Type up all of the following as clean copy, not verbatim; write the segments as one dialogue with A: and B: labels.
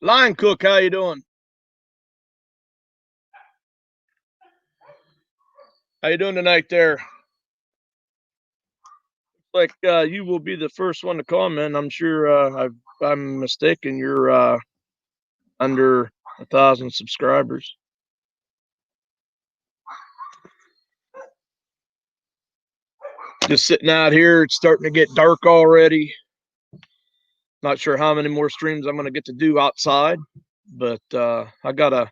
A: Line Cook, how you doing? How you doing tonight there? Like you will be the first one to comment. I'm sure if I'm mistaken, you're under 1,000 subscribers. Just sitting out here. It's starting to get dark already. Not sure how many more streams I'm going to get to do outside, but I got a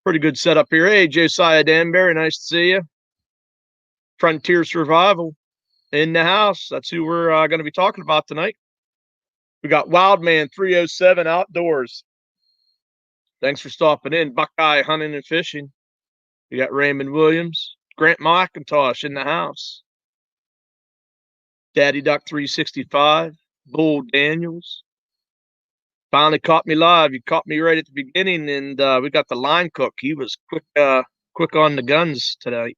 A: pretty good setup here. Hey, Josiah Danbury, nice to see you. Frontier Survival in the house. That's who we're going to be talking about tonight. We got Wildman 307 Outdoors. Thanks for stopping in. Buckeye Hunting and Fishing. We got Raymond Williams. Grant McIntosh in the house. Daddy Duck 365. Bull Daniels. Finally caught me live. You caught me right at the beginning, and we got the line cook. He was quick on the guns tonight.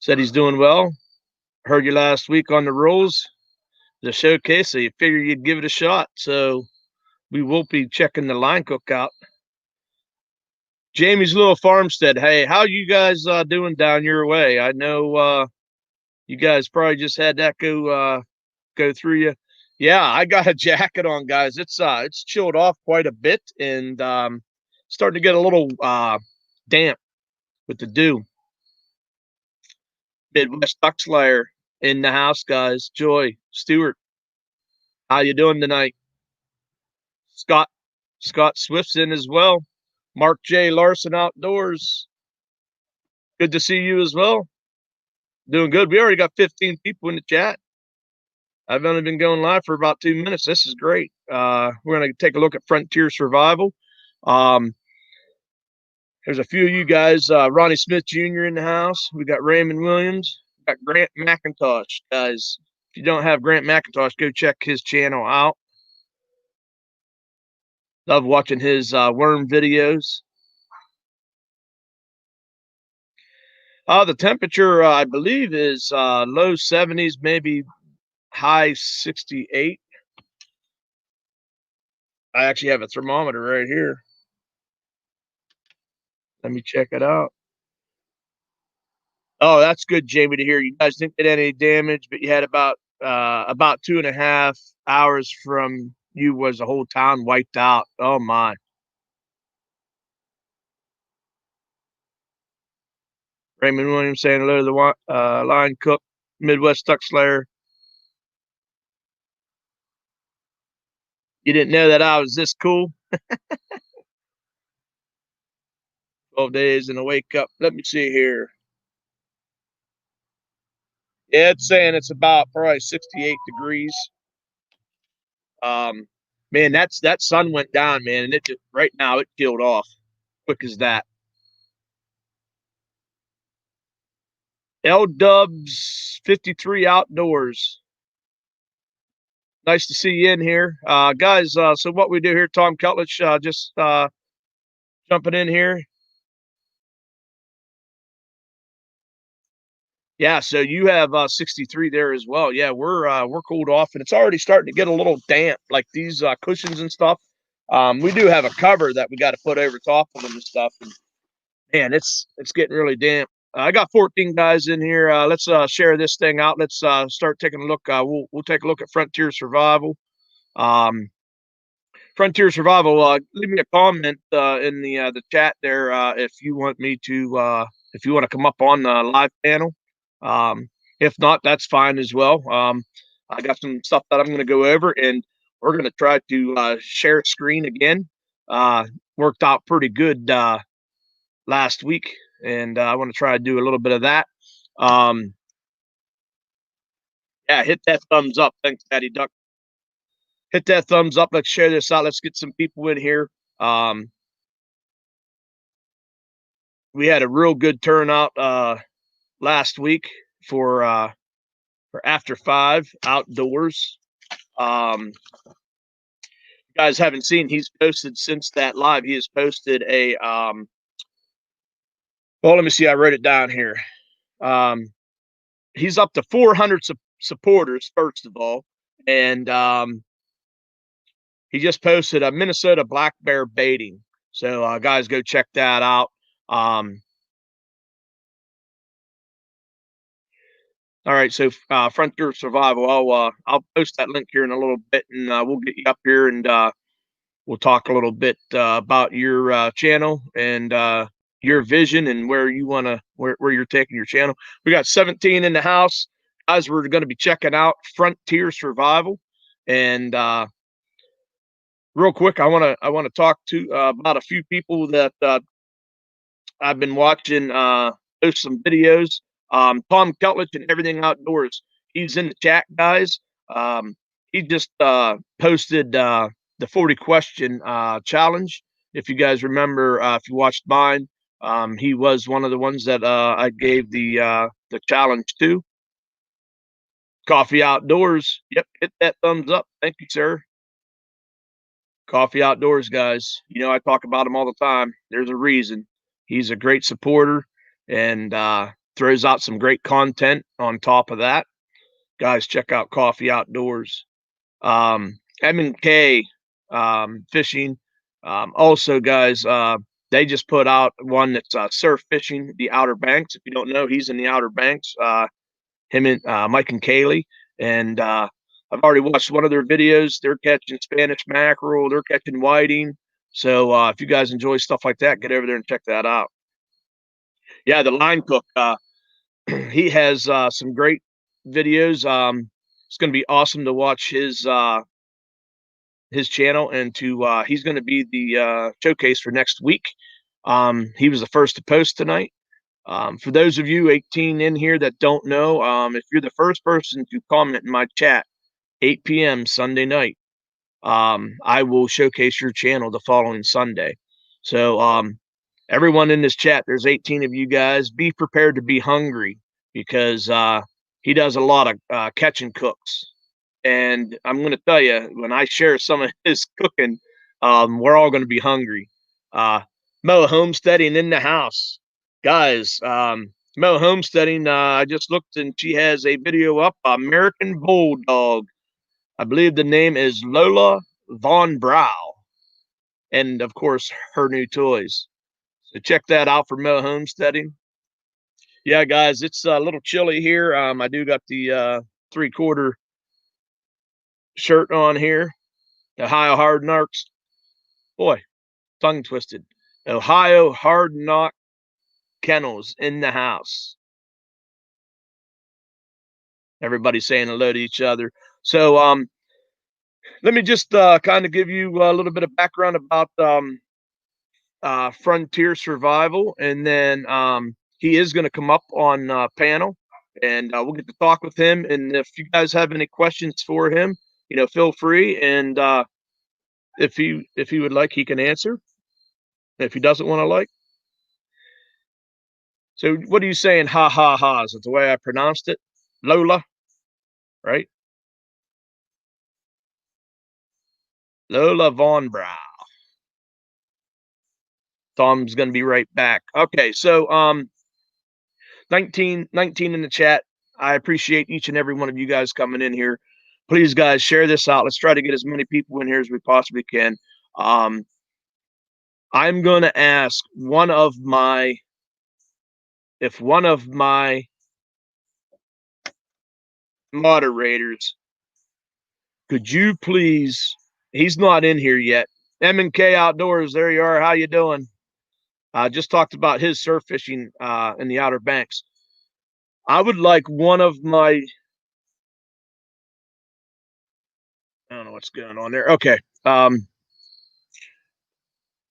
A: Said he's doing well. Heard you last week on the rules, the showcase, so you figured you'd give it a shot. So we will be checking the line cook out. Jamie's Little Farmstead. Hey, how you guys doing down your way? I know you guys probably just had that go through you. Yeah, I got a jacket on, guys. It's chilled off quite a bit and starting to get a little damp with the dew. Midwest Duck Slayer in the house, guys. Joy Stewart, how you doing tonight? Scott Swift's in as well. Mark J. Larson Outdoors. Good to see you as well. Doing good. We already got 15 people in the chat. I've only been going live for about 2 minutes. This is great. We're going to take a look at Frontier Survival. There's a few of you guys. Ronnie Smith Jr. in the house. We got Raymond Williams. We got Grant McIntosh. Guys, if you don't have Grant McIntosh, go check his channel out. Love watching his worm videos. The temperature, I believe, is low 70s, maybe high 68. I actually have a thermometer right here. Let me check it out. Oh, that's good, Jamie, to hear. You guys didn't get any damage, but you had about 2.5 hours from you was the whole town wiped out. Oh, my. Raymond Williams saying hello to the line cook, Midwest Duck Slayer. You didn't know that I was this cool? 12 days and a wake up. Let me see here. Yeah, it's saying it's about probably 68 degrees. Man, that sun went down, man, and it just right now it killed off quick as that. L Dubs 53 Outdoors. Nice to see you in here, guys. So what we do here, Tom Cutledge, just jumping in here. Yeah, so you have 63 there as well. Yeah, we're cooled off, and it's already starting to get a little damp, like these cushions and stuff. We do have a cover that we got to put over top of them and stuff. And man, it's getting really damp. I got 14 guys in here. Let's share this thing out. Let's start taking a look. We'll take a look at Frontier Survival. Frontier Survival. Leave me a comment in the chat there if you want me to if you want to come up on the live panel. If not, that's fine as well. I got some stuff that I'm going to go over, and we're going to try to share screen again. Worked out pretty good last week, and I want to try to do a little bit of that. Yeah, hit that thumbs up. Thanks, Daddy Duck. Hit that thumbs up. Let's share this out. Let's get some people in here. We had a real good turnout last week for After 5 Outdoors. You guys haven't seen, he's posted since that live. He has posted a well, let me see. I wrote it down here. He's up to 400 supporters, first of all, and He just posted a Minnesota black bear baiting. So guys, go check that out. All right, so Frontier Survival. I'll post that link here in a little bit, and we'll get you up here, and we'll talk a little bit about your channel and your vision and where you want to where you're taking your channel. We got 17 in the house, guys. We're going to be checking out Frontier Survival, and real quick, I want to talk to about a few people that I've been watching post some videos. Tom Keltlich and Everything Outdoors. He's in the chat, guys. He just posted the 40 question challenge. If you guys remember, if you watched mine, he was one of the ones that I gave the challenge to. Coffee Outdoors. Yep, hit that thumbs up. Thank you, sir. Coffee Outdoors, guys. You know, I talk about him all the time. There's a reason. He's a great supporter and throws out some great content on top of that. Guys, check out Coffee Outdoors. M&K Fishing. Also, guys, they just put out one that's surf fishing the Outer Banks. If you don't know, he's in the Outer Banks. Him and Mike and Kaylee. And I've already watched one of their videos. They're catching Spanish mackerel. They're catching whiting. So if you guys enjoy stuff like that, get over there and check that out. Yeah, the line cook. He has some great videos. It's going to be awesome to watch his channel, and to he's going to be the showcase for next week. He was the first to post tonight. For those of you 18 in here that don't know, if you're the first person to comment in my chat, 8 p.m. Sunday night, I will showcase your channel the following Sunday. So everyone in this chat, there's 18 of you guys. Be prepared to be hungry, because he does a lot of catch and cooks. And I'm going to tell you, when I share some of his cooking, we're all going to be hungry. Mo Homesteading in the house. Guys, Mo Homesteading, I just looked and she has a video up, American Bulldog. I believe the name is Lola Von Brow. And, of course, her new toys. So check that out for Mo Homesteading. Yeah, guys, it's a little chilly here. I do got the 3/4 shirt on here. Ohio Hard Knocks. Boy, tongue twisted. Ohio Hard Knock Kennels in the house. Everybody's saying hello to each other. So let me just kind of give you a little bit of background about Frontier Survival, and then he is going to come up on panel, and we'll get to talk with him. And if you guys have any questions for him, you know, feel free. And if he would like, he can answer. If he doesn't want to like. So what are you saying? Ha ha ha. Is it the way I pronounced it? Lola, right? Lola Von Brow. Tom's going to be right back. Okay, so 19 in the chat. I appreciate each and every one of you guys coming in here. Please, guys, share this out. Let's try to get as many people in here as we possibly can. I'm going to ask one of my moderators, could you please, he's not in here yet. M&K Outdoors, there you are. How you doing? Just talked about his surf fishing in the Outer Banks. I would like one of my, I don't know what's going on there. Okay.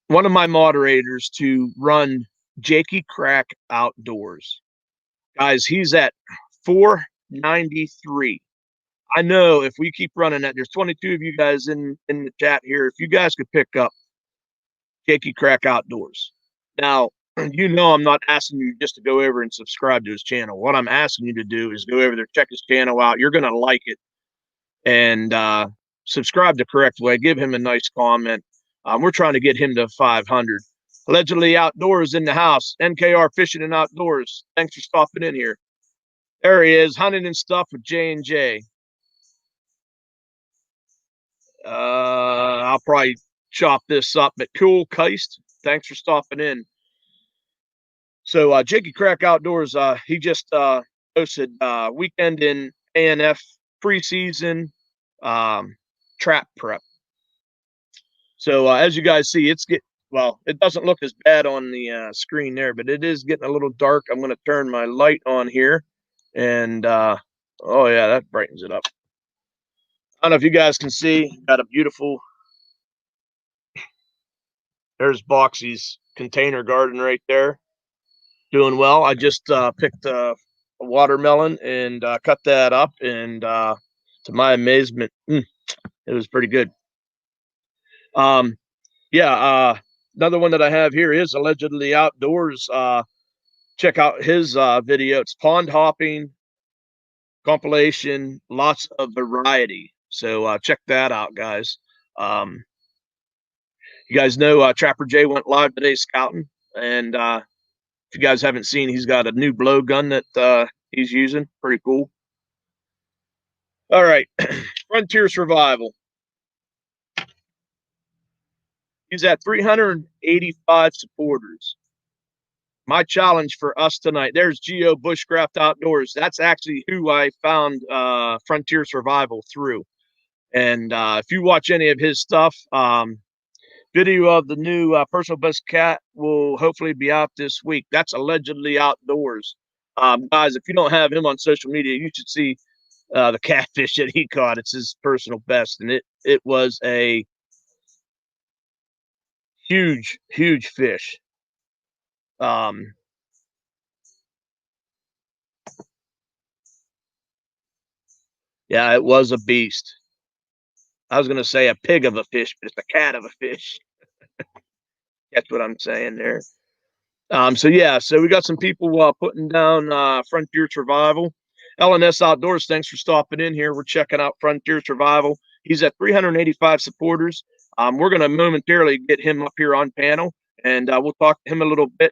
A: One of my moderators to run Jakey Crack Outdoors. Guys, he's at 493. I know if we keep running that, there's 22 of you guys in the chat here. If you guys could pick up Jakey Crack Outdoors. Now, you know I'm not asking you just to go over and subscribe to his channel. What I'm asking you to do is go over there, check his channel out. You're going to like it. And subscribe the correct way. Give him a nice comment. We're trying to get him to 500. Allegedly Outdoors in the house. NKR Fishing and Outdoors. Thanks for stopping in here. There he is, hunting and stuff with J&J. I'll probably chop this up. But cool, Keist, thanks for stopping in. So Jakey Crack Outdoors, he just posted weekend in ANF preseason trap prep. So as you guys see, it doesn't look as bad on the screen there, but it is getting a little dark. I'm going to turn my light on here, and oh yeah, that brightens it up. I don't know if you guys can see, got a beautiful, there's Boxy's container garden right there. Doing well. I just picked a watermelon and cut that up, and to my amazement, it was pretty good. Yeah, another one that I have here is Allegedly Outdoors. Check out his video. It's pond hopping compilation, lots of variety. So check that out, guys. You guys know Trapper J went live today scouting, and if you guys haven't seen, he's got a new blowgun that he's using. Pretty cool. All right, Frontier Survival. He's at 385 supporters. My challenge for us tonight, there's Geo Bushcraft Outdoors. That's actually who I found Frontier Survival through. And if you watch any of his stuff, video of the new personal best cat will hopefully be out this week. That's Allegedly Outdoors. Guys, if you don't have him on social media, you should see the catfish that he caught. It's his personal best, and it was a huge fish. Yeah, it was a beast. I was gonna say a pig of a fish, but it's a cat of a fish. That's what I'm saying there. So yeah, so we got some people putting down Frontier Survival. LNS Outdoors, thanks for stopping in here. We're checking out Frontier Survival. He's at 385 supporters. We're going to momentarily get him up here on panel, and we'll talk to him a little bit.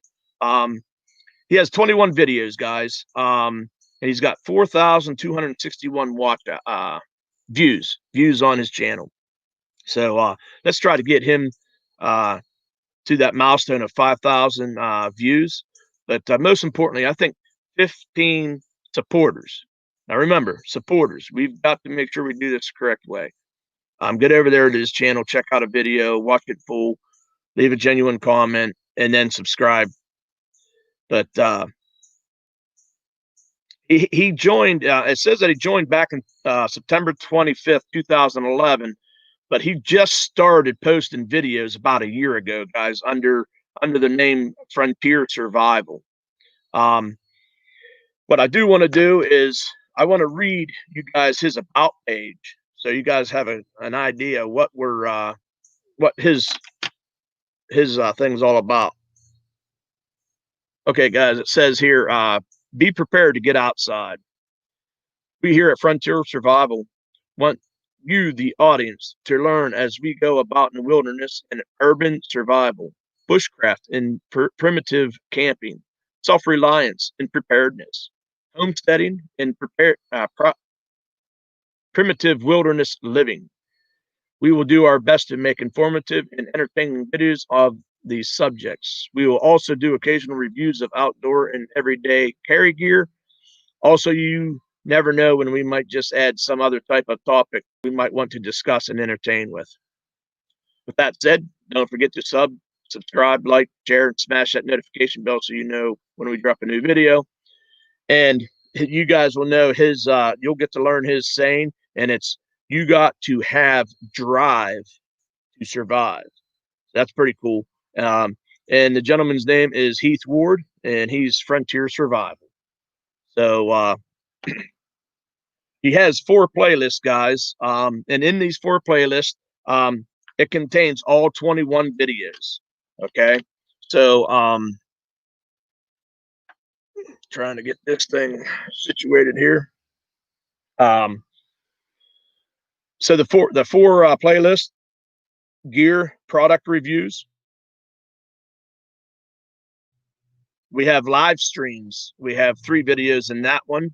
A: He has 21 videos, guys, and he's got 4,261 views on his channel. So let's try to get him to that milestone of 5,000 views. But most importantly, I think 15 supporters. Now remember, supporters, we've got to make sure we do this the correct way. Get over there to his channel, check out a video, watch it full, leave a genuine comment, and then subscribe. But he joined, it says that he joined back in September 25th, 2011, but he just started posting videos about a year ago, guys, under the name Frontier Survival. What I do want to do is I want to read you guys his about page, so you guys have an idea what his thing's all about. Okay, guys, it says here, be prepared to get outside. We here at Frontier Survival want you, the audience, to learn as we go about in the wilderness and urban survival, bushcraft and primitive camping, self-reliance and preparedness, homesteading and primitive wilderness living. We will do our best to make informative and entertaining videos of these subjects. We will also do occasional reviews of outdoor and everyday carry gear. Also, you never know when we might just add some other type of topic we might want to discuss and entertain with. With that said, don't forget to subscribe, like, share, and smash that notification bell so you know when we drop a new video. And you guys will know his, you'll get to learn his saying, and it's, you got to have drive to survive. That's pretty cool. And the gentleman's name is Heath Ward, and he's Frontier Survival. So he has 4 playlists, guys. And in these 4 playlists, it contains all 21 videos. Okay. So trying to get this thing situated here. So the four playlists: gear, product reviews. We have live streams. We have 3 videos in that one.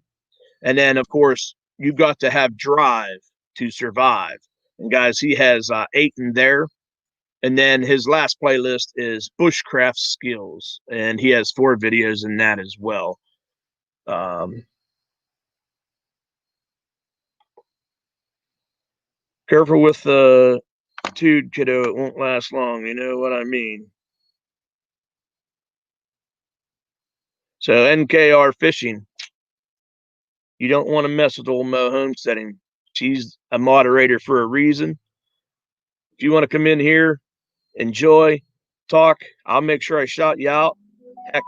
A: And then, of course, you've got to have drive to survive. And guys, he has 8 in there. And then his last playlist is Bushcraft Skills, and he has 4 videos in that as well. Careful with the dude, kiddo. It won't last long. You know what I mean. So NKR Fishing. You don't want to mess with old Mo Homesteading. She's a moderator for a reason. If you want to come in here, enjoy, talk, I'll make sure I shout you out. Heck,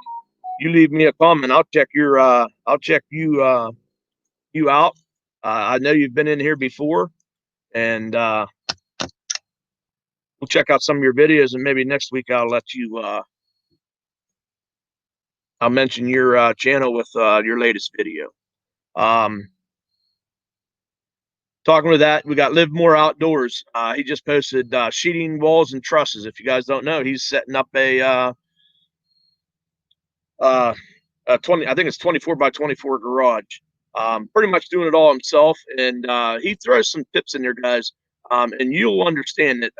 A: you leave me a comment, I'll check you you out. I know you've been in here before, and we'll check out some of your videos, and maybe next week I'll let you I'll mention your channel with your latest video. Talking with that, we got Live More Outdoors. He just posted sheeting walls and trusses. If you guys don't know, he's setting up a 20, I think it's 24 by 24 garage. Pretty much doing it all himself, and he throws some tips in there, guys. And you'll understand that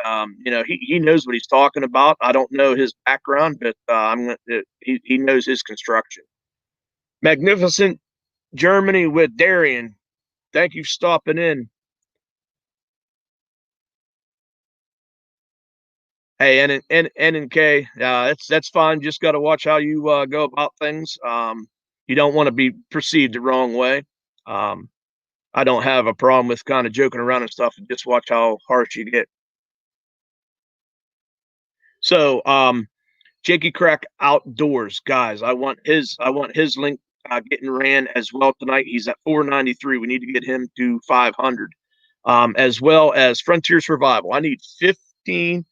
A: you know, he knows what he's talking about. I don't know his background, but he knows his construction. Magnificent Germany with Darian. Thank you for stopping in. Hey, N and K, that's fine. Just got to watch how you go about things. You don't want to be perceived the wrong way. I don't have a problem with kind of joking around and stuff. Just watch how harsh you get. So, Jakey Crack Outdoors, guys. I want his link getting ran as well tonight. He's at 493. We need to get him to 500. As well as Frontier Survival. I need 15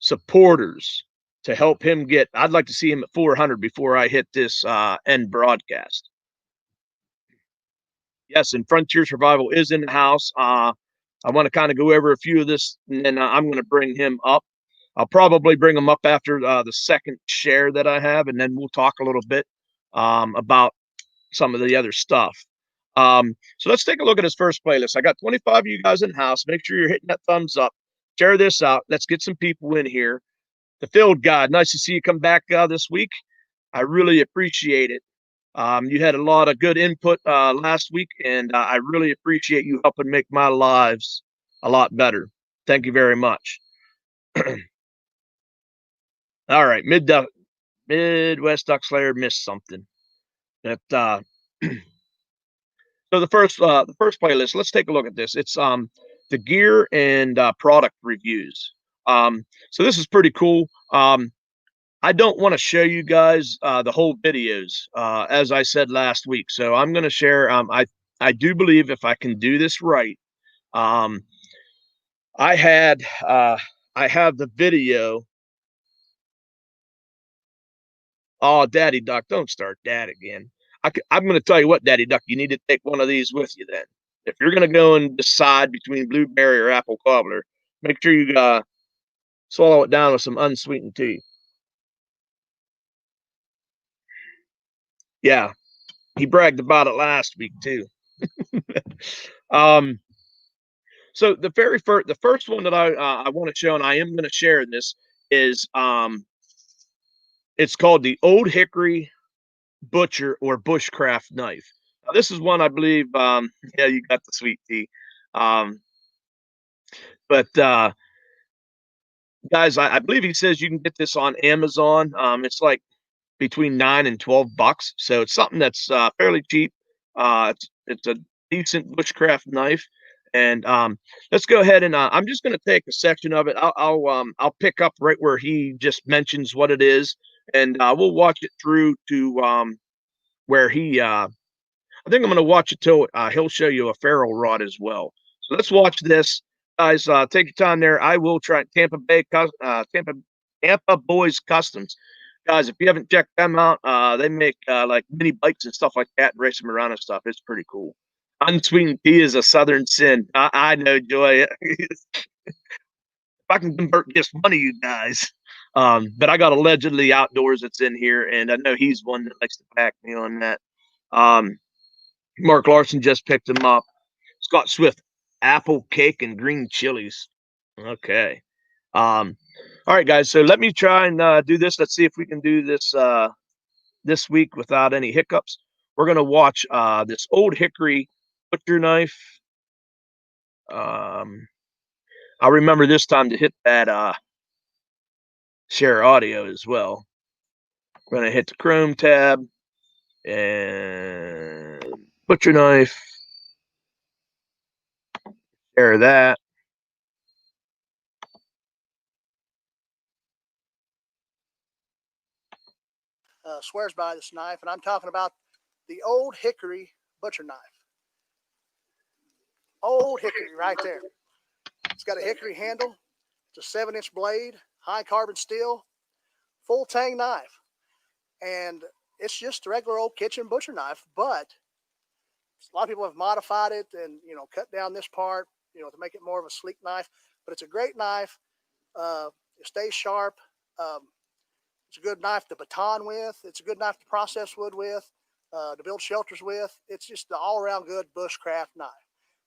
A: supporters to help him get. I'd like to see him at 400 before I hit this end broadcast. Yes, and Frontier Survival is in the house. I want to kind of go over a few of this, and then I'm going to bring him up. I'll probably bring him up after the second share that I have, and then we'll talk a little bit about some of the other stuff. So let's take a look at his first playlist. I got 25 of you guys in the house. Make sure you're hitting that thumbs up. Share this out. Let's get some people in here. The Field Guide, nice to see you come back this week. I really appreciate it. You had a lot of good input last week, and I really appreciate you helping make my lives a lot better. Thank you very much. All right, Midwest Duck Slayer missed something. But so the first playlist. Let's take a look at this. It's the gear and product reviews. So this is pretty cool. I don't want to show you guys the whole videos, as I said last week. So I'm going to share. I do believe if I can do this right, I have the video. Oh, Daddy Duck, don't start that again. I'm going to tell you what, Daddy Duck, you need to take one of these with you then. If you're going to go and decide between blueberry or apple cobbler, make sure you swallow it down with some unsweetened tea. Yeah, he bragged about it last week too. So the first one that I want to show, and I am going to share this, is it's called the Old Hickory Butcher or Bushcraft knife. Now, this is one I believe. Yeah, you got the sweet tea. But guys, I believe he says you can get this on Amazon. It's like between $9 and $12, so it's something that's fairly cheap. It's a decent bushcraft knife, and let's go ahead and I'm just going to take a section of it. I'll pick up right where he just mentions what it is, and we'll watch it through to where he. I think I'm going to watch it till he'll show you a ferrule rod as well. So let's watch this, guys. Take your time there. I will try Tampa Boys Customs. Guys, if you haven't checked them out, they make like mini bikes and stuff like that and race them around and stuff. It's pretty cool. Unsweetened tea is a southern sin. I know, Joy. If I can convert just one of you guys. But I got Allegedly Outdoors that's in here, and I know he's one that likes to back me on that. Mark Larson just picked him up. Scott Swift. apple cake and green chilies. Okay. All right, guys. So let me try and do this. Let's see if we can do this this week without any hiccups. We're gonna watch this old Hickory butcher knife. I'll remember this time to hit that share audio as well. We're gonna hit the Chrome tab and butcher knife. Share that.
B: Swears by this knife, and I'm talking about the old Hickory butcher knife. Old Hickory right there. It's got a hickory handle. It's a 7-inch blade, high carbon steel, full tang knife. And it's just a regular old kitchen butcher knife, but a lot of people have modified it and, you know, cut down this part, you know, to make it more of a sleek knife. But it's a great knife. It stays sharp. It's a good knife to baton with. It's a good knife to process wood with, to build shelters with. It's just an all-around good bushcraft knife.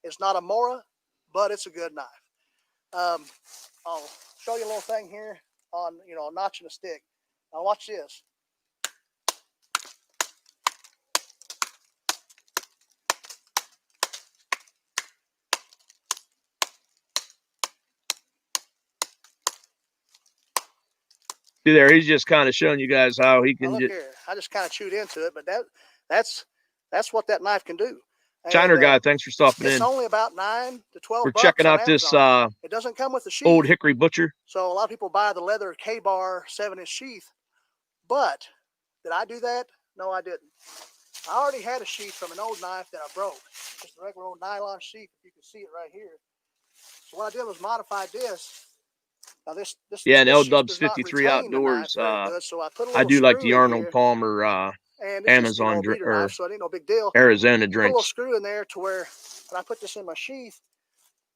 B: It's not a Mora, but it's a good knife. I'll show you a little thing here on, you know, notching a stick. Now watch this.
A: See there, he's just kind of showing you guys how he can.
B: Now look here, I just kind of chewed into it, but that's what that knife can do.
A: China guy, thanks for stopping in.
B: It's only about $9 to $12.
A: We're checking out this
B: it doesn't come with the sheath.
A: old Hickory butcher.
B: So a lot of people buy the leather K-bar 7-inch sheath. But did I do that? No, I didn't. I already had a sheath from an old knife that I broke. Just a regular old nylon sheath. If you can see it right here. So what I did was modify this. Now this
A: yeah, and L-Dubs 53 Outdoors.
B: Good, so
A: I do like the Arnold Palmer Amazon
B: just, you know, knife, so it ain't no big deal.
A: Arizona
B: drinks. Put a little
A: drinks.
B: screw in there to where when I put this in my sheath,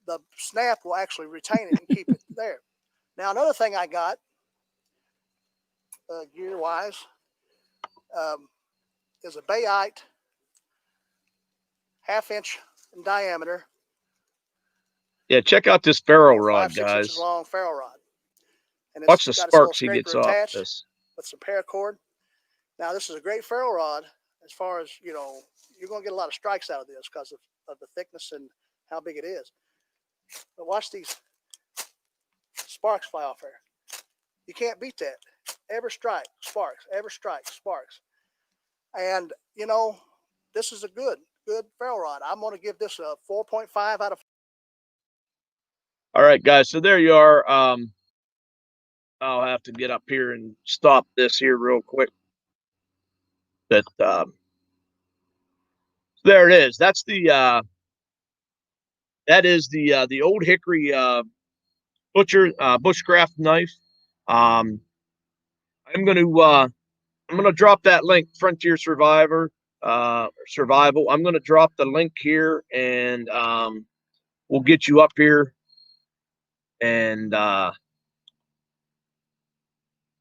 B: the snap will actually retain it and keep it there. Now another thing I got, gear-wise, is a bayite, 1/2 inch in diameter.
A: Yeah, check out this ferrule rod,
B: 5-6
A: guys.
B: inches long ferrule rod. And
A: watch the sparks he gets off this.
B: With some paracord. Now this is a great ferrule rod. As far as, you know, you're going to get a lot of strikes out of this because of the thickness and how big it is. But watch these sparks fly off there. You can't beat that. Every strike, sparks. Every strike, sparks. And, you know, this is a good ferrule rod. I'm going to give this a 4.5 out of 5.
A: All right, guys. So there you are. I'll have to get up here and stop this here real quick. But there it is. That's the that is the old Hickory bushcraft knife. I'm gonna drop that link, Frontier Survival. I'm gonna drop the link here, and we'll get you up here and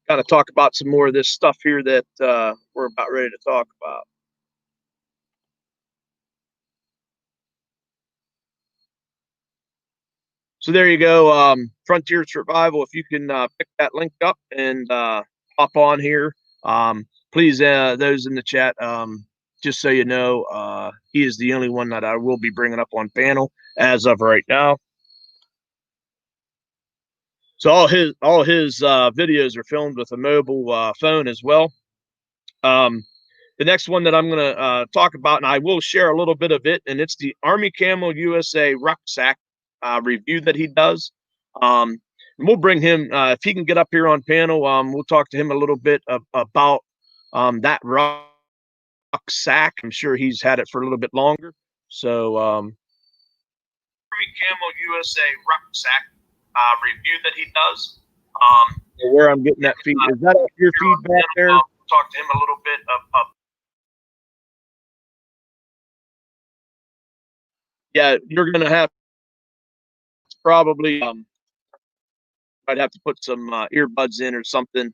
A: kind of talk about some more of this stuff here that we're about ready to talk about. So there you go, Frontier Survival. If you can pick that link up and hop on here, please, those in the chat, just so you know, he is the only one that I will be bringing up on panel as of right now. So all his videos are filmed with a mobile phone as well. The next one that I'm going to talk about, and I will share a little bit of it, and it's the Army Camo USA rucksack review that he does. And we'll bring him, if he can get up here on panel, we'll talk to him a little bit about that rucksack. I'm sure he's had it for a little bit longer. So Army Camo USA rucksack review that he does. Where I'm getting that feed, is that your feedback there? Talk to him a little bit yeah, you're gonna have to probably I'd have to put some earbuds in or something.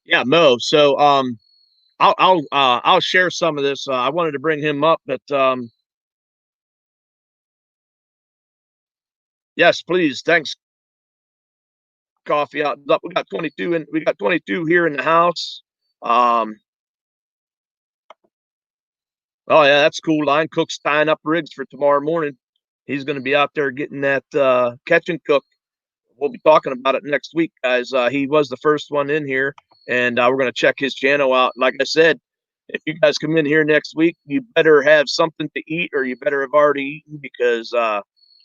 A: Yeah, Mo. So I'll share some of this. I wanted to bring him up, but yes, please. Thanks. Coffee out. We got 22 and we got 22 here in the house. Oh yeah, that's cool. Line Cook's tying up rigs for tomorrow morning. He's going to be out there getting that catch and cook. We'll be talking about it next week, guys. He was the first one in here, and we're going to check his channel out. Like I said, if you guys come in here next week, you better have something to eat, or you better have already eaten, because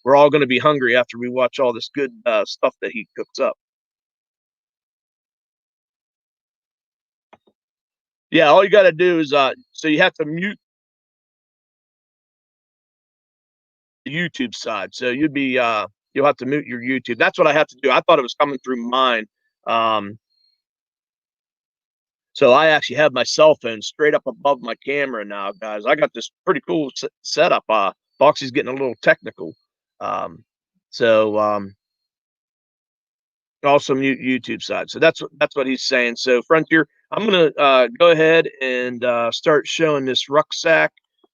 A: we're all going to be hungry after we watch all this good stuff that he cooks up. Yeah, all you got to do is so you have to mute the YouTube side. So you'd be you'll have to mute your YouTube. That's what I have to do. I thought it was coming through mine. So I actually have my cell phone straight up above my camera now, guys. I got this pretty cool setup. Foxy's getting a little technical. Also mute YouTube side. So that's what he's saying. So Frontier, I'm gonna go ahead and start showing this rucksack.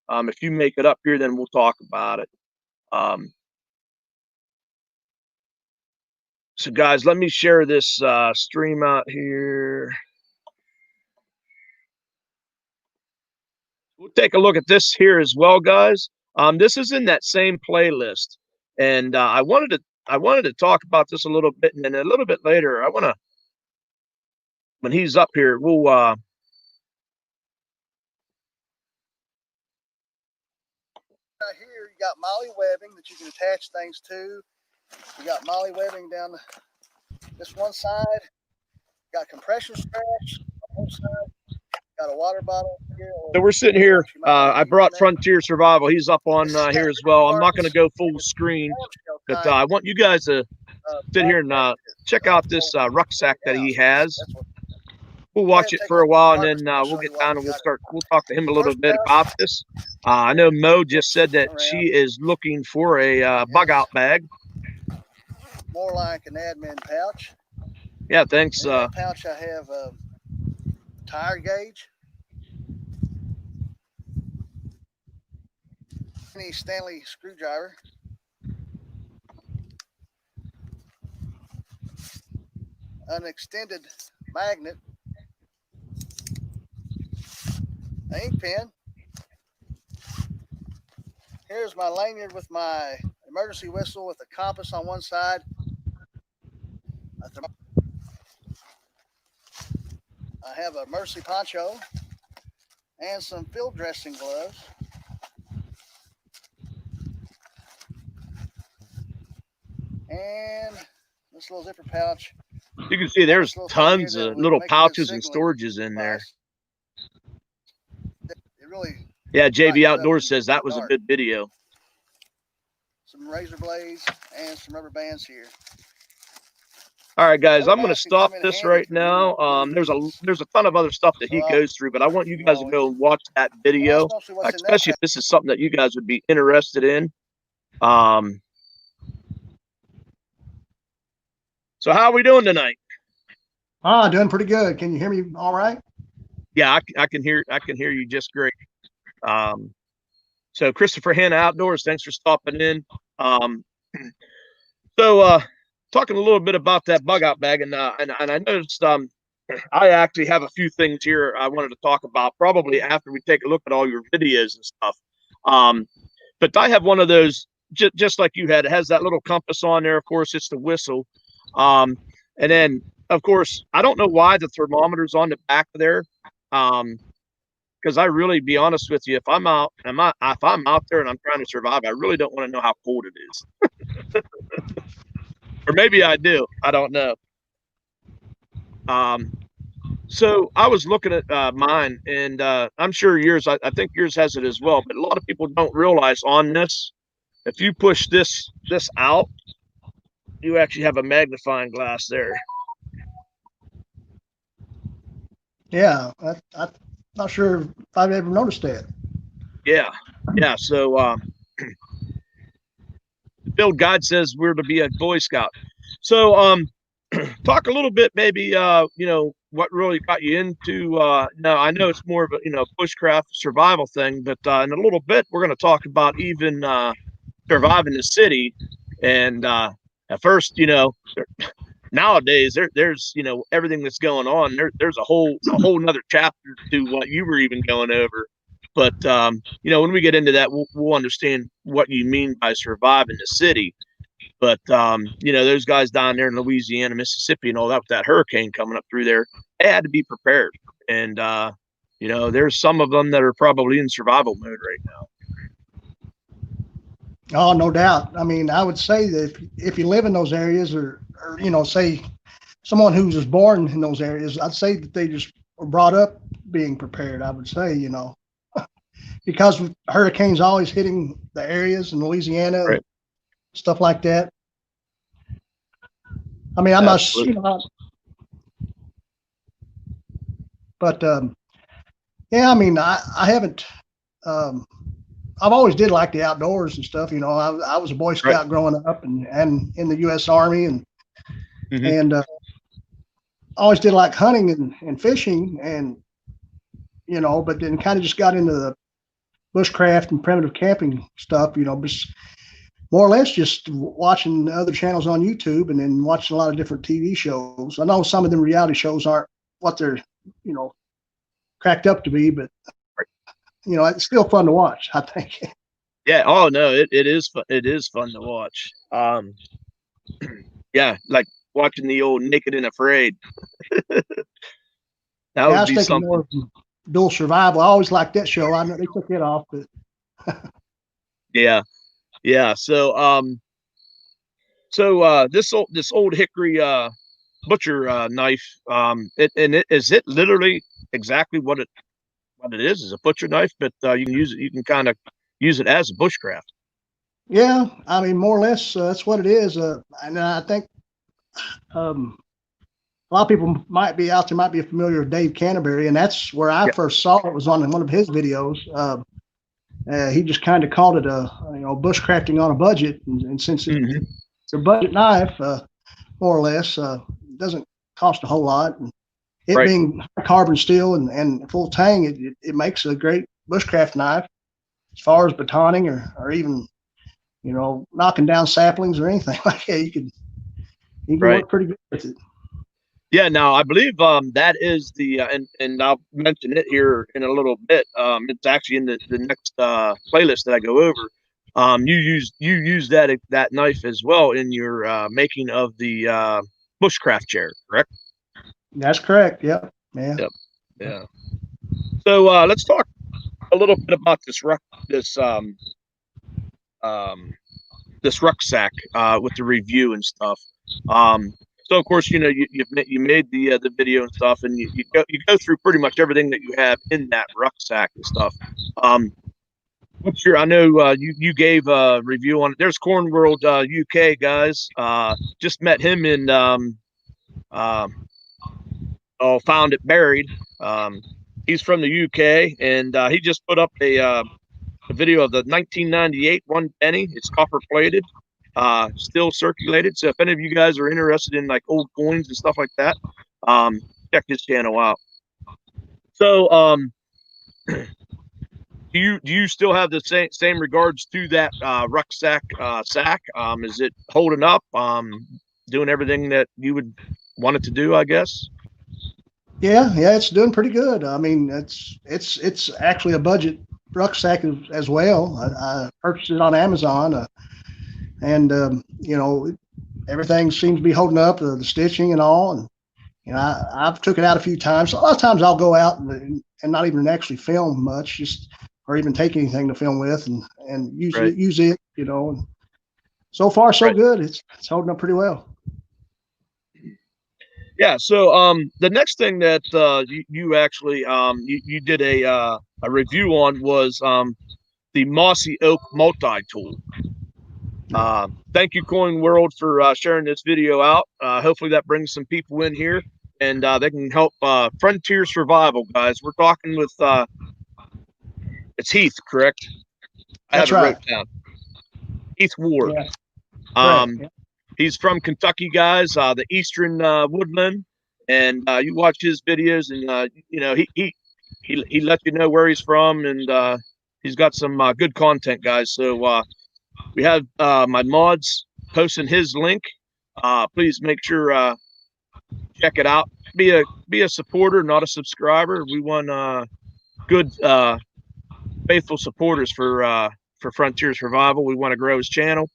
A: If you make it up here, then we'll talk about it. So guys, let me share this stream out here. We'll take a look at this here as well, guys. This is in that same playlist, and I wanted to talk about this a little bit, and then a little bit later, when he's up here, we'll
B: Right here, you got molly webbing that you can attach things to. You got molly webbing down this one side. Got compression straps on one side. Got a water bottle here.
A: So we're sitting here. I brought Frontier Survival. He's up on here as well. I'm not going to go full screen, but I want you guys to sit here and check out this rucksack that he has. We'll watch it for a while, and then we'll get down and we'll talk to him a little bit about this. I know Mo just said that she is looking for a bug out bag.
B: More like an admin pouch.
A: Yeah, thanks.
B: In that pouch I have a tire gauge, any Stanley screwdriver, an extended magnet, an ink pen. Here's my lanyard with my emergency whistle with a compass on one side. I have a Mercy poncho and some field dressing gloves. And this little zipper pouch.
A: You can see there's tons of little pouches and storages in there.
B: It really.
A: Yeah, JV Outdoors says that was a good video.
B: Some razor blades and some rubber bands here.
A: All right, guys, I'm going to stop this right now. There's a ton of other stuff that he goes through, but I want you guys to go and watch that video, especially if this is something that you guys would be interested in. So how are we doing tonight?
C: Doing pretty good. Can you hear me all right?
A: Yeah, I can hear you just great. So Christopher Hanna Outdoors, thanks for stopping in. Talking a little bit about that bug out bag, and I noticed I actually have a few things here I wanted to talk about probably after we take a look at all your videos and stuff. But I have one of those just like you had. It has that little compass on there. Of course, it's the whistle. And then of course, I don't know why the thermometer's on the back of there. Because I really, be honest with you, if I'm out there and I'm trying to survive, I really don't want to know how cold it is. Or maybe I do. I don't know. So I was looking at mine, and I'm sure yours, I think yours has it as well, but a lot of people don't realize on this, if you push this out, you actually have a magnifying glass there.
C: Yeah, I'm not sure if I've ever noticed that.
A: Yeah. So Bill God says we're to be a Boy Scout. So talk a little bit, maybe what really got you into no, I know it's more of a bushcraft survival thing, but in a little bit we're going to talk about even surviving the city. And at first, nowadays there's everything that's going on. There's a whole nother chapter to what you were even going over. But when we get into that, we'll understand what you mean by surviving the city. But those guys down there in Louisiana, Mississippi, and all that, with that hurricane coming up through there, they had to be prepared. And there's some of them that are probably in survival mode right now.
C: Oh, no doubt. I mean, I would say that if you live in those areas, or say someone who was born in those areas, I'd say that they just were brought up being prepared. I would say, because hurricanes always hitting the areas in Louisiana,
A: right,
C: stuff like that. I mean, I'm
A: Absolutely.
C: not, but yeah, I mean, I haven't. I've always did like the outdoors and stuff. I was a Boy Scout
A: Right.
C: growing up, and in the U.S. Army, and
A: Mhm.
C: always did like hunting and fishing, and but then kind of just got into the bushcraft and primitive camping stuff. Just more or less just watching other channels on YouTube, and then watching a lot of different TV shows. I know some of them reality shows aren't what they're cracked up to be, but it's still fun to watch, I think.
A: Yeah. Oh no, it is fun. It is fun to watch. Yeah, like watching the old Naked and Afraid. That
C: Yeah, I
A: would
C: was
A: be
C: thinking more
A: something.
C: of Dual Survival. I always liked that show. I know they took it off, but
A: Yeah. Yeah. So this old hickory butcher knife, is it literally exactly what it is a butcher knife, but you can use it. You can kind of use it as a bushcraft.
C: yeah, I mean, more or less, that's what it is. And I think um, a lot of people might be out there, might be familiar with Dave Canterbury, and that's where I
A: Yeah.
C: first saw it, was on one of his videos. He just kind of called it bushcrafting on a budget, and since
A: Hmm.
C: it's a budget knife, more or less, it doesn't cost a whole lot. And it
A: Right.
C: being carbon steel and full tang, it makes a great bushcraft knife as far as batoning or even knocking down saplings or anything like that. You can
A: Right.
C: work pretty good with it.
A: Yeah. Now I believe that is the and I'll mention it here in a little bit. It's actually in the next playlist that I go over. You use that knife as well in your making of the bushcraft chair, correct?
C: That's correct. Yep. Yeah.
A: Yep. Yeah. So let's talk a little bit about um this rucksack with the review and stuff. So of course, you made the video and stuff, and you go through pretty much everything that you have in that rucksack and stuff. What's your? I know you gave a review on it. There's Corn World UK guys. Just met him in found it buried. He's from the UK, and he just put up a video of the 1998 one penny. It's copper plated, still circulated. So if any of you guys are interested in like old coins and stuff like that, check his channel out. So do you still have the same regards to that rucksack sack? Is it holding up? Doing everything that you would want it to do, I guess.
C: Yeah. Yeah. It's doing pretty good. I mean, it's actually a budget rucksack as well. I purchased it on Amazon, and everything seems to be holding up, the stitching and all. And I've took it out a few times. A lot of times I'll go out and not even actually film much, just or even take anything to film with, and
A: Right.
C: use it. And so far so
A: Right.
C: good. It's holding up pretty well.
A: Yeah. So the next thing that you actually you did a review on was the Mossy Oak multi tool. Thank you, Coin World, for sharing this video out. Hopefully that brings some people in here, and they can help Frontier Survival guys. We're talking with it's Heath, correct? I have
C: That's
A: it
C: right.
A: wrote down. Heath Ward.
C: Yeah. Correct.
A: Um,
C: Yeah.
A: He's from Kentucky, guys, the Eastern Woodland, and you watch his videos, and you know he let you know where he's from, and he's got some good content, guys. So we have my mods posting his link. Please make sure check it out. Be a supporter, not a subscriber. We want good faithful supporters for Frontier Survival. We want to grow his channel.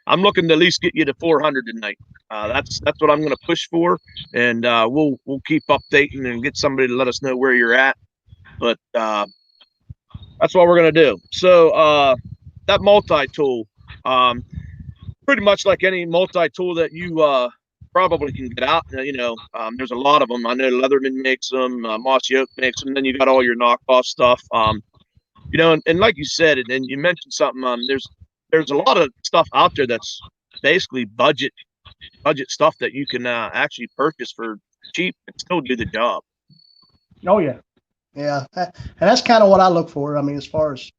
A: I'm looking to at least get you to 400 tonight. That's what I'm going to push for, and we'll keep updating and get somebody to let us know where you're at. But that's what we're going to do. So that multi-tool, pretty much like any multi-tool that you probably can get out. You know, there's a lot of them. I know Leatherman makes them, Mossy Oak makes them. Then you got all your knockoff stuff. You know, and like you said, and you mentioned something. There's a lot of stuff out there that's basically budget stuff that you can actually purchase for cheap and still do the job.
C: Oh yeah, yeah, and that's kind of what I look for. I mean, as far as,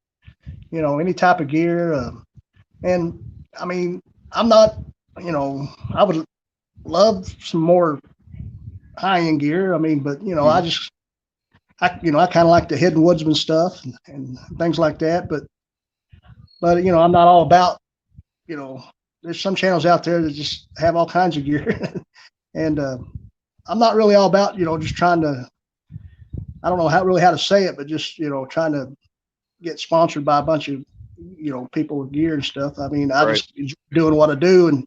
C: you know, any type of gear, and I mean, I'm not, you know, I would love some more high-end gear. I mean, but you know, I kind of like the hidden woodsman stuff and things like that. But you know, I'm not all about, you know, there's some channels out there that just have all kinds of gear, and I'm not really all about, you know, just trying to, I don't know how to say it, but just, you know, trying to get sponsored by a bunch of, you know, people with gear and stuff. I mean, I just enjoy doing what I do, and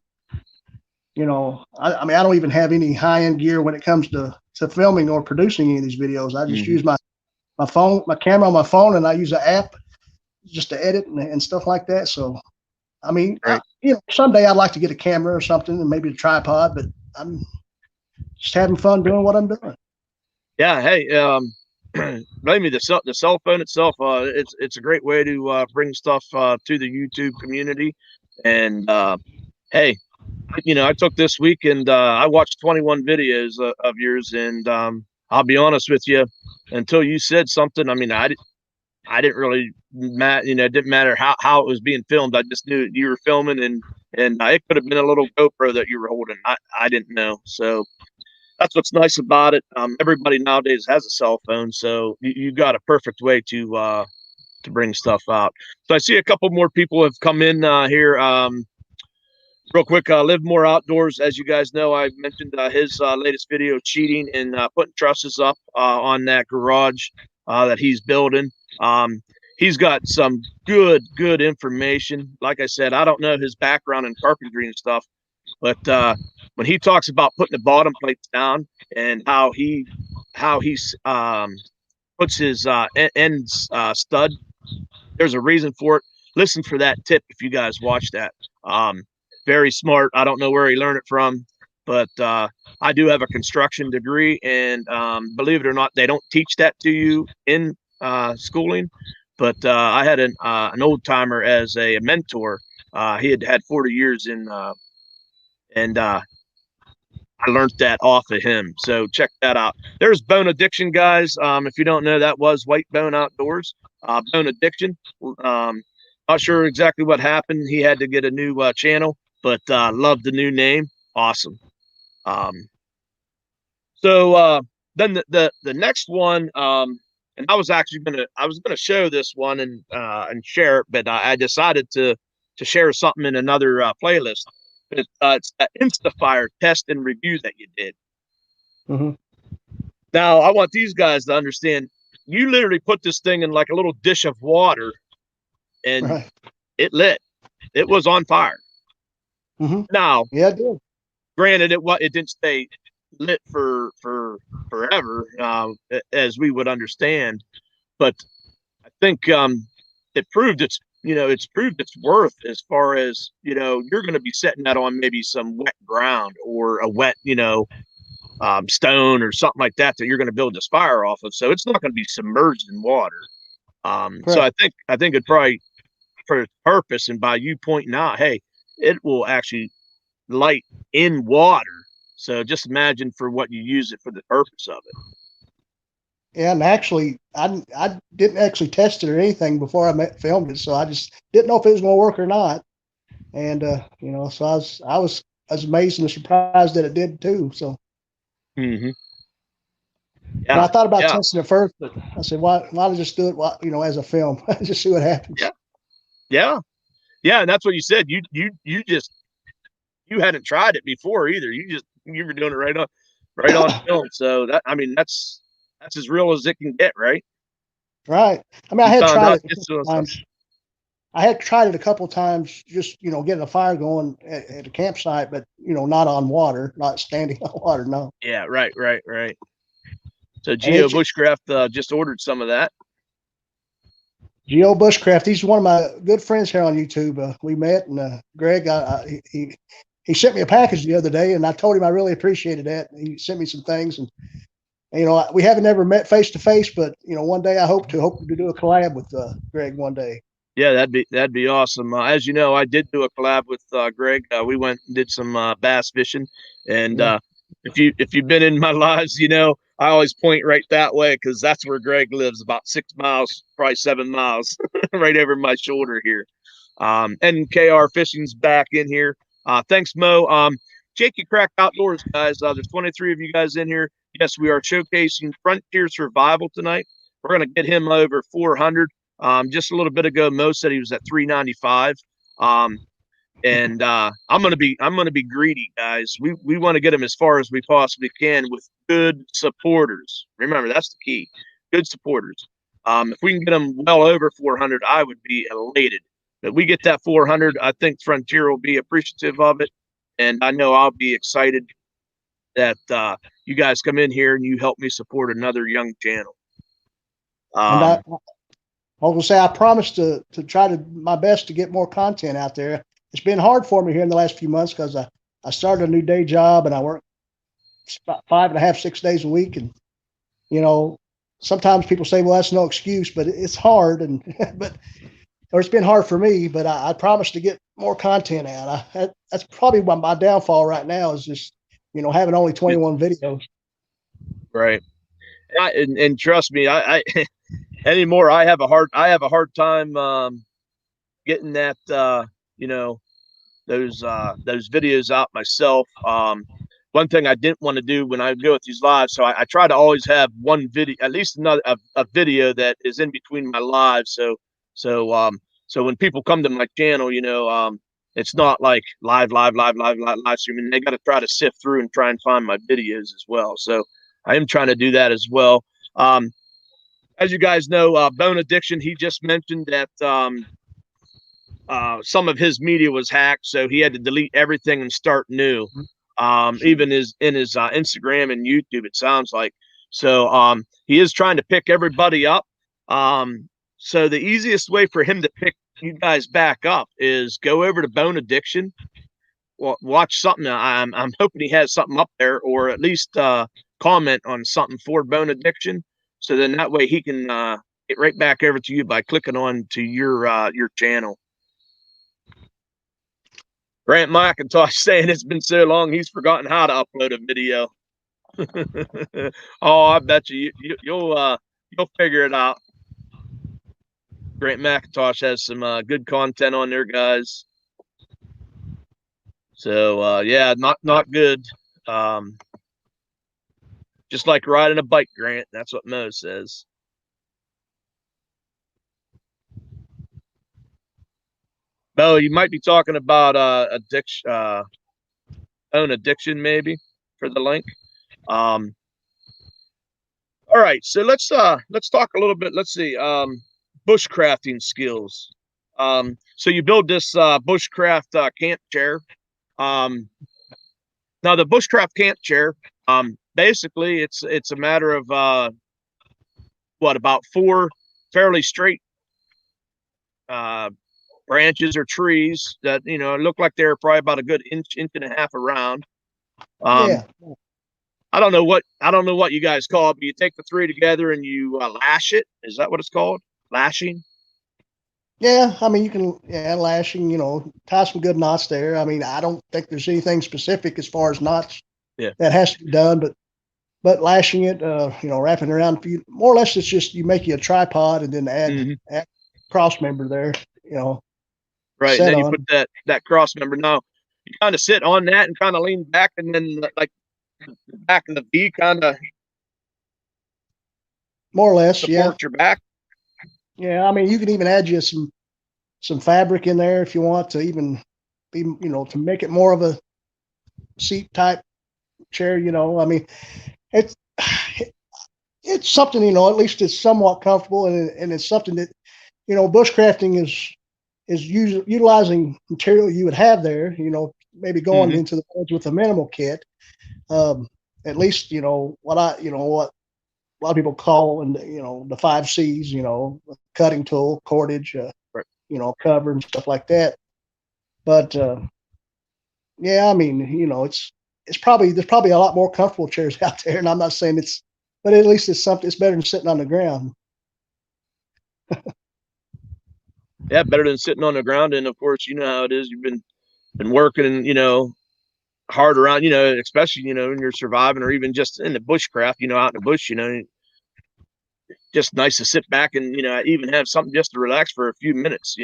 C: you know, I mean, I don't even have any high-end gear when it comes to filming or producing any of these videos. I just use my phone, my camera on my phone, and I use an app just to edit and stuff like that. So, I mean, you know, someday I'd like to get a camera or something and maybe a tripod, but I'm just having fun doing what I'm doing.
A: Yeah. Hey, believe me, the cell phone itself, it's a great way to bring stuff to the YouTube community. And hey, you know, I took this week and I watched 21 videos of yours, and I'll be honest with you, until you said something, I mean, I didn't really you know, it didn't matter how it was being filmed. I just knew you were filming, and it could have been a little GoPro that you were holding. I didn't know. So that's what's nice about it. Everybody nowadays has a cell phone, so you got a perfect way to bring stuff out. So I see a couple more people have come in here. Real quick, Live More Outdoors. As you guys know, I mentioned his latest video, cheating and putting trusses up on that garage that he's building. He's got some good information. Like I said, I don't know his background in carpentry and stuff, but when he talks about putting the bottom plates down and how he puts his ends stud, there's a reason for it. Listen for that tip if you guys watch that. Very smart. I don't know where he learned it from, but I do have a construction degree, and believe it or not, they don't teach that to you in schooling. But I had an old timer as a mentor. He had 40 years in, and I learned that off of him. So check that out. There's Bone Addiction, guys. If you don't know, that was White Bone Outdoors. Bone Addiction. Not sure exactly what happened. He had to get a new channel, but love the new name. Awesome. So then the next one, and I was actually gonna show this one and share it, but I decided to share something in another playlist. It's an InstaFire test and review that you did. Now I want these guys to understand. You literally put this thing in like a little dish of water, and it lit. It was on fire. Now,
C: yeah, it did.
A: Granted, it didn't stay lit for forever, as we would understand, but I think it proved its worth, as far as, you know, you're going to be setting that on maybe some wet ground or a wet, you know, stone or something like that you're going to build this fire off of. So it's not going to be submerged in water. So I think it probably, for its purpose, and by you pointing out, hey, it will actually light in water. So just imagine for what you use it for, the purpose of it.
C: Yeah, and actually, I didn't actually test it or anything before I filmed it, so I just didn't know if it was going to work or not. And you know, so I was amazed and surprised that it did too. So
A: Mm-hmm.
C: And I
A: Yeah.
C: thought about
A: Yeah.
C: testing it first, but I said, why not just do it, as a film, just see what happens.
A: Yeah. Yeah. Yeah. And that's what you said. You hadn't tried it before either. You were doing it right on film. So that's as real as it can get, right?
C: Right. I mean, I
A: You
C: had
A: found
C: tried
A: out
C: it a
A: just
C: couple
A: doing something.
C: times. I had tried it a couple times, just getting a fire going at a campsite, but not on water, not standing on water. No.
A: Yeah, right. So
C: And
A: Geo Bushcraft just ordered some of that.
C: Geo Bushcraft, he's one of my good friends here on YouTube. We met, and Greg, he sent me a package the other day, and I told him I really appreciated that. He sent me some things, and we haven't ever met face to face, but one day I hope to do a collab with Greg one day.
A: Yeah, that'd be awesome. As you know, I did do a collab with Greg. We went and did some bass fishing, and
C: Yeah.
A: if you've been in my lives, I always point right that way because that's where Greg lives, about 6 miles, probably 7 miles, right over my shoulder here. And KR Fishing's back in here. Thanks, Mo. Jakey Crack Outdoors, guys. There's 23 of you guys in here. Yes, we are showcasing Frontier Survival tonight. We're going to get him over 400. Just a little bit ago, Mo said he was at 395. And I'm gonna be greedy, guys. We want to get him as far as we possibly can with good supporters. Remember, that's the key. Good supporters. If we can get them well over 400, I would be elated. If we get that 400, I think Frontier will be appreciative of it, and I know I'll be excited that you guys come in here and you help me support another young channel.
C: And I will say I promised to try my best to get more content out there. It's been hard for me here in the last few months because I started a new day job and I work about 5.5, 6 days a week. And, sometimes people say, well, that's no excuse, but it's hard. Or it's been hard for me, but I promised to get more content out. That's probably my downfall right now is just, having only 21 videos.
A: Right. And trust me, I anymore, I have a hard time getting that those videos out myself. One thing I didn't want to do when I go with these lives, so I try to always have one video, at least a video that is in between my lives. So when people come to my channel, it's not like live streaming. They got to try to sift through and try and find my videos as well. So I am trying to do that as well. As you guys know, Bone Addiction, he just mentioned that some of his media was hacked, so he had to delete everything and start new. Even in his Instagram and YouTube, it sounds like. So he is trying to pick everybody up. So the easiest way for him to pick you guys back up is go over to Bone Addiction. Watch something. I'm hoping he has something up there, or at least comment on something for Bone Addiction. So then that way he can get right back over to you by clicking on to your channel. Grant McIntosh saying it's been so long he's forgotten how to upload a video. Oh, I bet you'll figure it out. Grant McIntosh has some good content on there, guys. So yeah, not good. Just like riding a bike, Grant. That's what Mo says. Mo, you might be talking about addiction, own addiction, maybe for the link. All right, so let's talk a little bit. Let's see, bushcrafting skills. So you build this bushcraft camp chair. Now the bushcraft camp chair, basically it's a matter of about 4 fairly straight branches or trees that look like they're probably about a good inch and a half around.
C: Yeah.
A: I don't know what you guys call it, but you take the 3 together and you lash it. Is that what it's called? Lashing?
C: Yeah, I mean, you can, lashing, tie some good knots there. I mean, I don't think there's anything specific as far as knots that has to be done, but lashing it, wrapping around, more or less, it's just you make you a tripod and then add cross member there,
A: Right, and then you put that cross member. Now you kind of sit on that and kind of lean back, and then like back of the V kind of
C: more or less, yeah.
A: support your back.
C: Yeah, I mean, you can even add you some fabric in there if you want to even be, to make it more of a seat type chair. I mean, it's it's something, at least it's somewhat comfortable, and it's something that, bushcrafting is utilizing material you would have there, maybe going into the woods with a minimal kit. At least, what a lot of people call, and the 5 C's, cutting tool, cordage,
A: Right.
C: Cover and stuff like that. But yeah, I mean, there's probably a lot more comfortable chairs out there, and I'm not saying but at least it's something. It's better than sitting on the ground.
A: Yeah, better than sitting on the ground. And of course, you know how it is. You've been working, hard around, especially, when you're surviving or even just in the bushcraft, out in the bush, just nice to sit back and, even have something just to relax for a few minutes,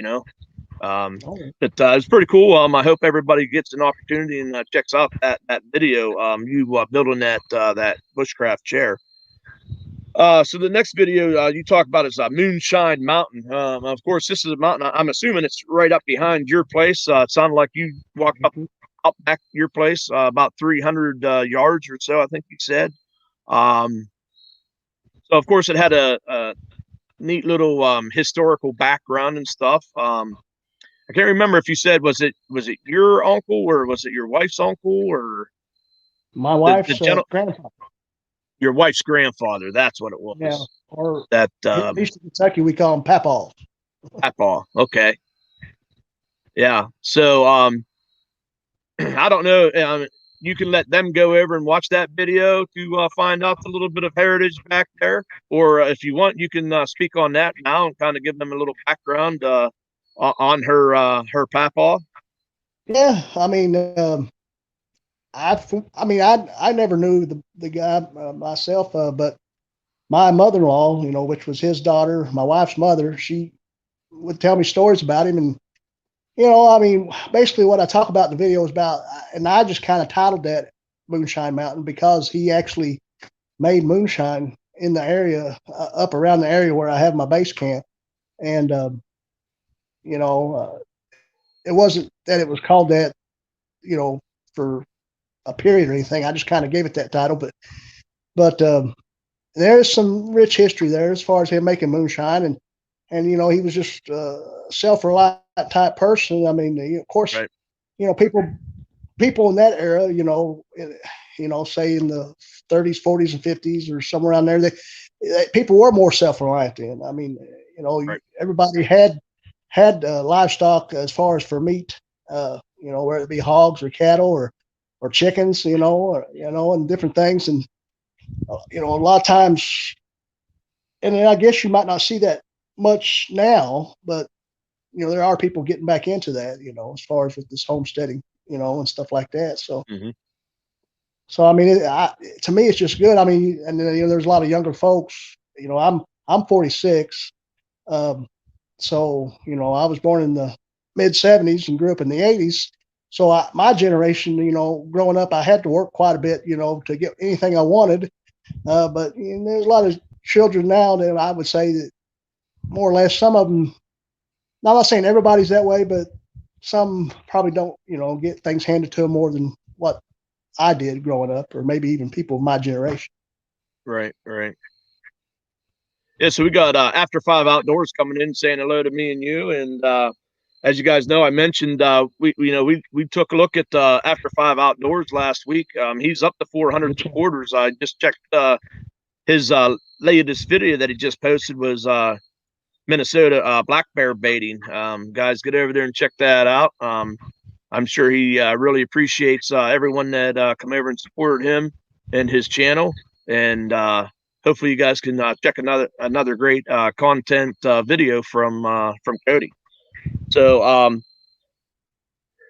A: But it's pretty cool. I hope everybody gets an opportunity and checks out that video. You building that bushcraft chair. So the next video you talk about is Moonshine Mountain. Of course, this is a mountain. I'm assuming it's right up behind your place. It sounded like you walked up back your place about 300 yards or so, I think you said. So of course, it had a neat little historical background and stuff. I can't remember if you said was it your uncle or was it your wife's uncle or
C: my wife's grandfather.
A: Your wife's grandfather. That's what it was.
C: Yeah, or
A: that
C: at least in Kentucky we call them papaws.
A: Papaw. Okay. Yeah. So I don't know. You can let them go over and watch that video to find out a little bit of heritage back there, or if you want, you can speak on that now and kind of give them a little background on her papaw.
C: Yeah, I mean, I never knew the guy myself, but my mother-in-law, which was his daughter, my wife's mother, she would tell me stories about him, and I mean, basically what I talk about in the video is about, and I just kind of titled that Moonshine Mountain because he actually made moonshine in the area, up around the area where I have my base camp, and it wasn't that it was called that, for a period or anything. I just kind of gave it that title, but there's some rich history there as far as him making moonshine, and he was just a self-reliant type person. I mean, of course,
A: right.
C: People in that era, say in the 30s, 40s, and 50s or somewhere around there, people were more self-reliant then. I mean,
A: Right.
C: everybody had livestock as far as for meat, whether it be hogs or cattle or chickens, and different things. And, a lot of times, and I guess you might not see that much now, but, there are people getting back into that, as far as with this homesteading, and stuff like that. So, so I mean, to me, it's just good. I mean, and there's a lot of younger folks. I'm 46, so I was born in the mid '70s and grew up in the '80s. So my generation, growing up, I had to work quite a bit, to get anything I wanted. But there's a lot of children now that I would say that more or less, some of them. Now, I'm not saying everybody's that way, but some probably don't, get things handed to them more than what I did growing up, or maybe even people of my generation.
A: Right. Yeah, so we got After 5 Outdoors coming in saying hello to me and you. And as you guys know, I mentioned we took a look at After 5 Outdoors last week. He's up to 400 supporters. I just checked his latest video that he just posted was Minnesota black bear baiting. Guys, get over there and check that out. I'm sure he really appreciates everyone that come over and supported him and his channel. And hopefully you guys can check another great content video from Cody. So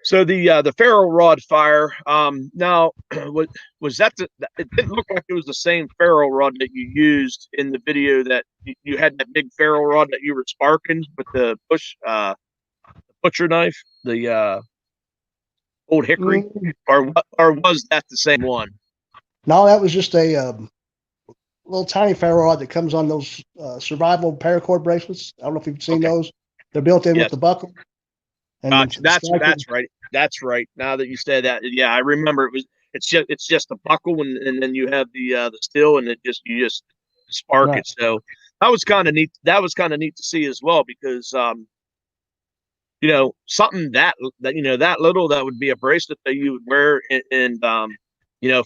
A: so the ferro rod fire. Now was that it didn't look like it was the same ferro rod that you used in the video that you had that big ferro rod that you were sparking with the butcher knife, the old Hickory, or was that the same one?
C: No, that was just a little tiny ferro rod that comes on those survival paracord bracelets. I don't know if you've seen
A: Okay.
C: those. They're built in
A: Yes.
C: with the buckle. And
A: Gotcha.
C: the striker,
A: That's right. That's right. Now that you said that, yeah, I remember it was. It's just a buckle, and then you have the steel, and you just spark
C: right.
A: it. So that was kind of neat. That was kind of neat to see as well, because something that that little, that would be a bracelet that you would wear, and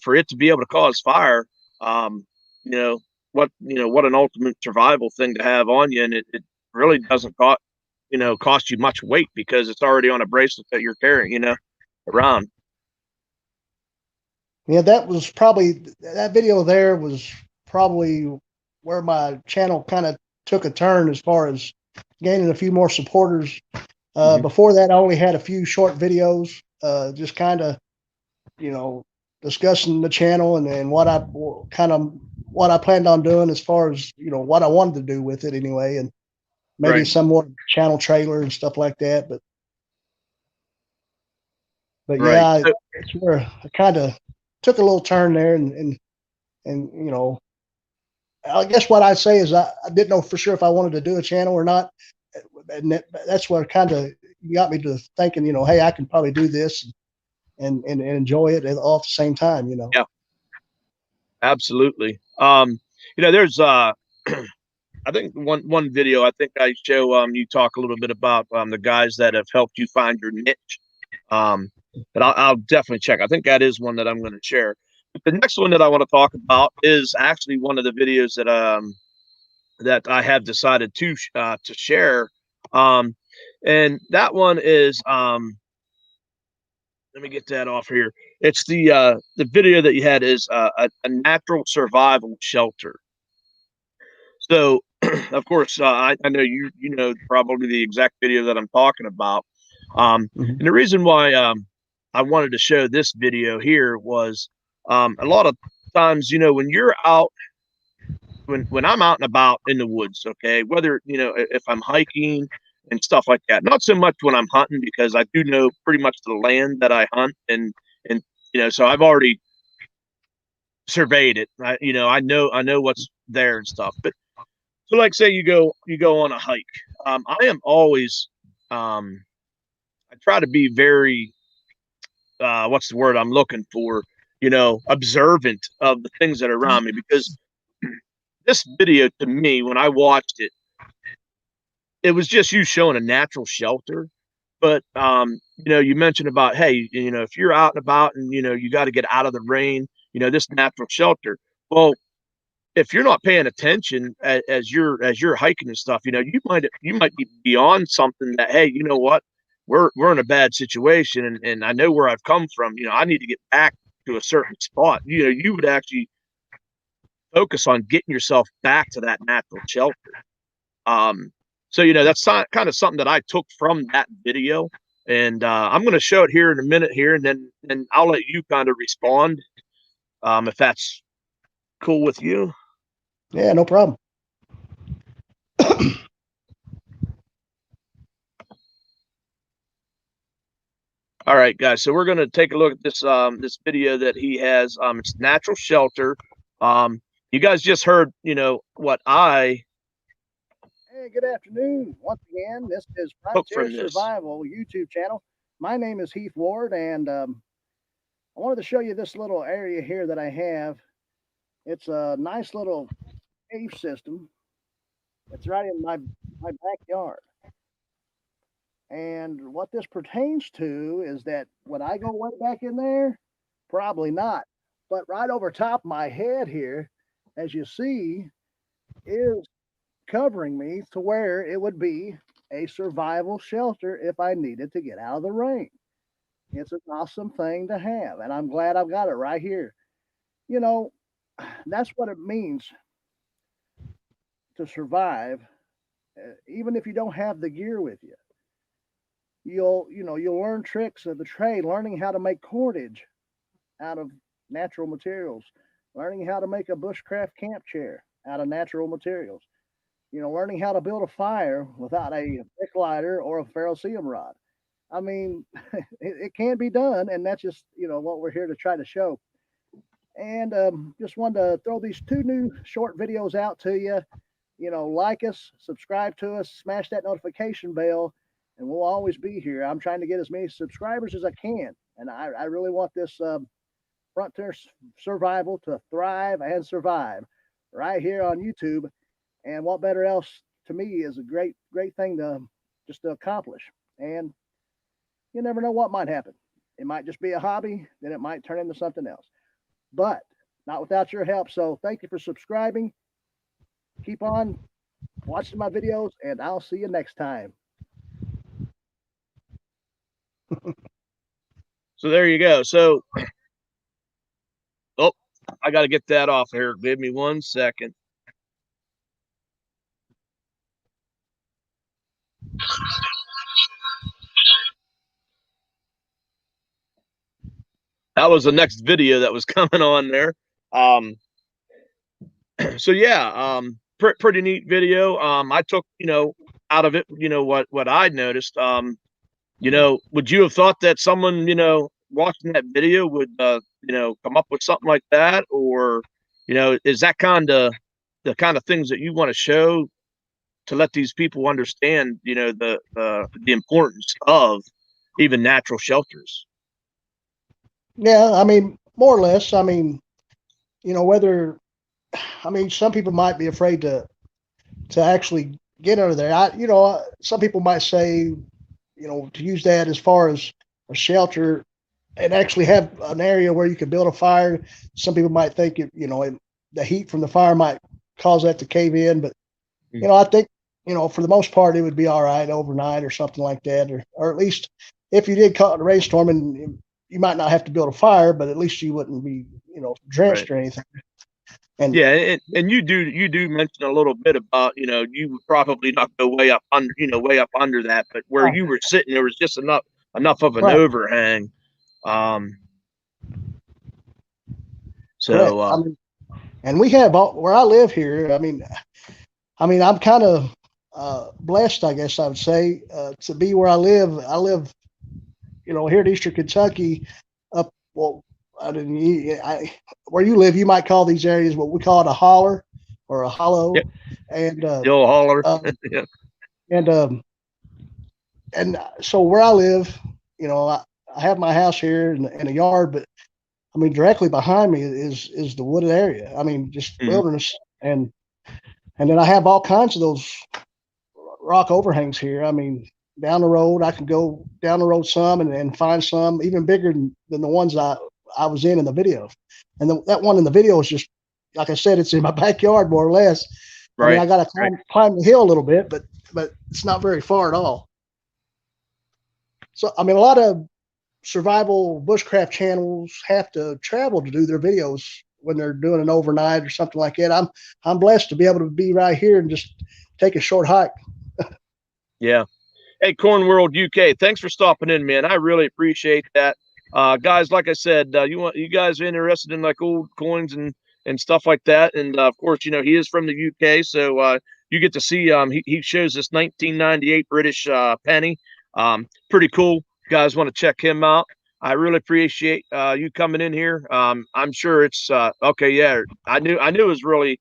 A: for it to be able to cause fire, you know what an ultimate survival thing to have on you, and it really doesn't cost you much weight, because it's already on a bracelet that you're carrying, around.
C: Yeah, that video there was probably where my channel kind of took a turn as far as gaining a few more supporters.
A: Mhm.
C: Before that, I only had a few short videos, just kind of, discussing the channel and what I planned on doing as far as, what I wanted to do with it anyway, and maybe
A: Right.
C: some more channel trailer and stuff like that. But
A: Right.
C: yeah,
A: So,
C: it's where I kind of took a little turn there, and I guess what I'd say is I didn't know for sure if I wanted to do a channel or not, and that's what kind of got me to thinking, hey, I can probably do this and enjoy it all at the same time.
A: yeah, absolutely. There's I think one video, I think I show you talk a little bit about the guys that have helped you find your niche. Um, but I'll definitely check. I think that is one that I'm going to share. But the next one that I want to talk about is actually one of the videos that I have decided to share. Um, and that one is let me get that off here. It's the video that you had is a natural survival shelter. So, of course, I know you know probably the exact video that I'm talking about.
C: Mhm.
A: And the reason why I wanted to show this video here was a lot of times, when you're out, when I'm out and about in the woods, okay, whether if I'm hiking and stuff like that. Not so much when I'm hunting, because I do know pretty much the land that I hunt, and so I've already surveyed it. I know what's there and stuff. But so, like, say you go on a hike. I am always I try to be very what's the word I'm looking for? Observant of the things that are around me, because this video, to me, when I watched it, it was just you showing a natural shelter. But you mentioned about, hey, if you're out and about, and you got to get out of the rain, this natural shelter. Well, if you're not paying attention as you're hiking and stuff, you might be beyond something that, hey, you know what, we're in a bad situation, and I know where I've come from. I need to get back to a certain spot. You would actually focus on getting yourself back to that natural shelter. Um, so that's kind of something that I took from that video, and I'm going to show it here in a minute here, and then I'll let you kind of respond, if that's cool with you.
C: Yeah, no problem.
A: All right, guys. So we're gonna take a look at this video that he has. It's natural shelter. You guys just heard, what I
B: Hey, good afternoon. Once again, this is
A: took
B: Frontier
A: from this.
B: Survival YouTube channel. My name is Heath Ward, and I wanted to show you this little area here that I have. It's a nice little cave system. It's right in my backyard. And what this pertains to is that would I go way back in there? Probably not. But right over top my head here, as you see, is covering me to where it would be a survival shelter if I needed to get out of the rain. It's an awesome thing to have, and I'm glad I've got it right here. You know, that's what it means to survive, even if you don't have the gear with you. You'll learn tricks of the trade, learning how to make cordage out of natural materials, learning how to make a bushcraft camp chair out of natural materials, learning how to build a fire without a brick lighter or a ferrocerium rod. I mean, it can be done, and that's just what we're here to try to show. And just wanted to throw these 2 new short videos out to you. You know, like us, subscribe to us, smash that notification bell, and we'll always be here. I'm trying to get as many subscribers as I can, and I really want this frontier survival to thrive and survive right here on YouTube. And what better else to me is a great thing to just to accomplish. And you never know what might happen. It might just be a hobby, then it might turn into something else. But not without your help. So thank you for subscribing. Keep on watching my videos, and I'll see you next time.
A: So there you go. So, oh, I got to get that off here. Give me 1 second. That was the next video that was coming on there. So yeah, pretty neat video. I took, out of it, what I noticed. Would you have thought that someone, watching that video would, come up with something like that? Or, is that the kind of things that you want to show to let these people understand, the importance of even natural shelters?
C: Yeah, I mean, more or less. I mean, whether, I mean, some people might be afraid to actually get under there. Some people might say, to use that as far as a shelter and actually have an area where you can build a fire. Some people might think the heat from the fire might cause that to cave in, but I think for the most part it would be all right overnight or something like that, or at least if you did caught in a rainstorm, and you might not have to build a fire, but at least you wouldn't be drenched or anything. And
A: yeah, and you do mention a little bit about you would probably not go way up under that, but where you were sitting, there was just enough of an overhang. So
C: I mean, and we have where I live here. I mean, I'm kind of blessed, I guess I would say, to be where I live. I live, here in Eastern Kentucky. Where you live, you might call these areas what we call it a holler or a hollow.
A: Yep.
C: And
A: the old holler. Yeah.
C: And so where I live, I have my house here in a yard, but I mean, directly behind me is the wooded area. I mean, just wilderness, and then I have all kinds of those rock overhangs here. I mean, down the road, I can go down the road some and find some even bigger than the ones I was in the video. And that one in the video is just, like I said, it's in my backyard more or less. Right. I mean, I got to climb the hill a little bit, but it's not very far at all. So, I mean, a lot of survival bushcraft channels have to travel to do their videos when they're doing an overnight or something like that. I'm blessed to be able to be right here and just take a short hike.
A: Yeah. Hey, Corn World UK, thanks for stopping in, man. I really appreciate that. Guys, like I said, you guys are interested in like old coins and stuff like that. And of course, he is from the UK, so you get to see he shows this 1998 British penny. Pretty cool. You guys want to check him out? I really appreciate you coming in here. I'm sure it's okay. Yeah, I knew it was really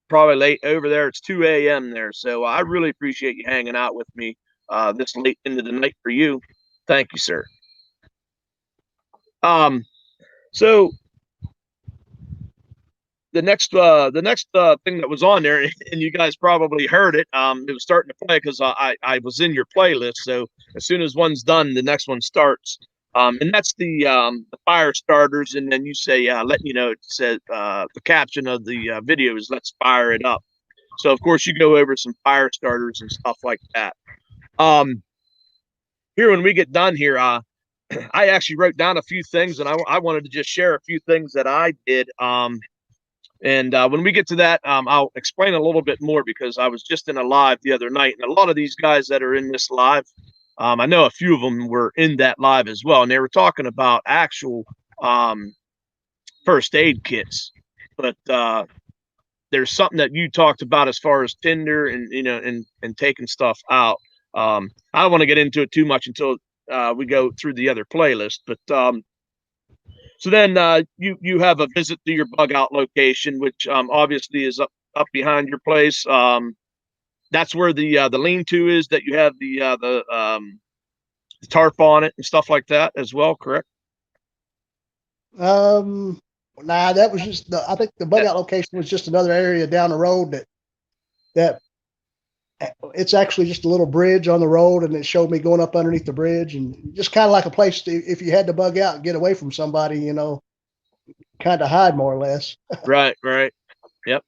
A: probably late over there. It's 2 a.m. there, so I really appreciate you hanging out with me this late into the night for you. Thank you, sir. So the next thing that was on there, and you guys probably heard it. It was starting to play because I was in your playlist. So as soon as one's done, the next one starts. And that's the fire starters. And then you say, it says the caption of the video is "Let's fire it up." So of course you go over some fire starters and stuff like that. Here when we get done here, I actually wrote down a few things, and I wanted to just share a few things that I did. And when we get to that, I'll explain a little bit more because I was just in a live the other night, and a lot of these guys that are in this live, I know a few of them were in that live as well, and they were talking about actual first aid kits. But there's something that you talked about as far as tinder and and taking stuff out. I don't want to get into it too much until we go through the other playlist, but So then you have a visit to your bug out location, which obviously is up behind your place. That's where the lean-to is that you have the tarp on it and stuff like that as well, correct?
C: Nah, that was just I think the bug out location was just another area down the road that it's actually just a little bridge on the road, and it showed me going up underneath the bridge, and just kind of like a place to, if you had to bug out and get away from somebody, kind of hide more or less.
A: Right. Yep.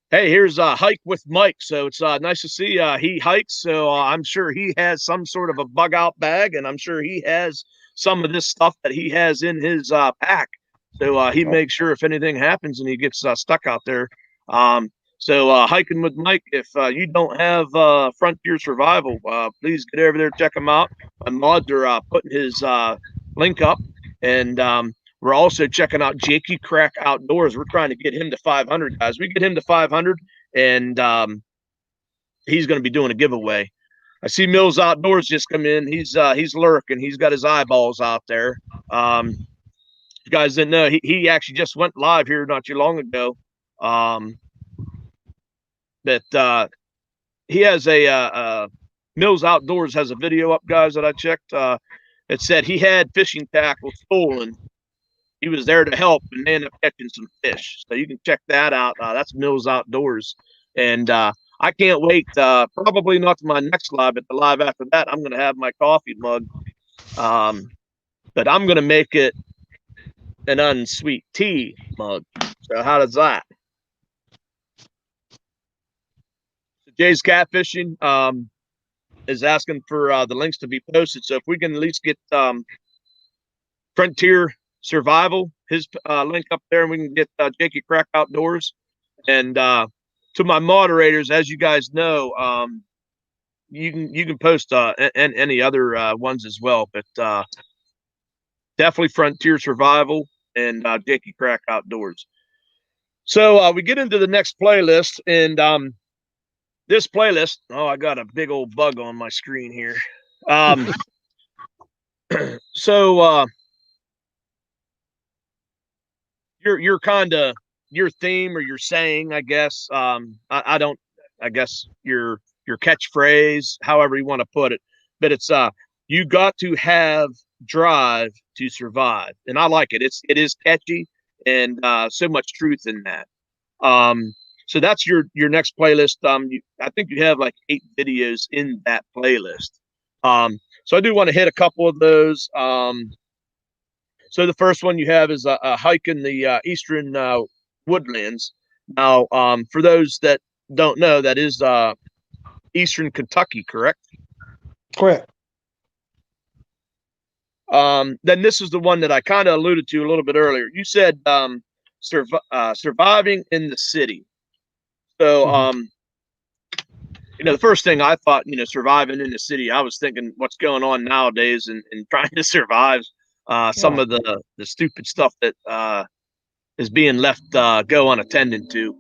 A: Hey, here's a hike with Mike. So it's nice to see he hikes. So I'm sure he has some sort of a bug out bag, and I'm sure he has some of this stuff that he has in his pack. So he makes sure if anything happens and he gets stuck out there. So hiking with Mike, if you don't have Frontier Survival, please get over there, check him out. My mods are putting his link up, and we're also checking out Jakey Crack Outdoors. We're trying to get him to 500, guys. We get him to 500, and he's going to be doing a giveaway. I see Mills Outdoors just come in. He's lurking. He's got his eyeballs out there. You guys didn't know he actually just went live here not too long ago. But he has a Mills Outdoors has a video up, guys, that I checked. It said he had fishing tackle stolen. He was there to help, and they ended up catching some fish. So you can check that out. That's Mills Outdoors. And I can't wait. Probably not to my next live, but the live after that, I'm going to have my coffee mug. But I'm going to make it an unsweet tea mug. So how does that? So Jay's Catfishing is asking for the links to be posted. So if we can at least get Frontier Survival, his link up there, and we can get Jakey Crack Outdoors. And to my moderators, as you guys know, you can post any other ones as well, but definitely Frontier Survival and Jakey Crack Outdoors. So we get into the next playlist, and this playlist. Oh, I got a big old bug on my screen here. So your kind of your theme or your saying, I guess. I guess your catchphrase, however you want to put it, but it's you got to have drive to survive, and I like it. It is catchy, and so much truth in that. So that's your next playlist. I think you have like 8 videos in that playlist. So I do want to hit a couple of those. So the first one you have is a hike in the eastern Woodlands. Now, for those that don't know, that is eastern Kentucky, correct?
C: Correct.
A: Then this is the one that I kind of alluded to a little bit earlier. You said surviving in the city. So, the first thing I thought, surviving in the city, I was thinking what's going on nowadays and trying to survive some of the stupid stuff that is being left go unattended to.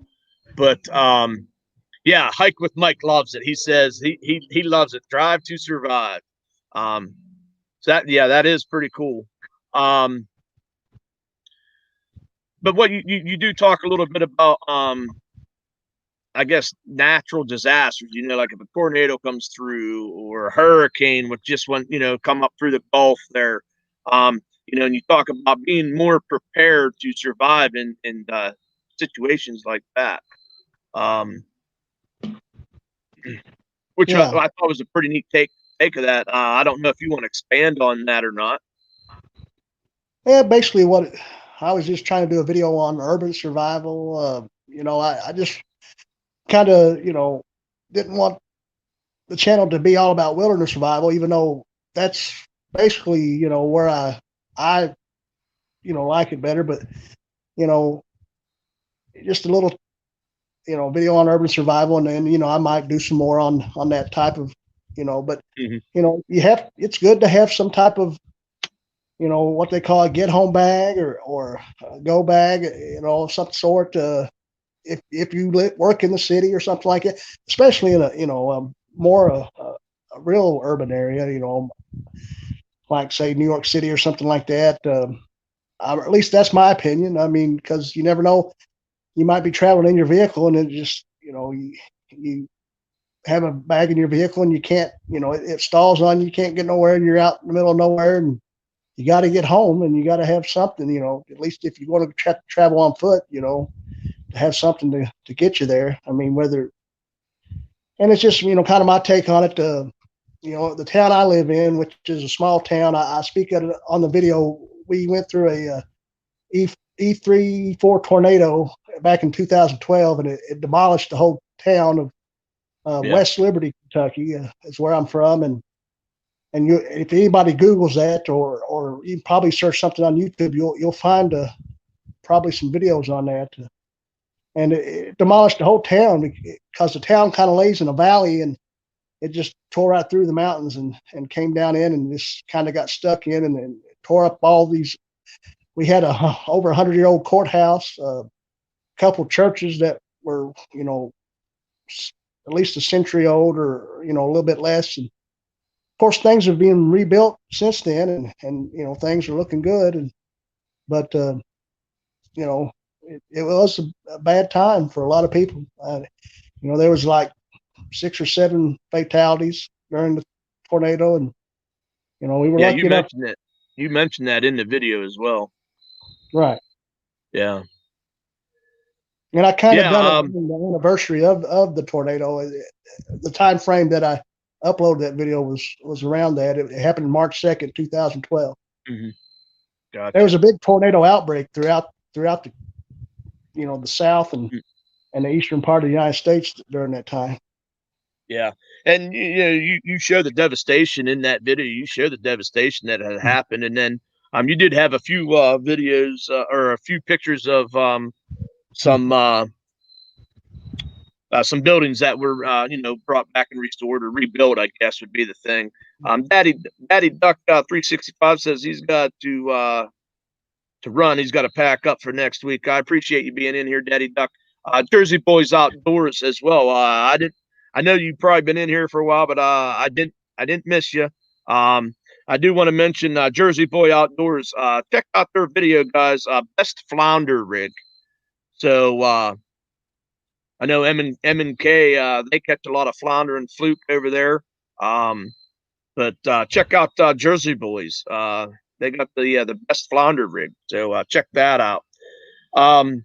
A: But yeah, Hike with Mike loves it. He says he loves it. Drive to survive. So that is pretty cool. But what you do talk a little bit about I guess natural disasters, like if a tornado comes through or a hurricane, which just went, come up through the Gulf there. And you talk about being more prepared to survive in situations like that. Which I thought was a pretty neat take of that. I don't know if you want to expand on that or not.
C: Yeah, basically what I was just trying to do a video on urban survival. I just kind of, didn't want the channel to be all about wilderness survival, even though that's basically, where I like it better. But, just a little, video on urban survival, and then, I might do some more on that type of, but, it's good to have some type of, what they call a get home bag or a go bag, some sort, if you work in the city or something like that, especially in a more a real urban area, like say New York City or something like that. Or at least that's my opinion. I mean, because you never know, you might be traveling in your vehicle and it just, you have a bag in your vehicle and you can't, it stalls on you, you can't get nowhere and you're out in the middle of nowhere and you got to get home and you got to have something, at least if you want to travel on foot, to have something to get you there. I mean, and it's just, kind of my take on it. The town I live in, which is a small town, I speak of it on the video. We went through a E3, E4 tornado back in 2012, and it demolished the whole town of West Liberty, Kentucky, is where I'm from. And if anybody Googles that, or you can probably search something on YouTube, you'll find probably some videos on that. And it demolished the whole town because the town kind of lays in a valley, and it just tore right through the mountains and came down in and just kind of got stuck in and tore up all these. We had over 100-year-old courthouse, a couple churches that were, at least a century old or, a little bit less. And of course, things have been rebuilt since then and things are looking good. But it was a bad time for a lot of people. There was like 6 or 7 fatalities during the tornado, and we were lucky enough.
A: You mentioned that in the video as well,
C: right?
A: Yeah.
C: And I kind of done it on the anniversary of the tornado. The time frame that I uploaded that video was around that. It happened March 2nd, 2012.
A: Mm-hmm. Gotcha.
C: There was a big tornado outbreak throughout the the South and the eastern part of the United States during that time.
A: Yeah. And you show the devastation in that video. You show the devastation that had happened. And then you did have a few videos or a few pictures of some buildings that were brought back and restored or rebuilt, I guess would be the thing. Daddy Duck 365 says he's got to run. He's got to pack up for next week. I appreciate you being in here, Daddy Duck. Jersey Boys Outdoors as well. I know you've probably been in here for a while, but I didn't miss you. I do want to mention Jersey Boy Outdoors. Check out their video, guys. Best flounder rig. So I know M&K they catch a lot of flounder and fluke over there. But check out Jersey Boys. They got the best flounder rig. So check that out. So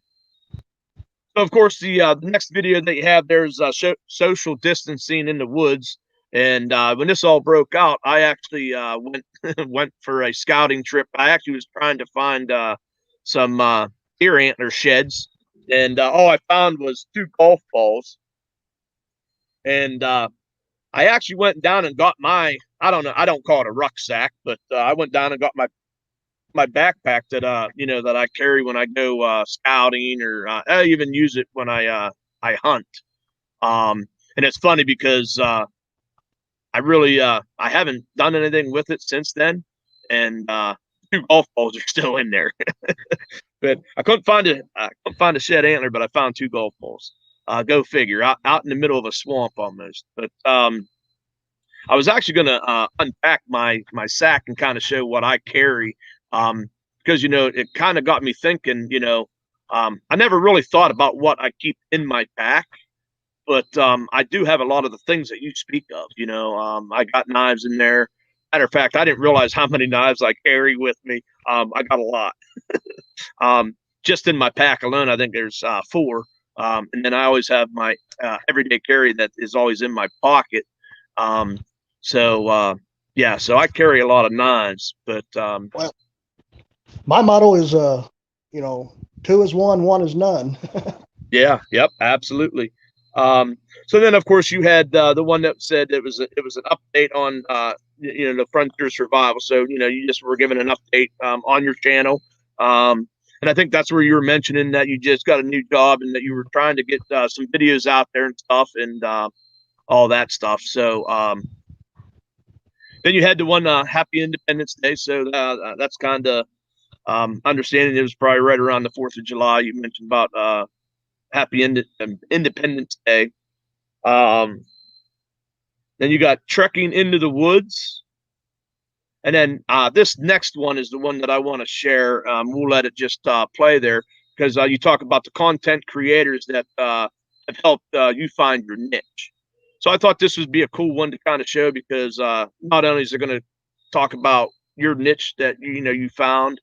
A: of course, the next video that you have there's social distancing in the woods. And when this all broke out, I actually went for a scouting trip. I actually was trying to find some deer antler sheds, and all I found was 2 golf balls. And I actually went down and got my, I don't call it a rucksack, but I went down and got my backpack that that I carry when I go scouting, or I even use it when I hunt. And it's funny because I really I haven't done anything with it since then, and 2 golf balls are still in there. But I couldn't find a shed antler, but I found 2 golf balls. Go figure, out in the middle of a swamp almost. But I was actually going to unpack my sack and kind of show what I carry, because it kind of got me thinking. I never really thought about what I keep in my pack, but I do have a lot of the things that you speak of. I got knives in there. Matter of fact, I didn't realize how many knives I carry with me. I got a lot. Just in my pack alone, I think there's 4. And then I always have my everyday carry that is always in my pocket. So I carry a lot of knives, but
C: well, my motto is 2 is 1, 1 is none.
A: Yeah, yep, absolutely. So then of course you had the one that said it was an update on the frontier survival. So you just were given an update on your channel. And I think that's where you were mentioning that you just got a new job and that you were trying to get some videos out there and stuff, and all that stuff. So then you had the one Happy Independence Day. So that's kind of understanding it was probably right around the 4th of July. You mentioned about Happy Independence Day. Then you got Trekking into the Woods. And then this next one is the one that I want to share. We'll let it just play there because you talk about the content creators that have helped you find your niche. So I thought this would be a cool one to kind of show because not only is it going to talk about your niche that you found,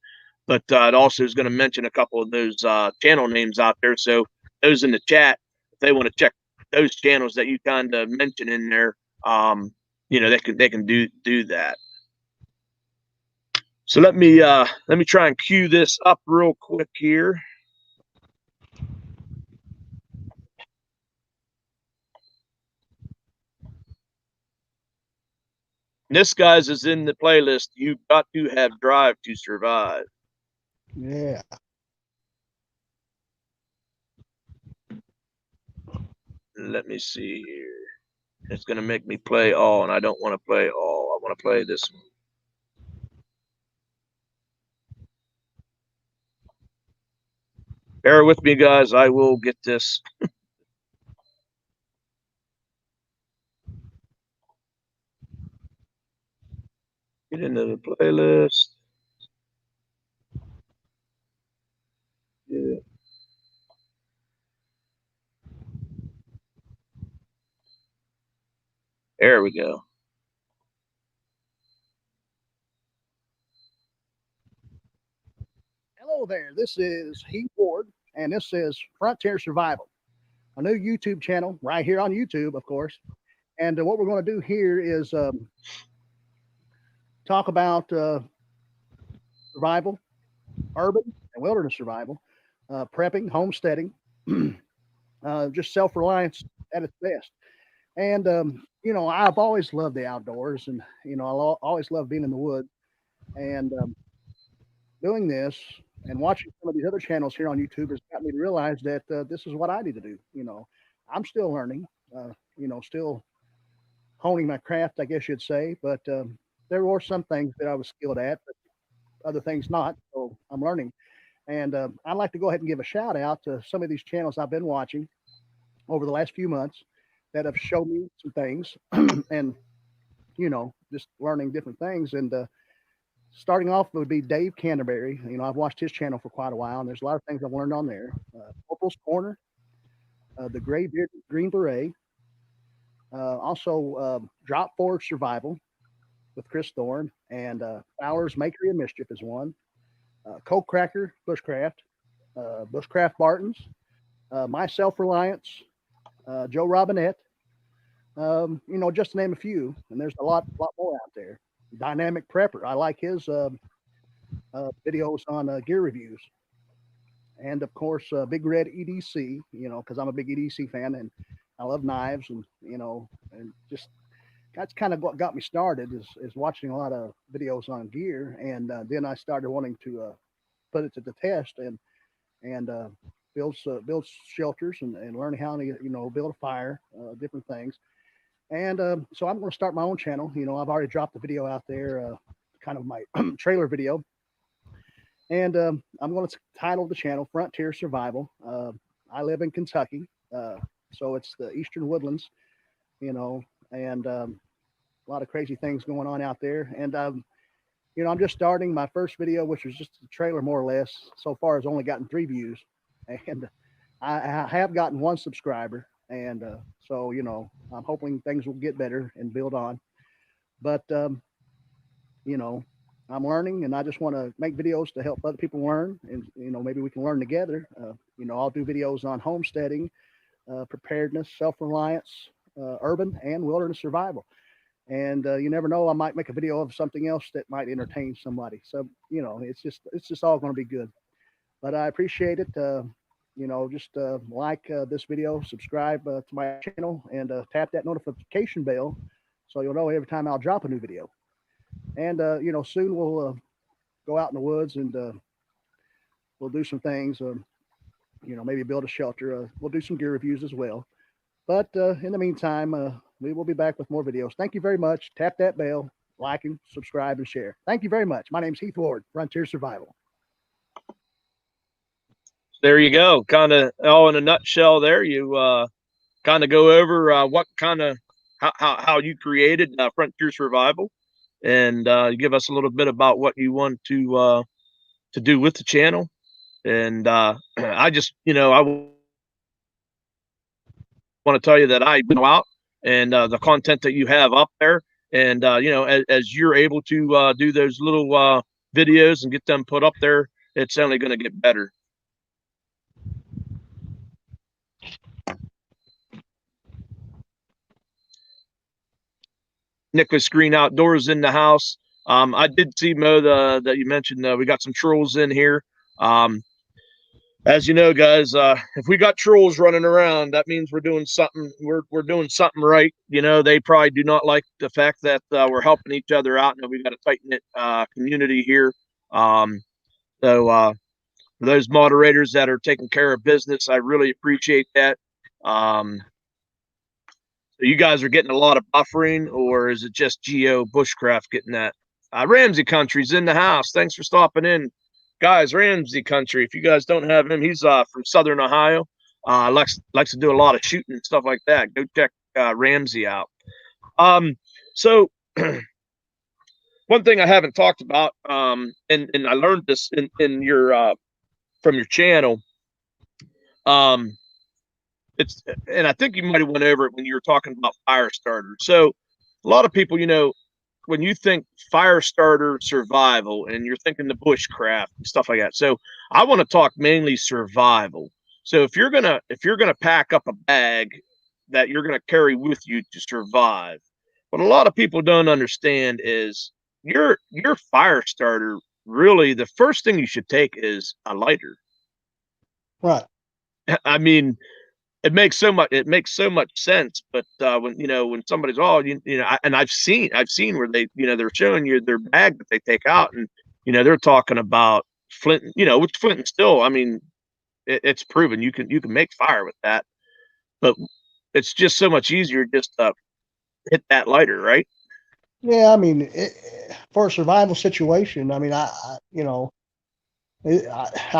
A: but it also is going to mention a couple of those channel names out there. So those in the chat, if they want to check those channels that you kind of mention in there, they can do that. So let me try and cue this up real quick here. This, guys, is in the playlist. You've got to have drive to survive.
C: Yeah.
A: Let me see here. It's going to make me play all, and I don't want to play all. I want to play this one. Bear with me, guys. I will get this. Get into the playlist. Yeah. There we go.
B: Hello there. This is Heath Ward, and this is Frontier Survival, a new YouTube channel right here on YouTube, of course. And what we're going to do here is talk about survival, urban and wilderness survival, prepping, homesteading, just self-reliance at its best. And I've always loved the outdoors, and I always loved being in the woods. And doing this and watching some of these other channels here on YouTube has got me to realize that this is what I need to do. I'm still learning, still honing my craft, I guess you'd say. But there were some things that I was skilled at, but other things not. So I'm learning. And I'd like to go ahead and give a shout out to some of these channels I've been watching over the last few months that have shown me some things and, just learning different things. And starting off would be Dave Canterbury. I've watched his channel for quite a while, and there's a lot of things I've learned on there. Corporal's Corner, the Green Beret, also Drop Forge Survival with Chris Thorne, and Fowler's Makery of Mischief is one. Coke Cracker Bushcraft, Bushcraft Bartons, My Self Reliance, Joe Robinette, just to name a few. And there's a lot more out there. Dynamic Prepper, I like his videos on gear reviews. And of course, Big Red EDC, because I'm a big EDC fan and I love knives, and and just that's kind of what got me started is watching a lot of videos on gear, and then I started wanting to put it to the test and build shelters and learn how to build a fire, different things. And so I'm going to start my own channel. I've already dropped the video out there, kind of my trailer video, and I'm going to title the channel Frontier Survival. I live in Kentucky, so it's the Eastern Woodlands, and a lot of crazy things going on out there. And I'm just starting my first video, which was just a trailer more or less. So far, has only gotten 3 views, and I have gotten 1 subscriber. And so I'm hoping things will get better and build on. But I'm learning, and I just want to make videos to help other people learn, and maybe we can learn together. I'll do videos on homesteading, preparedness, self-reliance, urban and wilderness survival. And you never know, I might make a video of something else that might entertain somebody. So it's just all going to be good. But I appreciate it. Just like this video, subscribe to my channel, and tap that notification bell so you'll know every time I'll drop a new video. And soon we'll go out in the woods, and we'll do some things. Maybe build a shelter. We'll do some gear reviews as well. But in the meantime, we will be back with more videos. Thank you very much. Tap that bell, like and subscribe and share. Thank you very much. My name's Heath Ward, Frontier Survival.
A: There you go. Kind of all in a nutshell there. You kind of go over what kind of how you created Frontier Survival. and give us a little bit about what you want to do with the channel. And I just, I want to tell you that I go out and the content that you have up there, and as you're able to do those little videos and get them put up there, it's only going to get better. Nicholas Green Outdoors in the house. I did see, Mo, that you mentioned we got some trolls in here. As you know, guys, if we got trolls running around, that means we're doing something. We're doing something right. They probably do not like the fact that we're helping each other out, and we've got a tight knit community here. So for those moderators that are taking care of business, I really appreciate that. So you guys are getting a lot of buffering, or is it just Geo Bushcraft getting that? Ramsey Country's in the house. Thanks for stopping in, guys. Ramsey Country. If you guys don't have him, he's from Southern Ohio. Likes to do a lot of shooting and stuff like that. Go check Ramsey out. So one thing I haven't talked about, and I learned this in your from your channel. And I think you might have went over it when you were talking about fire starters. So a lot of people, when you think fire starter survival, and you're thinking the bushcraft and stuff like that. So I want to talk mainly survival. So if you're gonna pack up a bag that you're gonna carry with you to survive, what a lot of people don't understand is your fire starter. Really, the first thing you should take is a lighter.
C: Right.
A: I mean, it makes so much sense. But when somebody's and I've seen where they, they're showing you their bag that they take out, and they're talking about flint, which flint and steel. I mean, it's proven you can make fire with that, but it's just so much easier just to hit that lighter, right?
C: Yeah, I mean, for a survival situation, I mean, I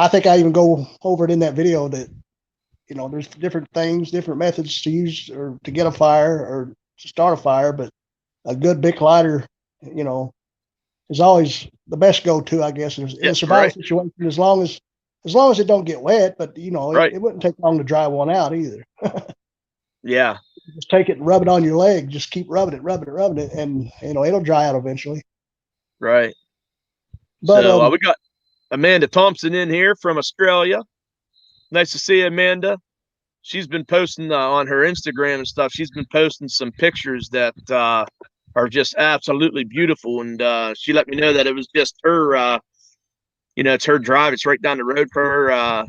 C: think I even go over it in that video that, there's different things, different methods to use or to get a fire or to start a fire, but a good big lighter, is always the best go-to, I guess, in a survival situation, as long as it don't get wet, but it wouldn't take long to dry one out either.
A: Yeah.
C: Just take it and rub it on your leg. Just keep rubbing it, and it'll dry out eventually.
A: Right.
C: But
A: so we got Amanda Thompson in here from Australia. Nice to see you, Amanda. She's been posting on her Instagram and stuff. She's been posting some pictures that are just absolutely beautiful, and she let me know that it was just her. It's her drive. It's right down the road for her. I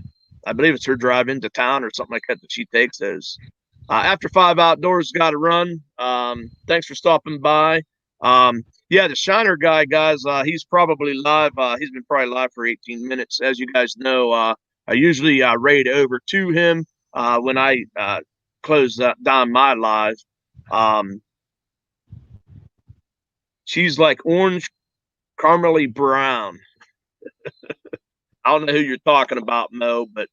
A: believe it's her drive into town or something like that she takes those. After 5 Outdoors got to run. Thanks for stopping by. Yeah, the Shiner guy, guys, he's probably live. He's been probably live for 18 minutes. As you guys know, I usually raid over to him when I close down my live. She's like orange caramely brown. I don't know who you're talking about, Mo, but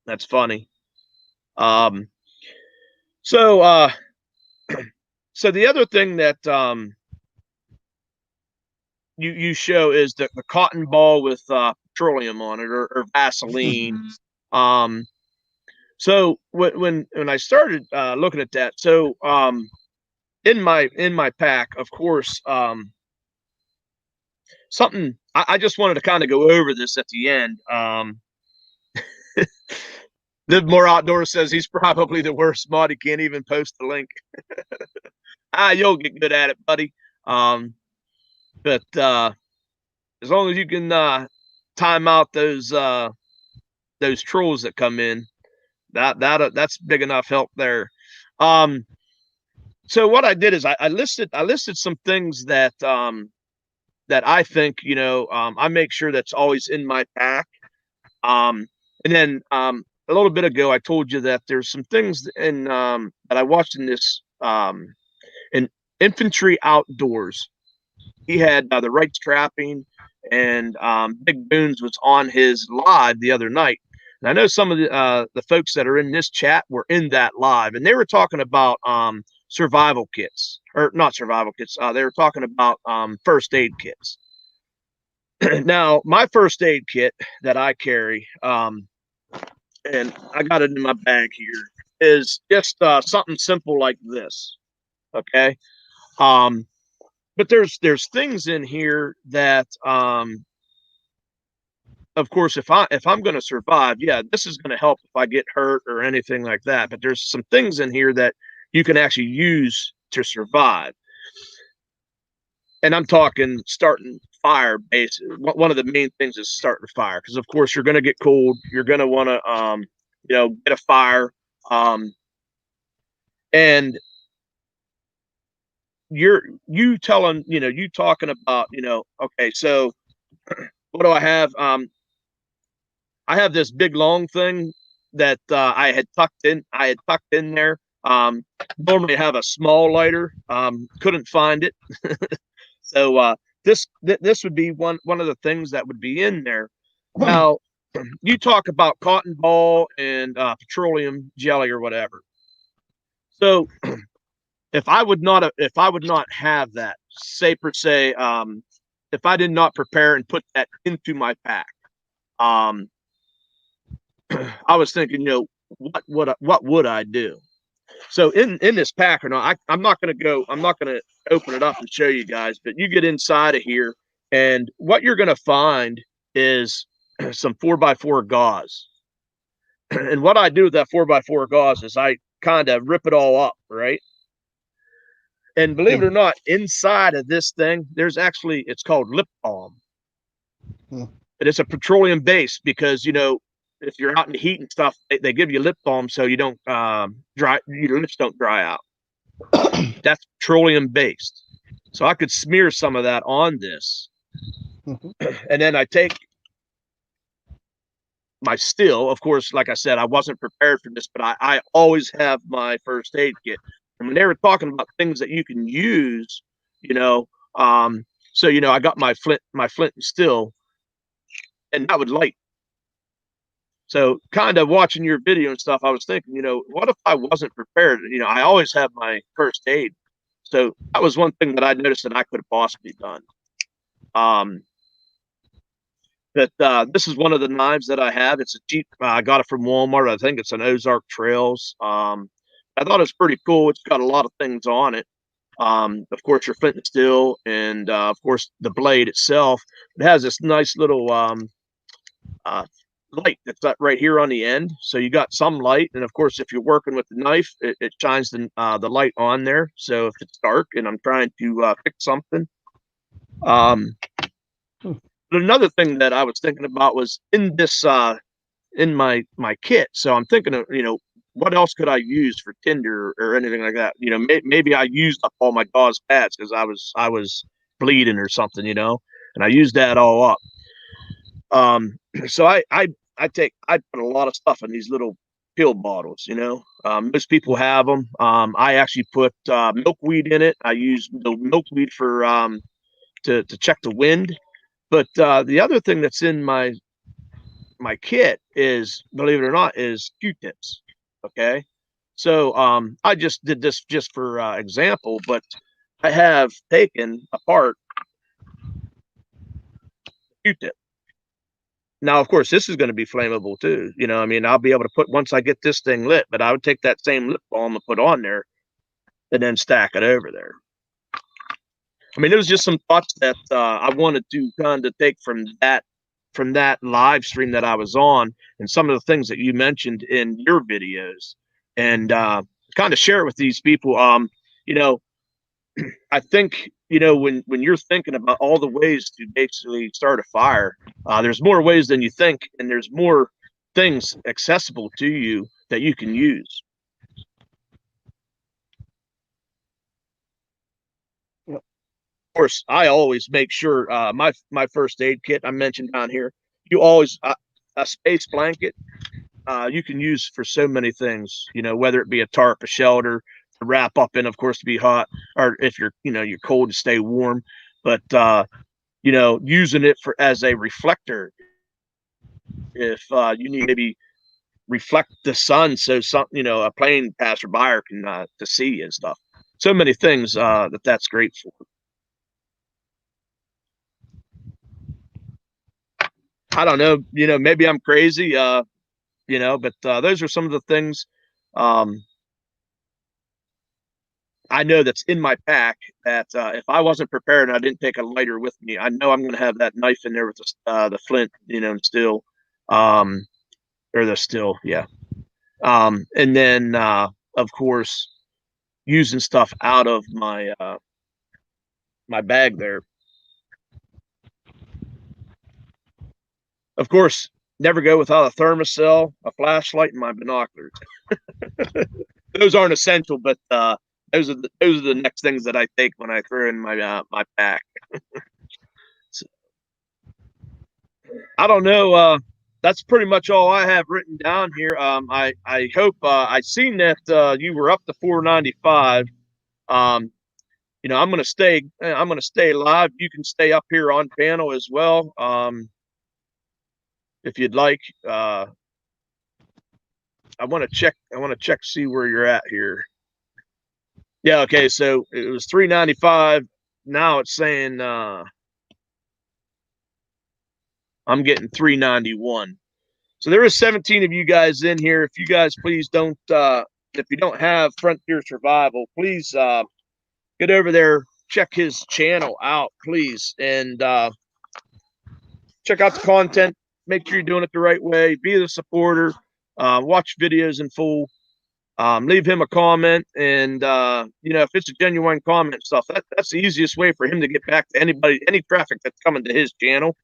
A: that's funny. So the other thing that you show is the cotton ball with petroleum on it, or Vaseline. So when I started looking at that, so in my pack, of course, something I just wanted to kind of go over this at the end. Live More Outdoors says he's probably the worst mod. He can't even post the link. You'll get good at it, buddy. But as long as you can time out those trolls that come in, that's big enough help there. So what I did is I listed some things that that I think I make sure that's always in my pack. And then a little bit ago I told you that there's some things in that I watched in this in Infantry Outdoors. He had the right strapping, and Big Boons was on his live the other night. And I know some of the folks that are in this chat were in that live, and they were talking about survival kits, or not survival kits. They were talking about first aid kits. Now, my first aid kit that I carry, and I got it in my bag here, is just something simple like this. Okay. But there's things in here that of course, if I'm going to survive, yeah, this is going to help if I get hurt or anything like that. But there's some things in here that you can actually use to survive. And I'm talking starting fire base. One of the main things is starting a fire, because of course you're going to get cold. You're going to want to, get a fire. And you talking about, okay, so what do I have? I have this big long thing that I had tucked in there. Normally have a small lighter. Couldn't find it. So this would be one of the things that would be in there. Now, you talk about cotton ball and petroleum jelly or whatever. So if I would not have that, say per se, if I did not prepare and put that into my pack, I was thinking, what would I do? So in this pack, or not, I'm not going to open it up and show you guys, but you get inside of here, and what you're going to find is some 4x4 gauze. And what I do with that 4x4 gauze is I kind of rip it all up, right? And believe it or not, inside of this thing, it's called lip balm. And it's a petroleum base, because, if you're out in the heat and stuff, they give you lip balm so you don't your lips don't dry out. That's petroleum based. So I could smear some of that on this. And then I take my still, of course, like I said, I wasn't prepared for this, but I always have my first aid kit. And when they were talking about things that you can use, so I got my flint and still, and that would light. So kind of watching your video and stuff, I was thinking, what if I wasn't prepared? I always have my first aid. So that was one thing that I noticed that I could have possibly done. But this is one of the knives that I have. It's a cheap, I got it from Walmart. I think it's an Ozark Trails. I thought it's pretty cool. It's got a lot of things on it. Of course, your flint and steel, and of course, the blade itself. It has this nice little light that's right here on the end, so you got some light. And of course, if you're working with the knife, it shines the light on there. So if it's dark and I'm trying to fix something, but another thing that I was thinking about was in this in my kit. So I'm thinking of, what else could I use for tinder or anything like that? Maybe I used up all my gauze pads because I was bleeding or something, and I used that all up. So I put a lot of stuff in these little pill bottles. Most people have them. I actually put milkweed in it. I use the milkweed for to check the wind. But the other thing that's in my kit is, believe it or not, is Q-tips. Okay, so I just did this just for example, but I have taken apart Q-tip. Now, of course, this is going to be flammable too. I'll be able to put, once I get this thing lit, but I would take that same lip balm and put on there and then stack it over there. It was just some thoughts that I wanted to kind of take from that live stream that I was on, and some of the things that you mentioned in your videos, and kind of share it with these people. I think, when you're thinking about all the ways to basically start a fire, there's more ways than you think, and there's more things accessible to you that you can use. Of course, I always make sure my first aid kit I mentioned down here, you always a space blanket you can use for so many things, whether it be a tarp, a shelter, to wrap up in, of course, to be hot, or if you're cold, to stay warm. But using it as a reflector, if you need maybe reflect the sun so a plane passerby can to see and stuff. so many things that's great for. I don't know, maybe I'm crazy, but those are some of the things I know that's in my pack that if I wasn't prepared and I didn't take a lighter with me, I know I'm going to have that knife in there with the flint, and steel, or the steel, yeah. And then of course using stuff out of my my bag there. Of course, never go without a thermocell, a flashlight, and my binoculars. Those aren't essential, but those are the next things that I take when I throw in my my pack. So, I don't know. That's pretty much all I have written down here. I hope I seen that you were up to 495. I'm gonna stay. I'm gonna stay live. You can stay up here on panel as well, if you'd like. I want to check. See where you're at here. Yeah. Okay. So it was 395. Now it's saying I'm getting 391. So there is 17 of you guys in here. If you guys please don't, if you don't have Frontier Survival, please get over there, check his channel out, please, and check out the content. Make sure you're doing it the right way. Be the supporter. Watch videos in full. Leave him a comment, and if it's a genuine comment stuff, that's the easiest way for him to get back to anybody, any traffic that's coming to his channel.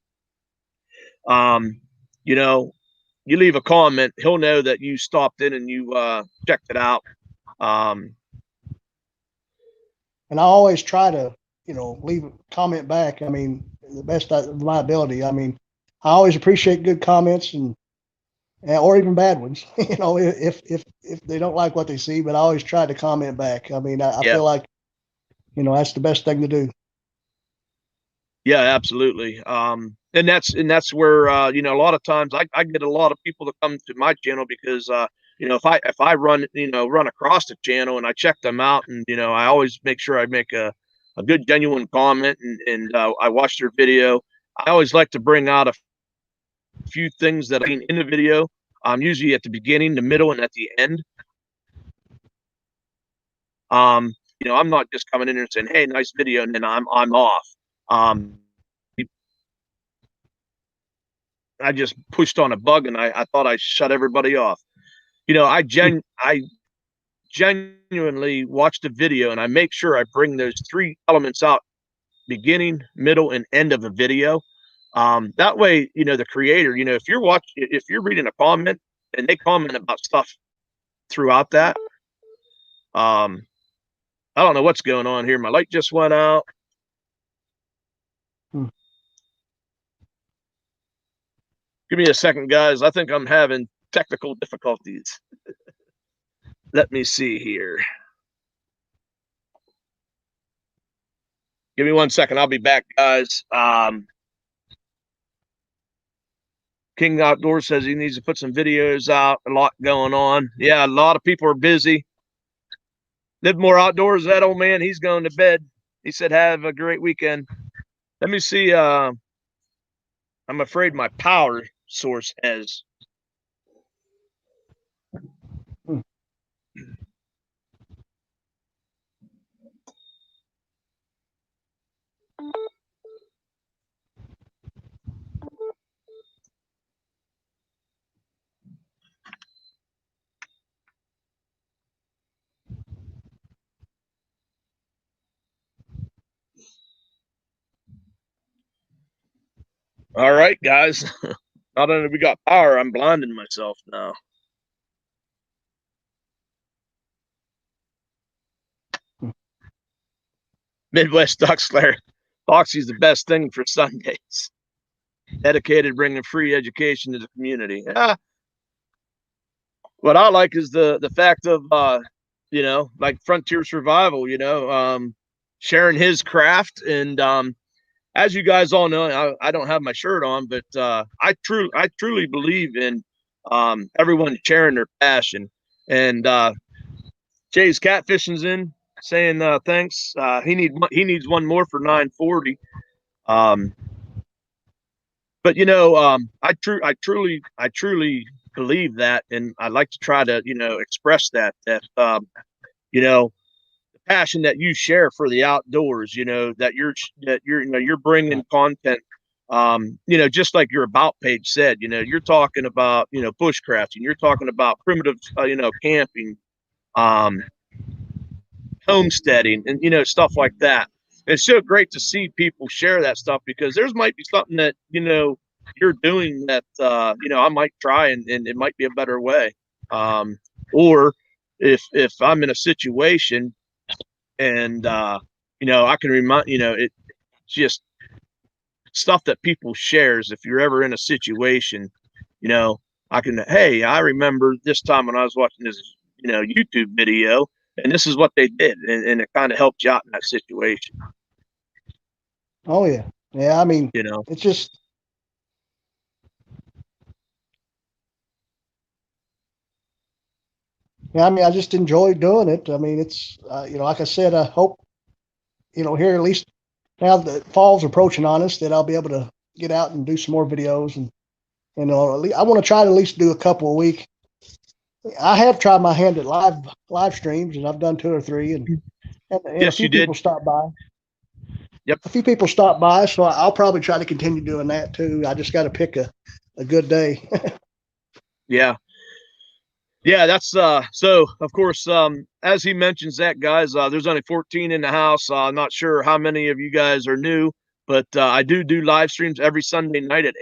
A: You leave a comment, he'll know that you stopped in and you checked it out.
C: And I always try to, leave a comment back. I mean, the best of my ability. I mean, I always appreciate good comments or even bad ones, if they don't like what they see, but I always try to comment back. I mean, I feel like, that's the best thing to do.
A: Yeah, absolutely. And that's where a lot of times I get a lot of people to come to my channel because if I run across the channel and I check them out, and I always make sure I make a good genuine comment, and I watch their video. I always like to bring out a few things that I've seen in the video. Usually at the beginning, the middle, and at the end. I'm not just coming in here and saying, "Hey, nice video," and then I'm off. I just pushed on a bug, and I thought I shut everybody off. I genuinely watch the video, and I make sure I bring those three elements out: beginning, middle, and end of a video. That way, the creator, if you're reading a comment and they comment about stuff throughout that, I don't know what's going on here. My light just went out. Give me a second, guys. I think I'm having technical difficulties. Let me see here. Give me 1 second. I'll be back, guys. King Outdoors says he needs to put some videos out. A lot going on. Yeah, a lot of people are busy. Live more outdoors. That old man, he's going to bed. He said, have a great weekend. Let me see. I'm afraid my power source has. All right, guys. Not only we got power, I'm blinding myself now. Midwest Duck Slayer. Foxy's the best thing for Sundays. Dedicated, bringing free education to the community. What I like is the fact of like Frontier Survival. Sharing his craft, and as you guys all know, I don't have my shirt on, but I truly believe in everyone sharing their passion. And Jay's catfishing's in. saying thanks. He needs one more for 940. But I truly believe that, and I like to try to express that the passion that you share for the outdoors. You're bringing content. Just like your about page said, you're talking about bushcrafting, you're talking about primitive camping, homesteading, and stuff like that. It's so great to see people share that stuff, because there's might be something that you're doing that I might try, and it might be a better way. Or if I'm in a situation and I can remind it's just stuff that people shares. If you're ever in a situation, I remember this time when I was watching this YouTube video, and this is what they did, and it kind of helped you out in that situation.
C: Oh yeah. Yeah. I mean, it's just, yeah, I mean, I just enjoy doing it. I mean, it's, like I said, I hope, here, at least now that fall's approaching on us, that I'll be able to get out and do some more videos. And, I want to try to at least do a couple a week. I have tried my hand at live streams, and I've done 2 or 3, and
A: Yes,
C: a few
A: you did.
C: people stop by.
A: Yep.
C: A few people stop by, so I'll probably try to continue doing that too. I just got to pick a good day.
A: Yeah. Yeah, that's so of course, as he mentions that, guys, there's only 14 in the house. I'm not sure how many of you guys are new, but I do live streams every Sunday night at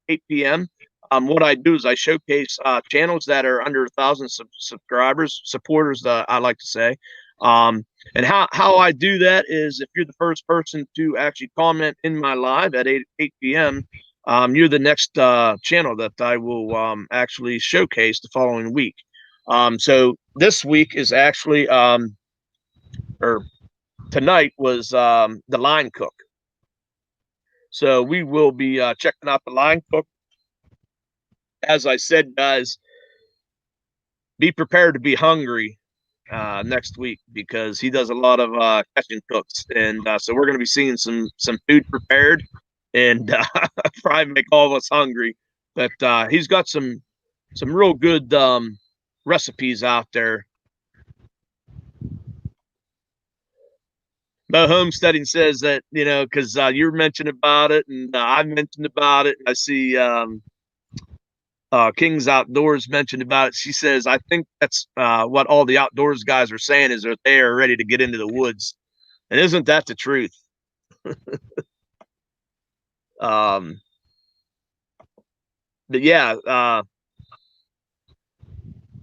A: 8 p.m. What I do is I showcase channels that are under 1,000 subscribers, supporters, I like to say. And how I do that is, if you're the first person to actually comment in my live at 8 p.m., you're the next channel that I will actually showcase the following week. So this week is actually, or tonight was the line cook. So we will be checking out the line cook. As I said, guys, be prepared to be hungry next week, because he does a lot of catching cooks, and so we're going to be seeing some food prepared, and probably make all of us hungry. But he's got some real good recipes out there. Mo Homesteading says that because you mentioned about it, and I mentioned about it. I see King's Outdoors mentioned about it. She says, I think that's what all the outdoors guys are saying, is that they are ready to get into the woods. And isn't that the truth? But yeah,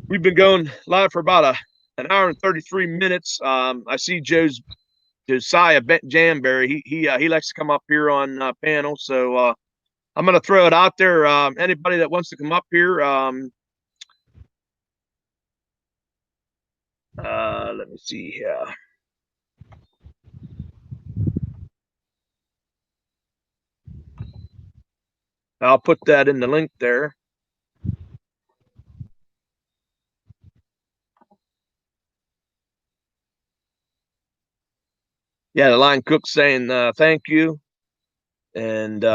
A: we've been going live for about an hour and 33 minutes. I see Josiah Jamberry. He likes to come up here on panel. So I'm going to throw it out there. Anybody that wants to come up here, let me see here. I'll put that in the link there. Yeah, the line cook saying thank you. And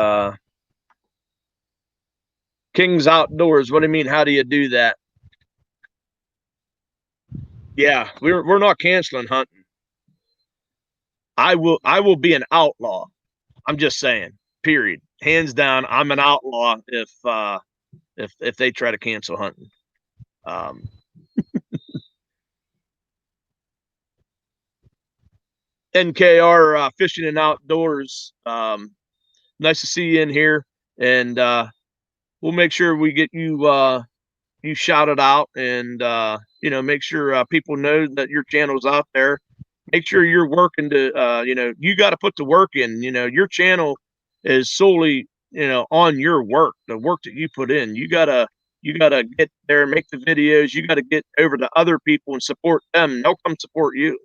A: King's Outdoors, what do you mean? How do you do that? Yeah, we're not canceling hunting. I will be an outlaw. I'm just saying, period. Hands down, I'm an outlaw if they try to cancel hunting. NKR Fishing and Outdoors. Nice to see you in here, and we'll make sure we get you shouted out, and make sure people know that your channel's out there. Make sure you're working to you got to put the work in. Your channel is solely on your work, the work that you put in. You gotta get there, make the videos. You got to get over to other people and support them. They'll come support you.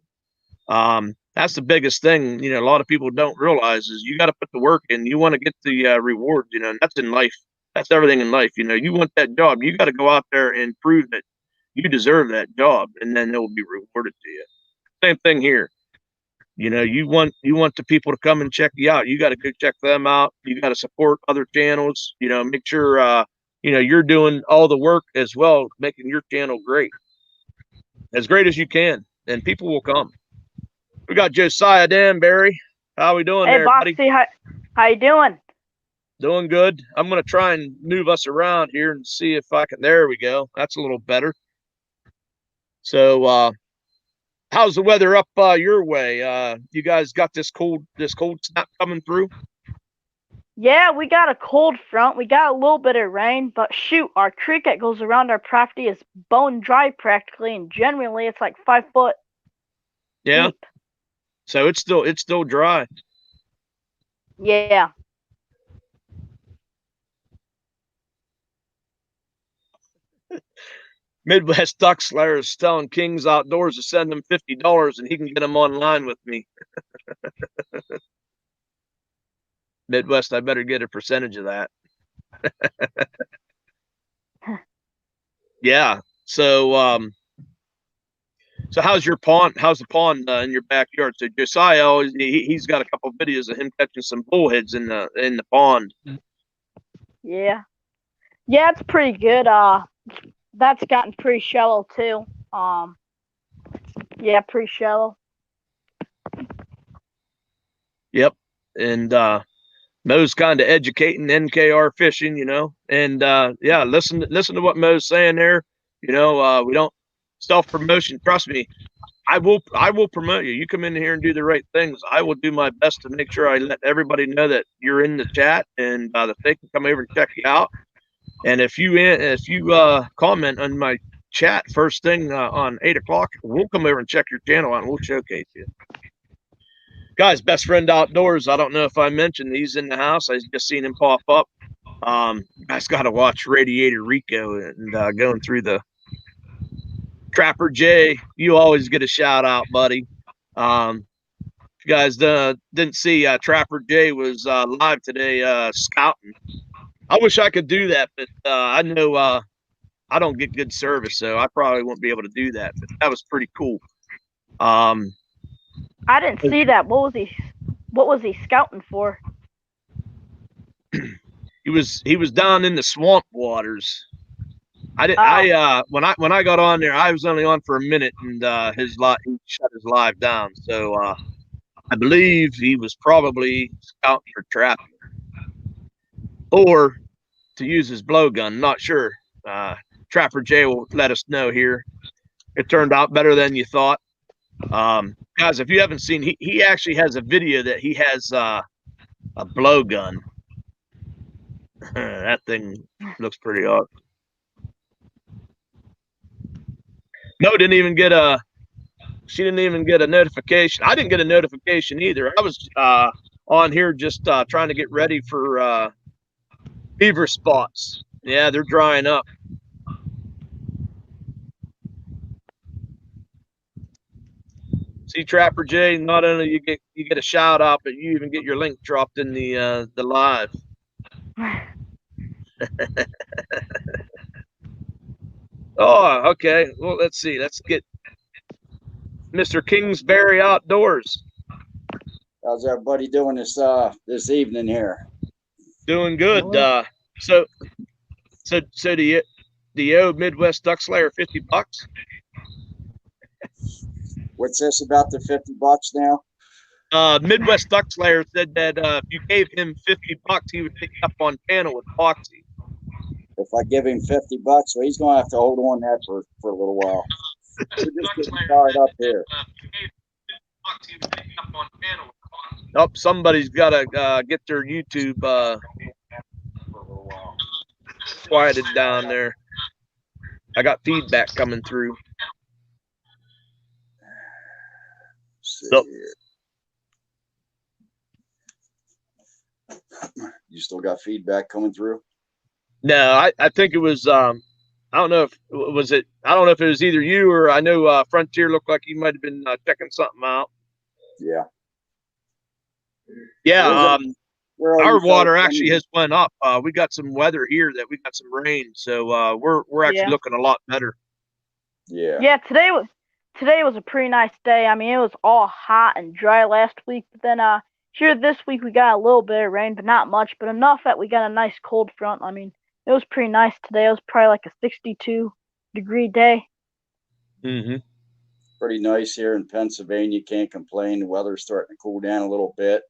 A: That's the biggest thing, a lot of people don't realize, is you got to put the work in. You want to get the reward, and that's in life. That's everything in life. You want that job. You got to go out there and prove that you deserve that job, and then it will be rewarded to you. same thing here. You know, you want the people to come and check you out. You got to go check them out. You got to support other channels. You know, make sure you're doing all the work as well, making your channel great as you can, and people will come. We got Josiah Danbury. How we doing there, buddy?
D: Boxy, how you doing?
A: Doing good. I'm going to try and move us around here and see if I can. There we go. That's a little better. So, how's the weather up your way? You guys got this cold snap coming through?
D: Yeah, we got a cold front. We got a little bit of rain, but shoot, our creek that goes around our property is bone dry practically, and generally it's like 5 foot
A: Yeah.
D: deep.
A: So it's still dry.
D: Yeah.
A: Midwest Duck Slayer is telling Kings Outdoors to send him $50 and he can get them online with me. Midwest, I better get a percentage of that. Yeah. So how's your pond? How's the pond in your backyard? So Josiah, he's got a couple of videos of him catching some bullheads in the pond.
D: Yeah, it's pretty good. That's gotten pretty shallow too. Yeah, pretty shallow.
A: Yep. And Mo's kind of educating NKR fishing, you know. And yeah, listen to what Mo's saying there. You know, we don't self-promotion. Trust me, I will promote you. You come in here and do the right things. I will do my best to make sure I let everybody know that you're in the chat and that they can come over and check you out. And if you comment on my chat first thing on 8 o'clock, we'll come over and check your channel out and we'll showcase you. Guys, Best Friend Outdoors. I don't know if I mentioned he's in the house. I just seen him pop up. You guys got to watch Radiator Rico and going through the Trapper J. You always get a shout out, buddy. If you guys didn't see, Trapper J was live today scouting. I wish I could do that, but I know I don't get good service, so I probably won't be able to do that. But that was pretty cool.
D: I didn't see that. What was he scouting for?
A: He was down in the swamp waters. I didn't. When I got on there, I was only on for a minute, and he shut his live down. So I believe he was probably scouting for trapping, or to use his blowgun. Not sure. Trapper Jay will let us know here. It turned out better than you thought. Guys, if you haven't seen, he actually has a video that he has a blowgun. That thing looks pretty awesome. No, she didn't even get a notification. I didn't get a notification either. I was on here just trying to get ready for beaver spots. Yeah, they're drying up. See, Trapper J, not only you get a shout out, but you even get your link dropped in the live. Oh, okay. Well, let's see. Let's get Mr. Kingsbury Outdoors.
E: How's everybody doing this evening here?
A: Doing good. So do you owe Midwest Duck Slayer $50?
E: What's this about the $50 now?
A: Midwest Duck Slayer said that if you gave him $50, he would pick up on panel with Foxy.
E: If I give him $50, well, he's going to have to hold on that for a little while. We're just getting fired up here.
A: Oh, somebody's got to get their YouTube quieted down there. I got feedback coming through. So,
E: you still got feedback coming through?
A: No, I think it was I don't know if it was either you or I know Frontier looked like he might have been checking something out.
E: Yeah.
A: Yeah, our water actually has went up. We got some weather here that we got some rain, so we're actually looking a lot better.
E: Yeah.
D: Yeah, today was a pretty nice day. I mean, it was all hot and dry last week, but then here this week we got a little bit of rain, but not much, but enough that we got a nice cold front. I mean, it was pretty nice today. It was probably like a 62-degree day.
A: Mm-hmm.
E: Pretty nice here in Pennsylvania. Can't complain. The weather's starting to cool down a little bit.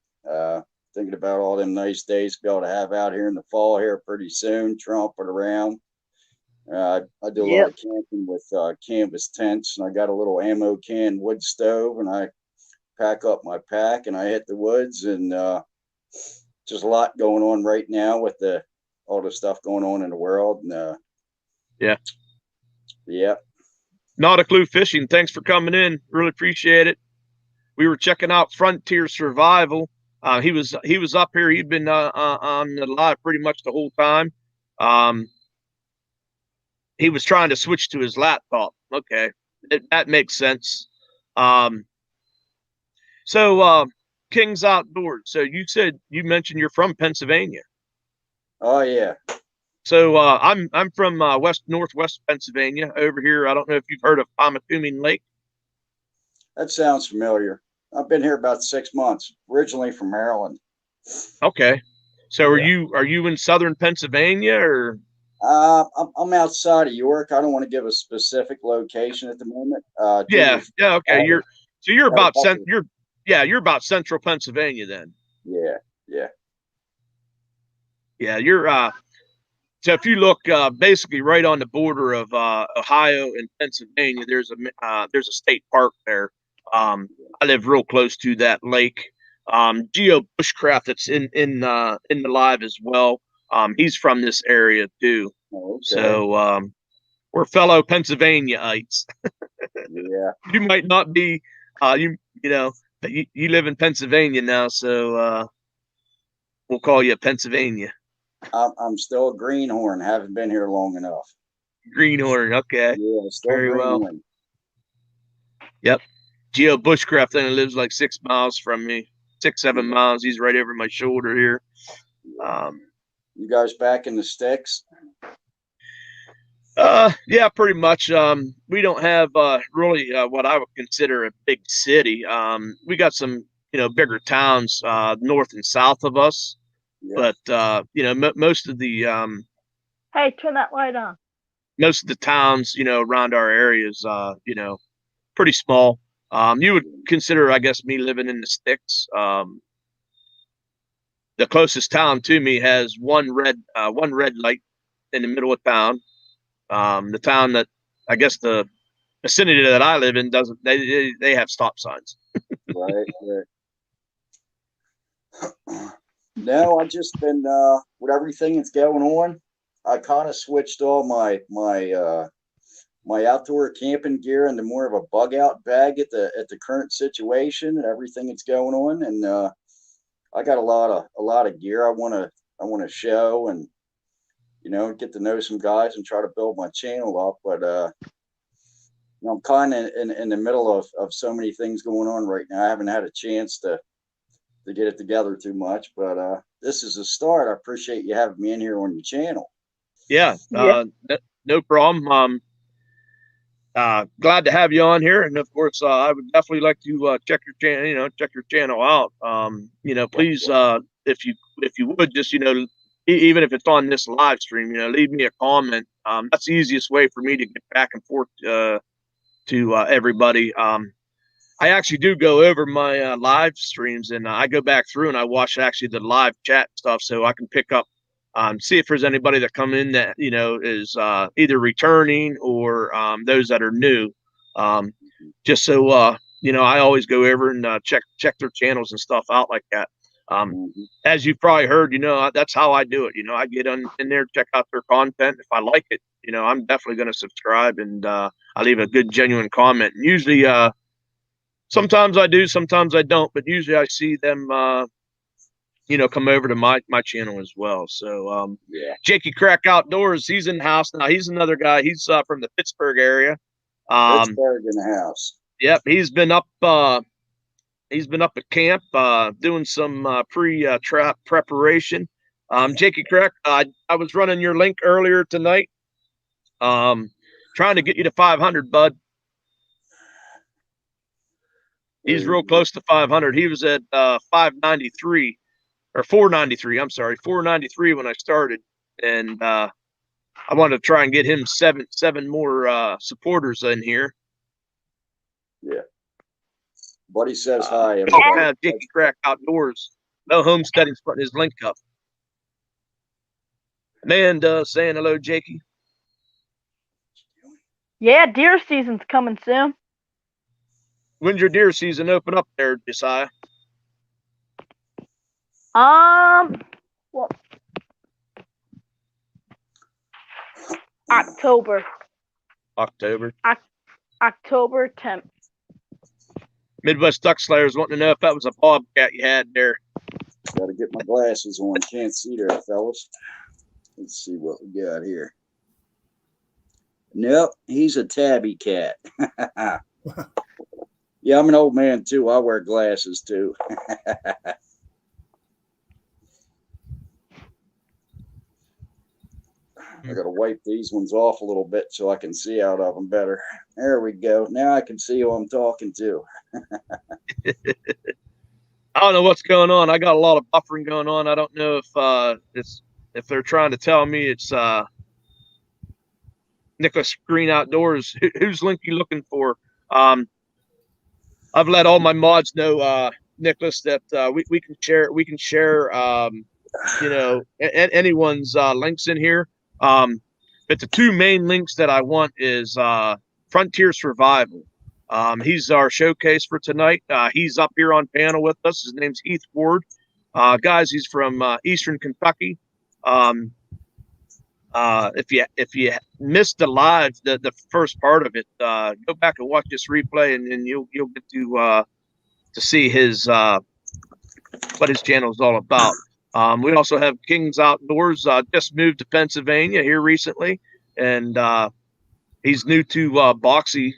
E: Thinking about all them nice days to be able to have out here in the fall here pretty soon, tromping around. I do a lot of camping with canvas tents, and I got a little ammo can wood stove, and I pack up my pack and I hit the woods, and just a lot going on right now with all the stuff going on in the world. And, yeah.
A: Not a clue fishing. Thanks for coming in. Really appreciate it. We were checking out Frontier Survival. He was up here. He'd been on the live pretty much the whole time. He was trying to switch to his laptop. Okay, that makes sense. So King's Outdoors. So you mentioned you're from Pennsylvania.
E: Oh yeah.
A: So I'm from northwest Pennsylvania over here. I don't know if you've heard of Pamatuming Lake.
E: That sounds familiar. I've been here about 6 months. Originally from Maryland.
A: Okay. So are you in southern Pennsylvania or?
E: I'm outside of York. I don't want to give a specific location at the moment.
A: Yeah. Okay. You're about central Pennsylvania then.
E: Yeah.
A: You're so if you look basically right on the border of Ohio and Pennsylvania, there's a state park there. I live real close to that lake. Geo Bushcraft that's in the live as well. He's from this area too.
E: Okay.
A: So we're fellow Pennsylvaniaites.
E: Yeah.
A: You might not be you live in Pennsylvania now, so we'll call you Pennsylvania.
E: I'm still a greenhorn. Haven't been here long enough.
A: Greenhorn, okay.
E: Yeah, still
A: very
E: greenhorn.
A: well. Yep. Geo Bushcraft only lives like 6 miles from me. 6-7 miles. He's right over my shoulder here.
E: You guys back in the sticks?
A: Yeah, pretty much. We don't have really what I would consider a big city. We got some, bigger towns north and south of us. Yeah. But most of the
D: hey, turn that light on.
A: Most of the towns, around our areas, pretty small. You would consider, I guess, me living in the sticks. The closest town to me has one red light in the middle of town. The town that, I guess, the vicinity that I live in doesn't. They have stop signs.
E: Right. No, I've just been with everything that's going on. I kind of switched all my outdoor camping gear into more of a bug out bag at the current situation and everything that's going on. And I got a lot of gear I want to show and get to know some guys and try to build my channel up. But I'm kind of in the middle of so many things going on right now. I haven't had a chance to get it together too much, but this is a start. I appreciate you having me in here on your channel.
A: Yeah. No problem. Glad to have you on here, and of course, I would definitely like to check your channel. Check your channel out. Please, if you would, just even if it's on this live stream, leave me a comment. That's the easiest way for me to get back and forth to everybody. I actually do go over my live streams, and I go back through and I watch actually the live chat stuff, so I can pick up, see if there's anybody that come in that is either returning or those that are new. Just so I always go over and check their channels and stuff out like that. As you've probably heard, that's how I do it. I get in there, check out their content. If I like it, I'm definitely going to subscribe, and I leave a good, genuine comment. And usually, sometimes I do, sometimes I don't, but usually I see them, come over to my channel as well. So, Jakey Crack Outdoors, he's in the house now. He's another guy. He's from the Pittsburgh area.
E: Pittsburgh in the house.
A: Yep, he's been up at camp doing some pre-trap preparation. Jakey Crack, I was running your link earlier tonight, trying to get you to 500, bud. He's real close to 500. He was at 593 or 493. I'm sorry, 493 when I started, and I wanted to try and get him seven more supporters in here.
E: Yeah. Buddy says hi.
A: Have Jakey Crack Outdoors. No homesteading's putting his link up. Amanda saying hello, Jakey.
D: Yeah, deer season's coming soon.
A: When's your deer season open up there, Josiah?
D: Well, October.
A: October.
D: October 10th.
E: Midwest Duck Slayers wanting to know if that was a bobcat you had there. Got to get my glasses on. Can't see there, fellas. Let's see what we got here. Nope, he's a tabby cat. Yeah, I'm an old man too. I wear glasses too. I got to wipe these ones off a little bit so I can see out of them better. There we go. Now I can see who I'm talking to.
A: I don't know what's going on. I got a lot of buffering going on. I don't know if they're trying to tell me it's Nicholas Green Outdoors. Whose link you looking for? I've let all my mods know, Nicholas, that we can share. We can share, anyone's links in here. But the two main links that I want is Frontier Survival. He's our showcase for tonight. He's up here on panel with us. His name's Heath Ward. Guys, he's from Eastern Kentucky. If you missed the live, the first part of it, go back and watch this replay, and you'll get to see his what his channel is all about. We also have King's Outdoors. Just moved to Pennsylvania here recently, and he's new to Boxy.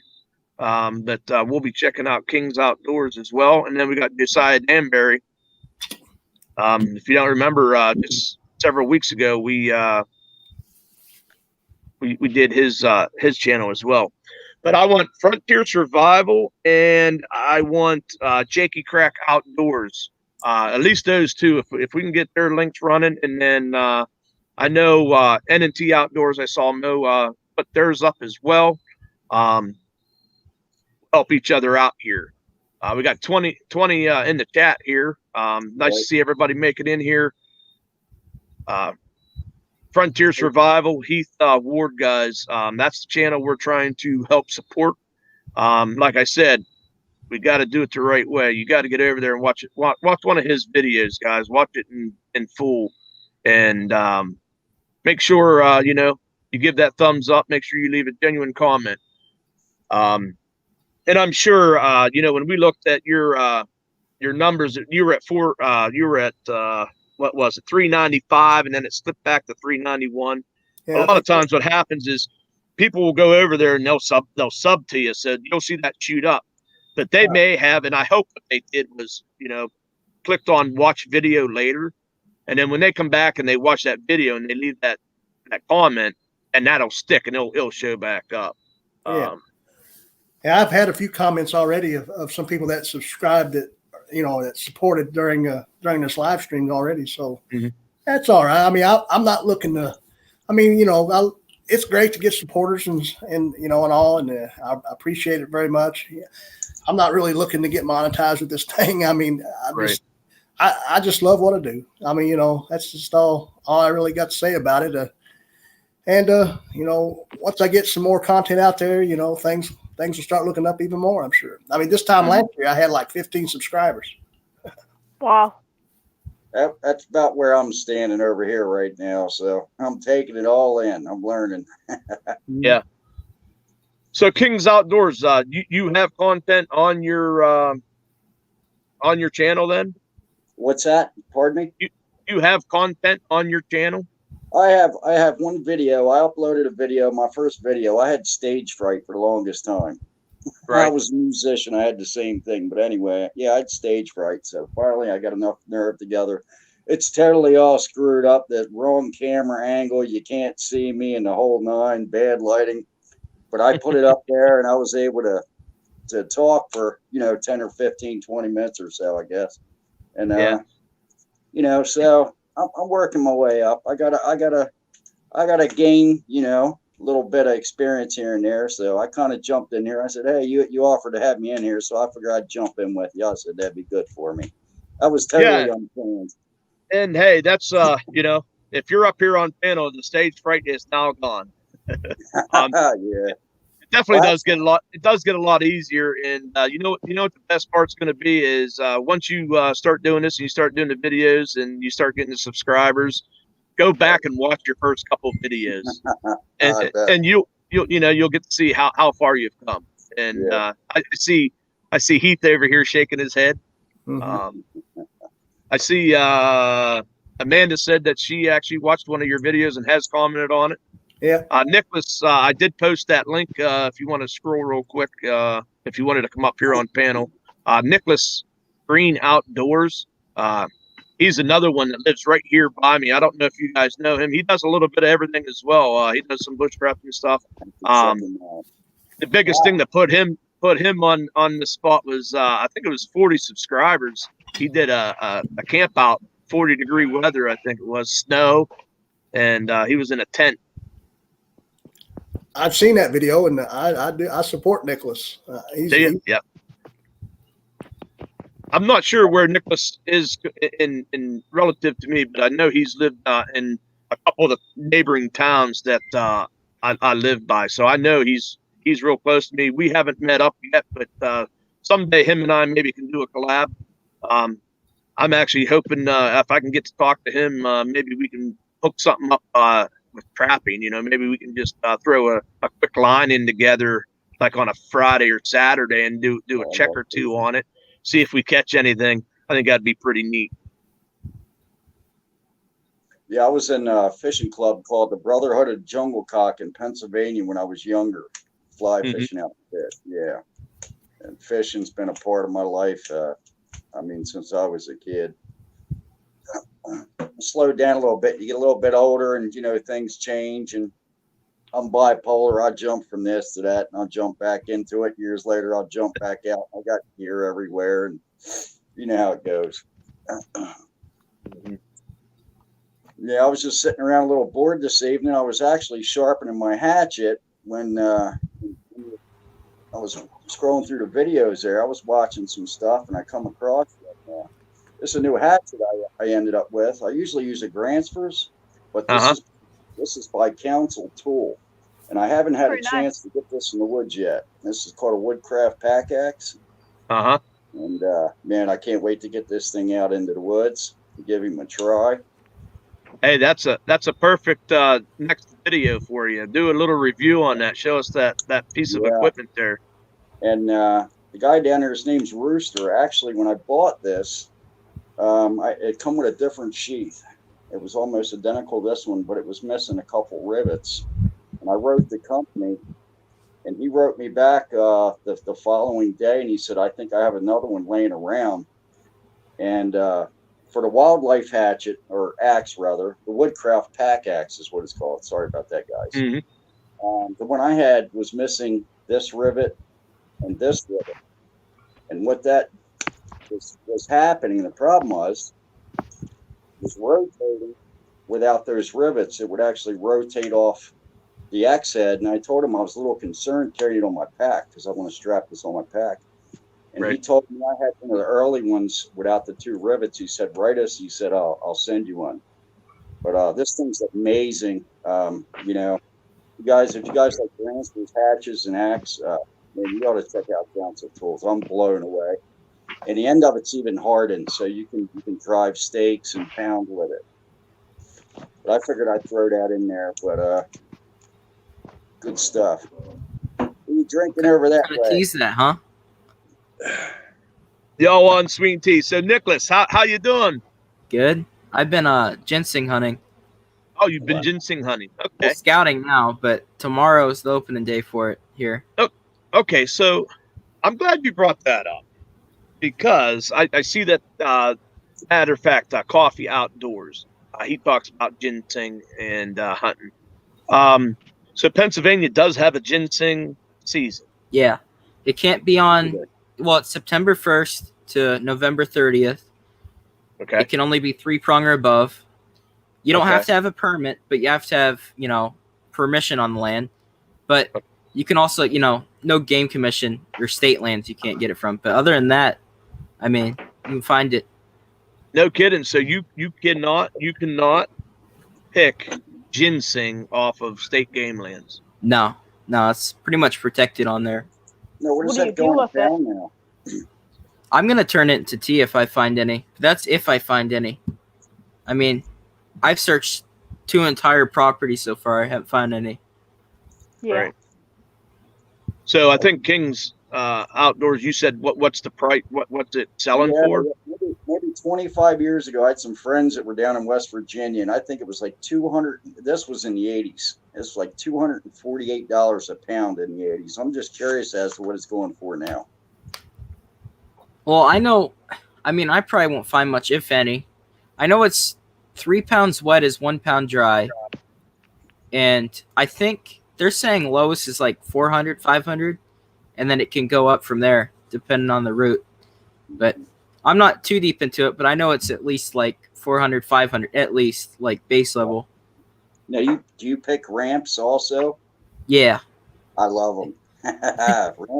A: But we'll be checking out King's Outdoors as well. And then we got Josiah Danbury. If you don't remember, just several weeks ago, we did his channel as well. But I want Frontier Survival and I want Jakey Crack Outdoors. At least those two, if we can get their links running. And then I know N&T Outdoors, I saw Mo put theirs up as well. Help each other out here. We got 20 in the chat here. Nice to see everybody make it in here. Frontier Survival, Heath Ward, guys. That's the channel we're trying to help support. Like I said, we got to do it the right way. You got to get over there and watch it. Watch one of his videos, guys. Watch it in full, and make sure you give that thumbs up. Make sure you leave a genuine comment. And I'm sure when we looked at your numbers, you were at what was it, 395, and then it slipped back to 391. Yeah, a lot of times what happens is people will go over there and they'll sub to you, so you'll see that shoot up. But they may have, and I hope what they did was, clicked on watch video later. And then when they come back and they watch that video and they leave that comment, and that'll stick and it'll show back up.
C: Yeah. Yeah, I've had a few comments already of some people that subscribed that supported during this live stream already. So That's all right. I mean, I'm not looking to, it's great to get supporters and all, and I appreciate it very much. I'm not really looking to get monetized with this thing. I mean, I just love what I do. I mean, that's just all I really got to say about it. Once I get some more content out there, things will start looking up even more, I'm sure. I mean, this time last year, I had like 15 subscribers.
D: Wow.
E: That's about where I'm standing over here right now. So I'm taking it all in. I'm learning.
A: Yeah. So King's Outdoors, you have content on your channel then?
E: What's that? Pardon me?
A: You have content on your channel?
E: I have one video. I uploaded a video, my first video. I had stage fright for the longest time. Right. I was a musician. I had the same thing. But anyway, yeah, I had stage fright. So finally I got enough nerve together. It's totally all screwed up. The wrong camera angle. You can't see me in the whole nine. Bad lighting. But I put it up there and I was able to to talk for, 10 or 15, 20 minutes or so, I guess. And, so I'm working my way up. I gotta gain, a little bit of experience here and there. So I kind of jumped in here. I said, hey, you offered to have me in here, so I figured I'd jump in with you. I said that'd be good for me. I was totally unplanned.
A: And hey, that's if you're up here on panel, the stage fright is now gone.
E: Yeah.
A: It definitely does get a lot. It does get a lot easier, and you know what the best part's going to be is once you start doing this and you start doing the videos and you start getting the subscribers, go back and watch your first couple of videos, and you'll get to see how far you've come. And I see Heath over here shaking his head.
C: Mhm.
A: I see Amanda said that she actually watched one of your videos and has commented on it.
C: Yeah.
A: Nicholas, I did post that link if you want to scroll real quick, if you wanted to come up here on panel. Nicholas Green Outdoors. He's another one that lives right here by me. I don't know if you guys know him. He does a little bit of everything as well. He does some bushcrafting stuff. The biggest thing that put him on the spot was I think it was 40 subscribers. He did a camp out, 40-degree weather, I think it was, snow, and he was in a tent.
C: I've seen that video, and I support Nicholas.
A: Yeah. I'm not sure where Nicholas is in relative to me, but I know he's lived in a couple of the neighboring towns that I live by. So I know he's real close to me. We haven't met up yet, but someday him and I maybe can do a collab. I'm actually hoping if I can get to talk to him, maybe we can hook something up with trapping. Maybe we can just throw a quick line in together, like on a Friday or Saturday, and do a check or two on it. See if we catch anything. I think that'd be pretty neat.
E: Yeah, I was in a fishing club called the Brotherhood of Jungle Cock in Pennsylvania when I was younger, fly fishing out there. Yeah, and fishing's been a part of my life. Since I was a kid. I slowed down a little bit. You get a little bit older, and things change. And I'm bipolar. I jump from this to that, and I'll jump back into it. Years later, I'll jump back out. I got gear everywhere, and you know how it goes. Yeah, I was just sitting around a little bored this evening. I was actually sharpening my hatchet when I was scrolling through the videos there. I was watching some stuff, and I come across this is a new hatchet I ended up with. I usually use a Gransfors, but this is by Council Tool, and I haven't had a chance to get this in the woods yet. This is called a Woodcraft Pack Axe. And man, I can't wait to get this thing out into the woods and give him a try.
A: Hey, that's a perfect next video for you. Do a little review on that. Show us that piece of equipment there. And
E: the guy down there, his name's Rooster. Actually, when I bought this, it come with a different sheath. It was almost identical to this one, but it was missing a couple rivets. And I wrote the company, and he wrote me back the following day, and he said, I think I have another one laying around. And for the wildlife hatchet, or axe rather, the Woodcraft Pack Axe is what it's called. Sorry about that, guys. The one I had was missing this rivet and this rivet. And what that was happening, the problem was rotating without those rivets. It would actually rotate off the axe head. And I told him I was a little concerned carrying it on my pack because I want to strap this on my pack. And he told me I had one of the early ones without the two rivets. He said, write us. He said, I'll send you one. But this thing's amazing. If you guys like Gransfors, hatches, and axe, man, you ought to check out Council Tools. I'm blown away. And the end of it's even hardened, so you can drive stakes and pound with it. But I figured I'd throw that in there. But good stuff. What are you drinking over that way?
F: Tease that, huh?
A: Y'all on sweet tea. So Nicholas, how you doing?
F: Good. I've been ginseng hunting.
A: Oh, you've been ginseng hunting. Okay.
F: Well, scouting now, but tomorrow's the opening day for it here.
A: Oh, okay. So I'm glad you brought that up because I see that. Matter of fact, Coffee Outdoors. He talks about ginseng and hunting. So Pennsylvania does have a ginseng season.
F: Yeah. It can't be on. Well, it's September 1st to November 30th.
A: Okay.
F: It can only be 3-prong or above. You don't
A: Okay.
F: have to have a permit, but you have to have, permission on the land. But you can also, no game commission or state lands you can't get it from. But other than that, I mean, you can find it.
A: No kidding. So you cannot pick ginseng off of state game lands.
F: No, it's pretty much protected on there.
E: No,
D: What
E: where's
D: do you
E: that
D: do
E: going
D: with it?
E: down now?
F: I'm going to turn it into tea if I find any. That's if I find any. I mean, I've searched 2 entire properties so far. I haven't found any.
D: Yeah.
A: Right. So I think King's Outdoors, you said what's the price? What's it selling for?
E: Maybe 25 years ago, I had some friends that were down in West Virginia, and I think it was like 200. This was in the 80s. It's like $248 a pound in the 80s. I'm just curious as to what it's going for now.
F: Well, I know. I mean, I probably won't find much, if any. I know it's 3 pounds wet is 1 pound dry. And I think they're saying lowest is like 400, 500. And then it can go up from there, depending on the route. But I'm not too deep into it, but I know it's at least like 400, 500, at least, like base level.
E: Now, do you pick ramps also?
F: Yeah.
E: I love them.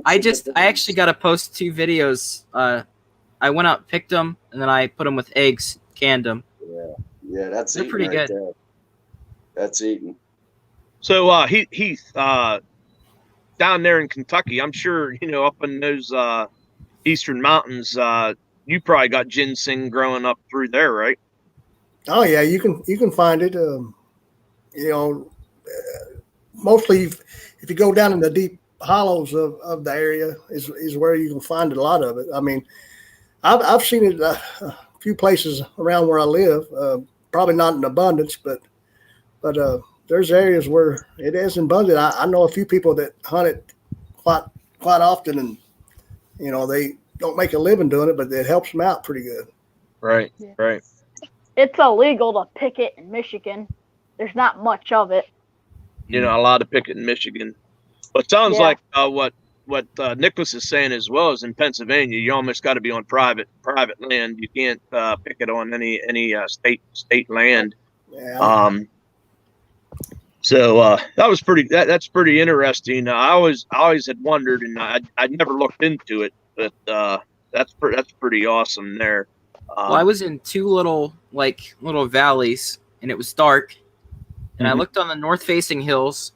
F: I actually got to post 2 videos. I went out, picked them, and then I put them with eggs, canned them.
E: Yeah, that's
F: They're
E: eating
F: pretty
E: right
F: good.
E: there. That's eating.
A: So Heath, down there in Kentucky, I'm sure up in those eastern mountains, you probably got ginseng growing up through there, right?
B: Oh yeah, you can find it. Mostly if you go down in the deep hollows of the area is where you can find a lot of it. I mean, I've seen it a few places around where I live. Probably not in abundance, but there's areas where it is abundant. I know a few people that hunt it quite often, and they don't make a living doing it, but it helps them out pretty good.
A: Right.
D: Yeah.
A: Right.
D: It's illegal to pick it in Michigan. There's not much of it.
A: Allowed to pick it in Michigan. But it sounds
D: Yeah.
A: like what Nicholas is saying as well is in Pennsylvania, you almost got to be on private land. You can't pick it on any state land.
B: Yeah.
A: So that was that's pretty interesting. I always had wondered, and I never looked into it, but that's pretty awesome there.
F: Well, I was in 2 little valleys, and it was dark. And I looked on the north-facing hills,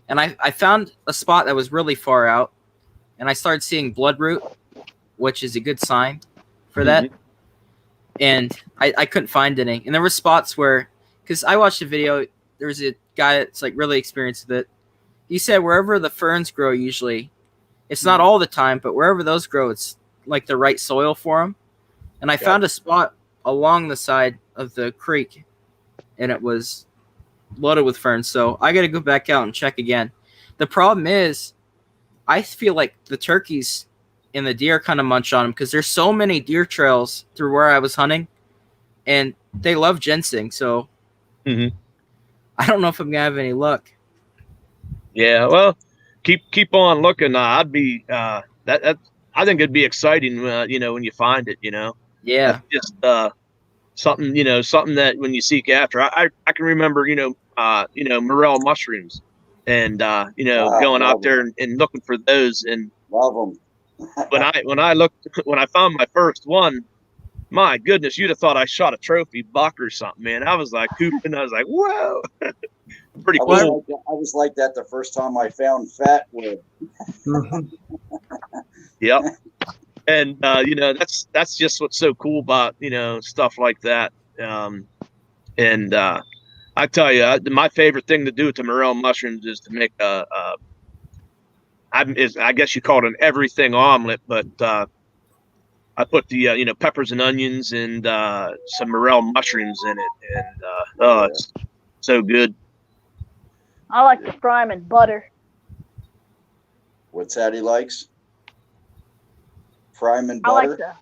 F: and I found a spot that was really far out, and I started seeing bloodroot, which is a good sign for that. And I couldn't find any. And there were spots where, because I watched a video, there was a guy that's like really experienced with it. He said wherever the ferns grow, usually, it's not all the time, but wherever those grow, it's like the right soil for them. And I found a spot along the side of the creek, and it was loaded with ferns. So I got to go back out and check again. The problem is, I feel like the turkeys and the deer kind of munch on them because there's so many deer trails through where I was hunting, and they love ginseng. So I don't know if I'm gonna have any luck.
A: Yeah, well, keep on looking. I'd be that I think it'd be exciting. When you find it.
F: Yeah,
A: that's just something that when you seek after. I can remember morel mushrooms, and going out there and looking for those. And
E: Love them.
A: when I found my first one, my goodness, you'd have thought I shot a trophy buck or something, man. I was like hooping. I was like, whoa, pretty cool.
E: I was like that the first time I found fat wood.
A: Yep. And that's just what's so cool about stuff like that. And I tell you, my favorite thing to do with the morel mushrooms is to make I guess you call it an everything omelet, but I put the peppers and onions and some morel mushrooms in it, and it's so good.
D: I like to fry them in butter.
E: What's that he likes? Fry 'em in
D: I
E: butter.
D: like to.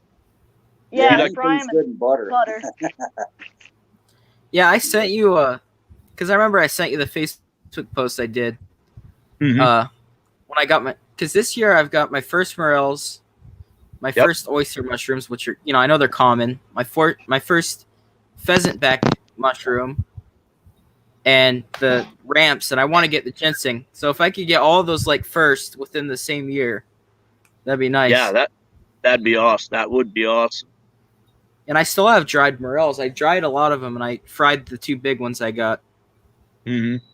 E: Yeah,
D: Yeah,
E: he
D: fry
E: tastes
D: them
E: good
D: in
E: in butter.
D: butter.
F: yeah. I sent you because I remember I sent you the Facebook post I did when I got because this year I've got my first morels, my first oyster mushrooms, which are, I know they're common. My first pheasant back mushroom, and the ramps, and I want to get the ginseng. So if I could get all of those like first within the same year, that'd be nice.
A: Yeah, that'd be awesome. That would be awesome.
F: And I still have dried morels. I dried a lot of them, and I fried the 2 big ones I got.
A: Mm-hmm.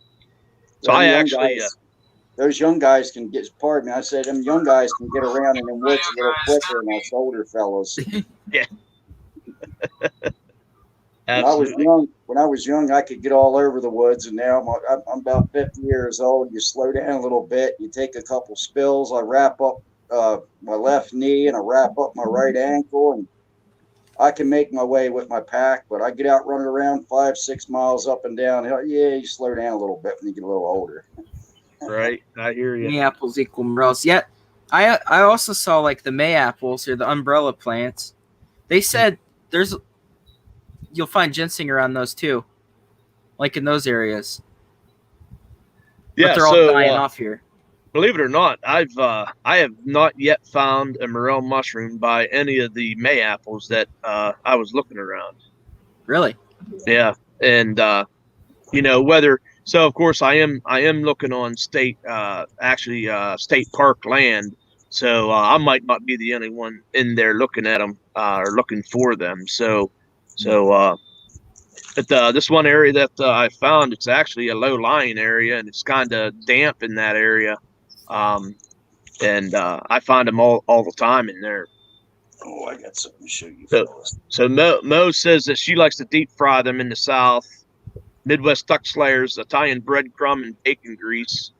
A: So I actually,
E: those young guys can get. Pardon me, I said them young guys can get around in them woods a little quicker than us older fellows.
A: Yeah.
E: When I was young, I could get all over the woods, and now I'm about 50 years old. You slow down a little bit. You take a couple spills. I wrap up my left knee, and I wrap up my right ankle, and I can make my way with my pack. But I get out running around 5-6 miles up and down. Yeah, you slow down a little bit when you get a little older.
A: Right, I hear you.
F: May apples equal morels. Yet, I also saw like the May apples or the umbrella plants. They said you'll find ginseng around those too, like in those areas.
A: Yeah,
F: but they're all dying off here.
A: Believe it or not, I have not yet found a morel mushroom by any of the May apples that I was looking around.
F: Really?
A: Yeah, and whether. So of course I am looking on state state park land. So I might not be the only one in there looking at them or looking for them. But this one area that I found, it's actually a low-lying area, and it's kind of damp in that area. And I find them all the time in there.
E: Oh, I got something to show you.
A: So Mo says that she likes to deep fry them in the South. Midwest duck slayers, Italian breadcrumb and bacon grease.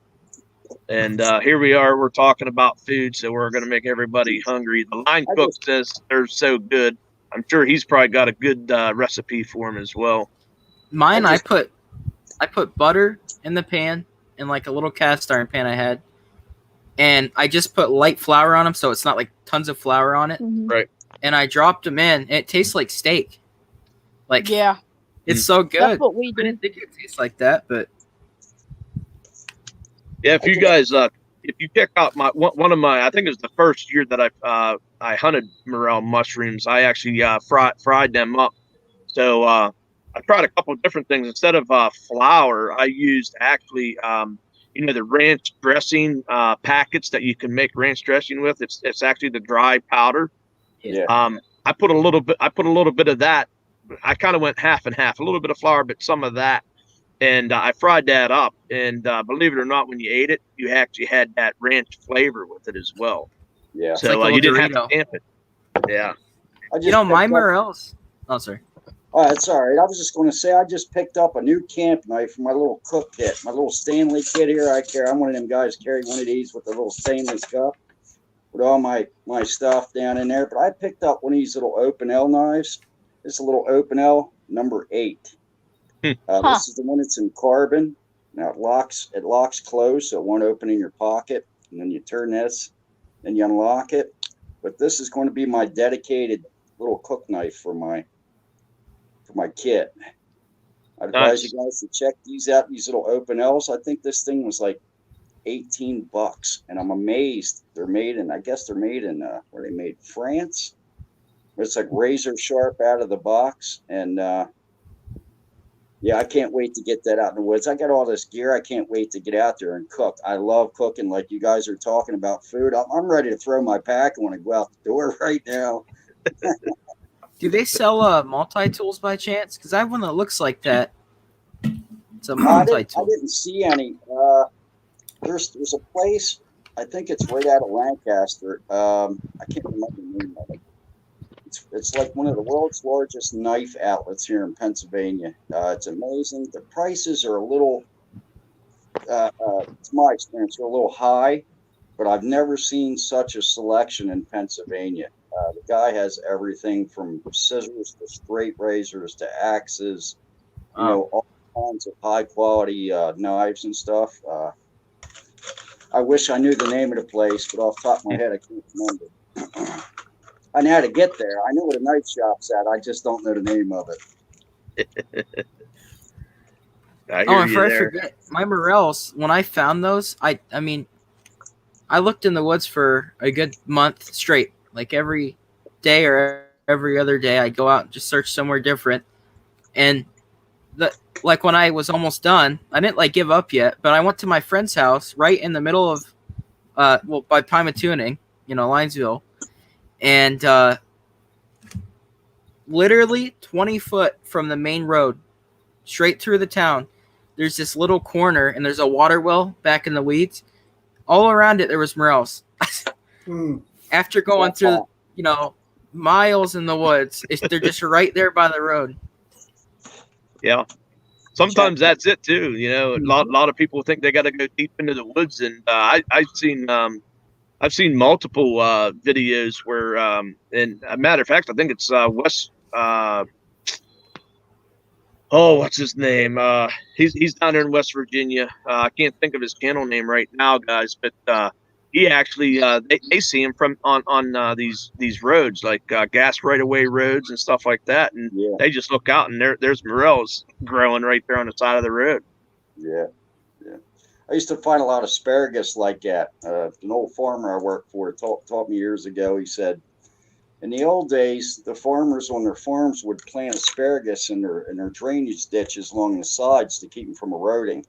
A: And here we are. We're talking about food, so we're going to make everybody hungry. The line cook says they're so good. I'm sure he's probably got a good recipe for them as well.
F: Mine, I put butter in the pan, in like a little cast iron pan I had, and I just put light flour on them, so it's not like tons of flour on it.
D: Mm-hmm.
A: Right.
F: And I dropped them in, and it tastes like steak. Like,
D: yeah,
F: it's so good.
D: that's what we
F: I
D: do.
F: didn't think it tastes like that, but
A: yeah. If you guys, if you check out one of my, I think it was the first year that I hunted morel mushrooms. I actually fried them up. So I tried a couple of different things. Instead of flour, I used actually the ranch dressing packets that you can make ranch dressing with. It's actually the dry powder.
E: Yeah.
A: I put a little bit of that. I kind of went half and half, a little bit of flour, but some of that. And I fried that up. And believe it or not, when you ate it, you actually had that ranch flavor with it as well.
E: Yeah.
A: So
F: like
A: you didn't have
F: Dorito.
A: to damp it. Yeah.
F: my morels. Oh, sorry.
E: Oh, it's all right. I was just going to say, I just picked up a new camp knife for my little cook kit, my little Stanley kit here. I'm one of them guys carry one of these with a little stainless cup with all my stuff down in there. But I picked up one of these little open L knives. It's a little open L number 8. This is the one that's in carbon. Now it locks closed, so it won't open in your pocket. And then you turn this, then you unlock it. But this is going to be my dedicated little cook knife for my kit. I advise you guys to check these out. These little open L's. I think this thing was like $18, and I'm amazed. They're made in where they made France. It's like razor sharp out of the box, and I can't wait to get that out in the woods. I got all this gear. I can't wait to get out there and cook. I love cooking. Like you guys are talking about food, I'm ready to throw my pack. I want to go out the door right now.
F: Do they sell multi-tools by chance? Because I have one that looks like that. It's a multi-tool.
E: I didn't see any. There's a place, I think it's right out of Lancaster. I can't remember the name of it. It's like one of the world's largest knife outlets here in Pennsylvania. It's amazing. The prices are a little, to my experience, they're a little high, but I've never seen such a selection in Pennsylvania. The guy has everything from scissors to straight razors to axes, all kinds of high quality knives and stuff. I wish I knew the name of the place, but off the top of my head, I can't remember. I know how to get there. I know what a knife shop's at. I just don't know the name of it.
F: I forget, my morels, when I found those, I mean, I looked in the woods for a good month straight. Like every day or every other day, I go out and just search somewhere different. And like when I was almost done, I didn't like give up yet, but I went to my friend's house right in the middle of, by Pymatuning, Linesville, and literally 20 foot from the main road, straight through the town, there's this little corner, and there's a water well back in the weeds. All around it, there was morels. After going through, miles in the woods, they're just right there by the road.
A: Yeah. Sometimes that's it too. A lot of people think they got to go deep into the woods, and I've seen multiple videos where, and a matter of fact, I think it's West. What's his name? He's down there in West Virginia. I can't think of his channel name right now, guys, but he actually they see him from on these roads, like gas right away roads and stuff like that, and they just look out and there's morels growing right there on the side of the road.
E: Yeah. I used to find a lot of asparagus like that. An old farmer I worked for taught me years ago. He said, in the old days, the farmers on their farms would plant asparagus in their drainage ditches along the sides to keep them from eroding.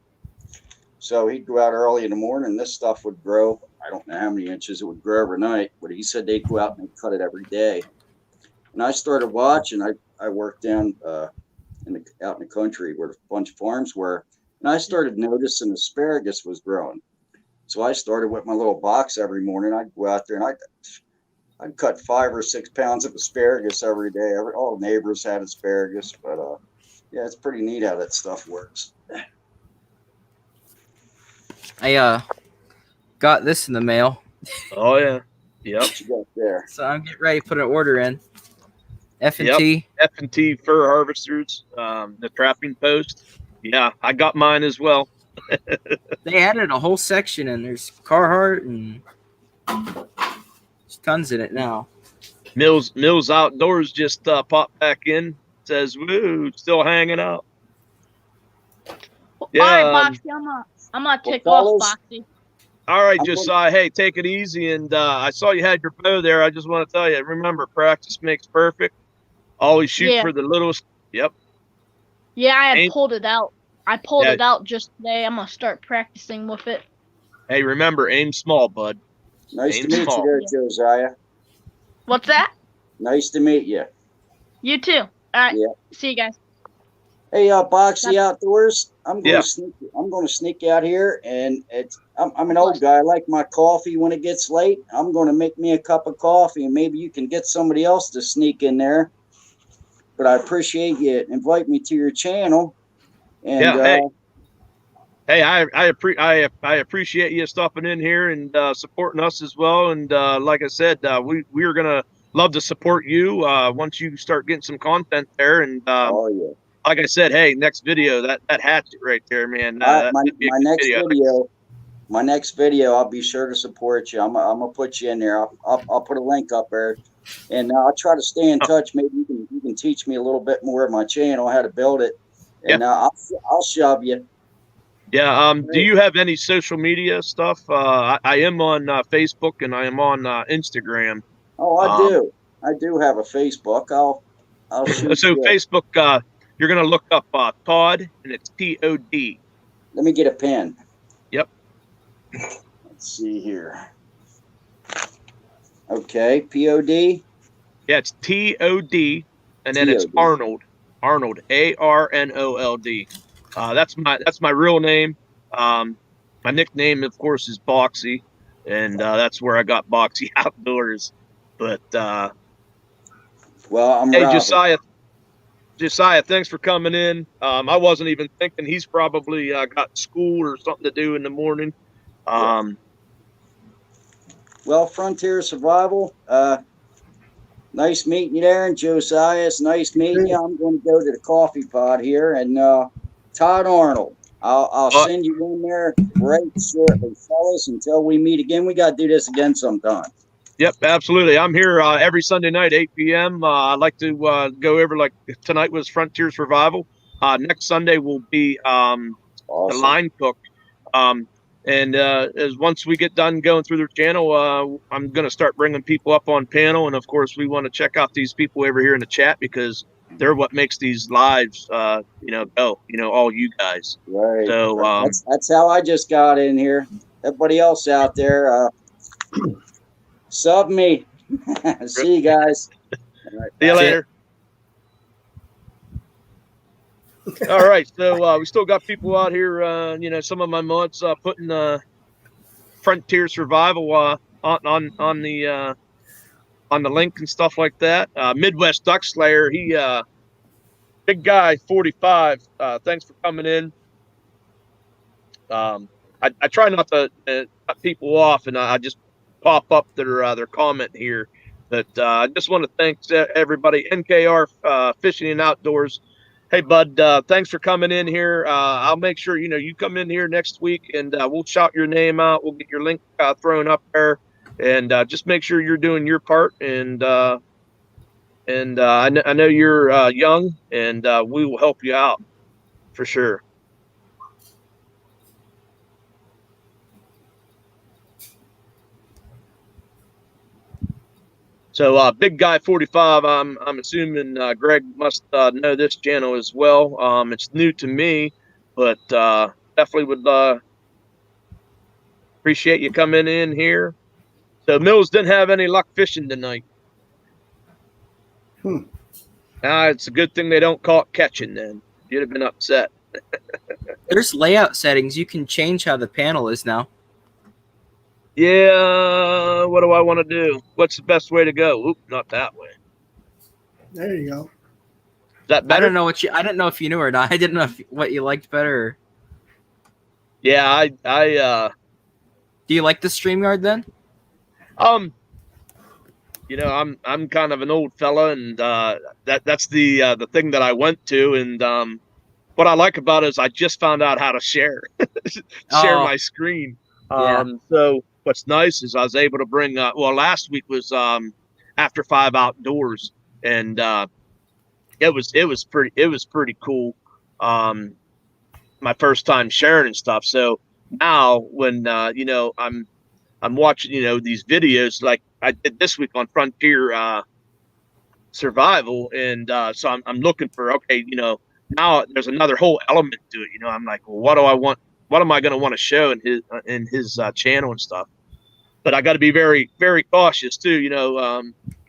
E: So he'd go out early in the morning. This stuff would grow. I don't know how many inches it would grow overnight, but he said they'd go out and they'd cut it every day. And I started watching. I worked down out in the country where a bunch of farms were, and I started noticing asparagus was growing. So I started with my little box every morning. I'd go out there and I'd cut 5 or 6 pounds of asparagus every day. All the neighbors had asparagus, but yeah, it's pretty neat how that stuff works.
F: I got this in the mail.
A: Oh yeah, yep.
E: What you got there?
F: So I'm getting ready to put an order in. F&T.
A: F&T Fur Harvesters, the trapping post. Yeah, I got mine as well.
F: They added a whole section, and there's Carhartt, and there's tons in it now.
A: Mills Outdoors just popped back in. Says, "Woo, still hanging out."
D: Yeah, all right, Boxy, I'm gonna take off, Boxy.
A: All right, Josiah. Hey, take it easy. And I saw you had your bow there. I just want to tell you, remember, practice makes perfect. Always shoot for the littlest. Yep.
D: Yeah, I had pulled it out. I pulled it out just today. I'm gonna start practicing with it.
A: Hey, remember, aim small, bud.
E: Nice to meet you there, Josiah.
D: What's that?
E: Nice to meet you.
D: You too. All right.
E: Yeah.
D: See you guys.
E: Hey, Boxy Outdoors. I'm going to sneak out here, and I'm an old guy. I like my coffee when it gets late. I'm going to make me a cup of coffee, and maybe you can get somebody else to sneak in there. But I appreciate you invite me to your channel. And
A: hey, I appreciate you stopping in here and supporting us as well. And like I said, we are gonna love to support you once you start getting some content there. And like I said, hey, next video, that hatchet right there, man.
E: My next video, I'll be sure to support you. I'm gonna put you in there. I'll put a link up there, and I'll try to stay in touch. Maybe you can teach me a little bit more of my channel, how to build it, and I'll shove you.
A: Yeah. Do you have any social media stuff? I am on Facebook and I am on Instagram.
E: Oh, I do have a Facebook. I'll shoot
A: so you. Facebook, you're gonna look up Todd, and it's TOD.
E: Let me get a pen.
A: Yep.
E: Let's see here. Okay, POD.
A: Yeah, it's TOD, and then it's Arnold. Arnold, ARNOLD. That's my real name. My nickname, of course, is Boxy, and that's where I got Boxy Outdoors. But
E: well, I'm
A: hey,
E: Robert.
A: Josiah, thanks for coming in. I wasn't even thinking he's probably got school or something to do in the morning.
E: Well, Frontier Survival. Nice meeting you there, and Josiah. It's nice meeting you. I'm going to go to the coffee pot here, and Todd Arnold. I'll send you in there right shortly, fellas. Until we meet again, we got to do this again sometime.
A: Yep, absolutely. I'm here every Sunday night, 8 p.m. I'd like to go over, like tonight was Frontier Survival. Next Sunday will be
E: Awesome.
A: the line cook. And And as once we get done going through their channel, I'm going to start bringing people up on panel. And of course, we want to check out these people over here in the chat because they're what makes these lives, go. All you guys.
E: Right.
A: So
E: that's how I just got in here. Everybody else out there, sub me. See you guys. All right,
A: see you
E: bye.
A: later. All right, so we still got people out here. Some of my mods putting Frontier Survival on the link and stuff like that. Midwest Duck Slayer, he big guy, 45. Thanks for coming in. I try not to cut people off, and I just pop up their comment here. But I just want to thank everybody. NKR Fishing and Outdoors. Hey, bud, thanks for coming in here. I'll make sure, you come in here next week and we'll shout your name out. We'll get your link thrown up there and just make sure you're doing your part. And I know you're young and we will help you out for sure. So Big Guy 45, I'm assuming Greg must know this channel as well. It's new to me, but definitely would appreciate you coming in here. So Mills didn't have any luck fishing tonight. It's a good thing they don't call it catching then. You'd have been upset.
F: There's layout settings. You can change how the panel is now.
A: Yeah, what do I want to do? What's the best way to go? Oop, not that way.
C: There you go.
A: Is that better?
F: I didn't know if you knew or not. I didn't know what you liked better.
A: Yeah, I
F: Do you like the StreamYard then?
A: I'm kind of an old fella, and that's the thing that I went to, and what I like about it is I just found out how to share my screen.
F: Yeah.
A: So what's nice is I was able to bring last week was After 5 Outdoors, and it was pretty cool. My first time sharing and stuff. So now when I'm watching these videos like I did this week on Frontier Survival, and so I'm looking for now there's another whole element to it. I'm like, well, what do I want? What am I going to want to show in his channel and stuff? But I got to be very, very cautious too,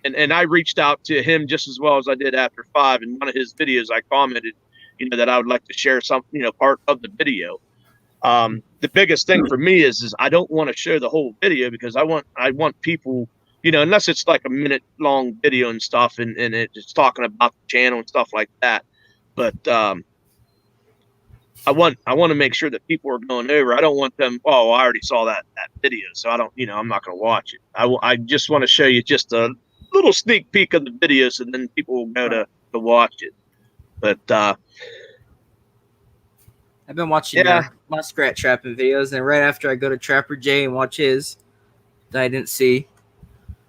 A: and I reached out to him just as well as I did After 5. In one of his videos, I commented, that I would like to share some, part of the video. The biggest thing for me is I don't want to show the whole video because I want people, unless it's like a minute long video and stuff and it's talking about the channel and stuff like that. But I want to make sure that people are going over. I don't want them. Oh, I already saw that video, so I don't. I'm not going to watch it. I just want to show you just a little sneak peek of the video, so then people will go to watch it. But
F: I've been watching your muskrat trapping videos, and right after I go to Trapper J and watch his that I didn't see.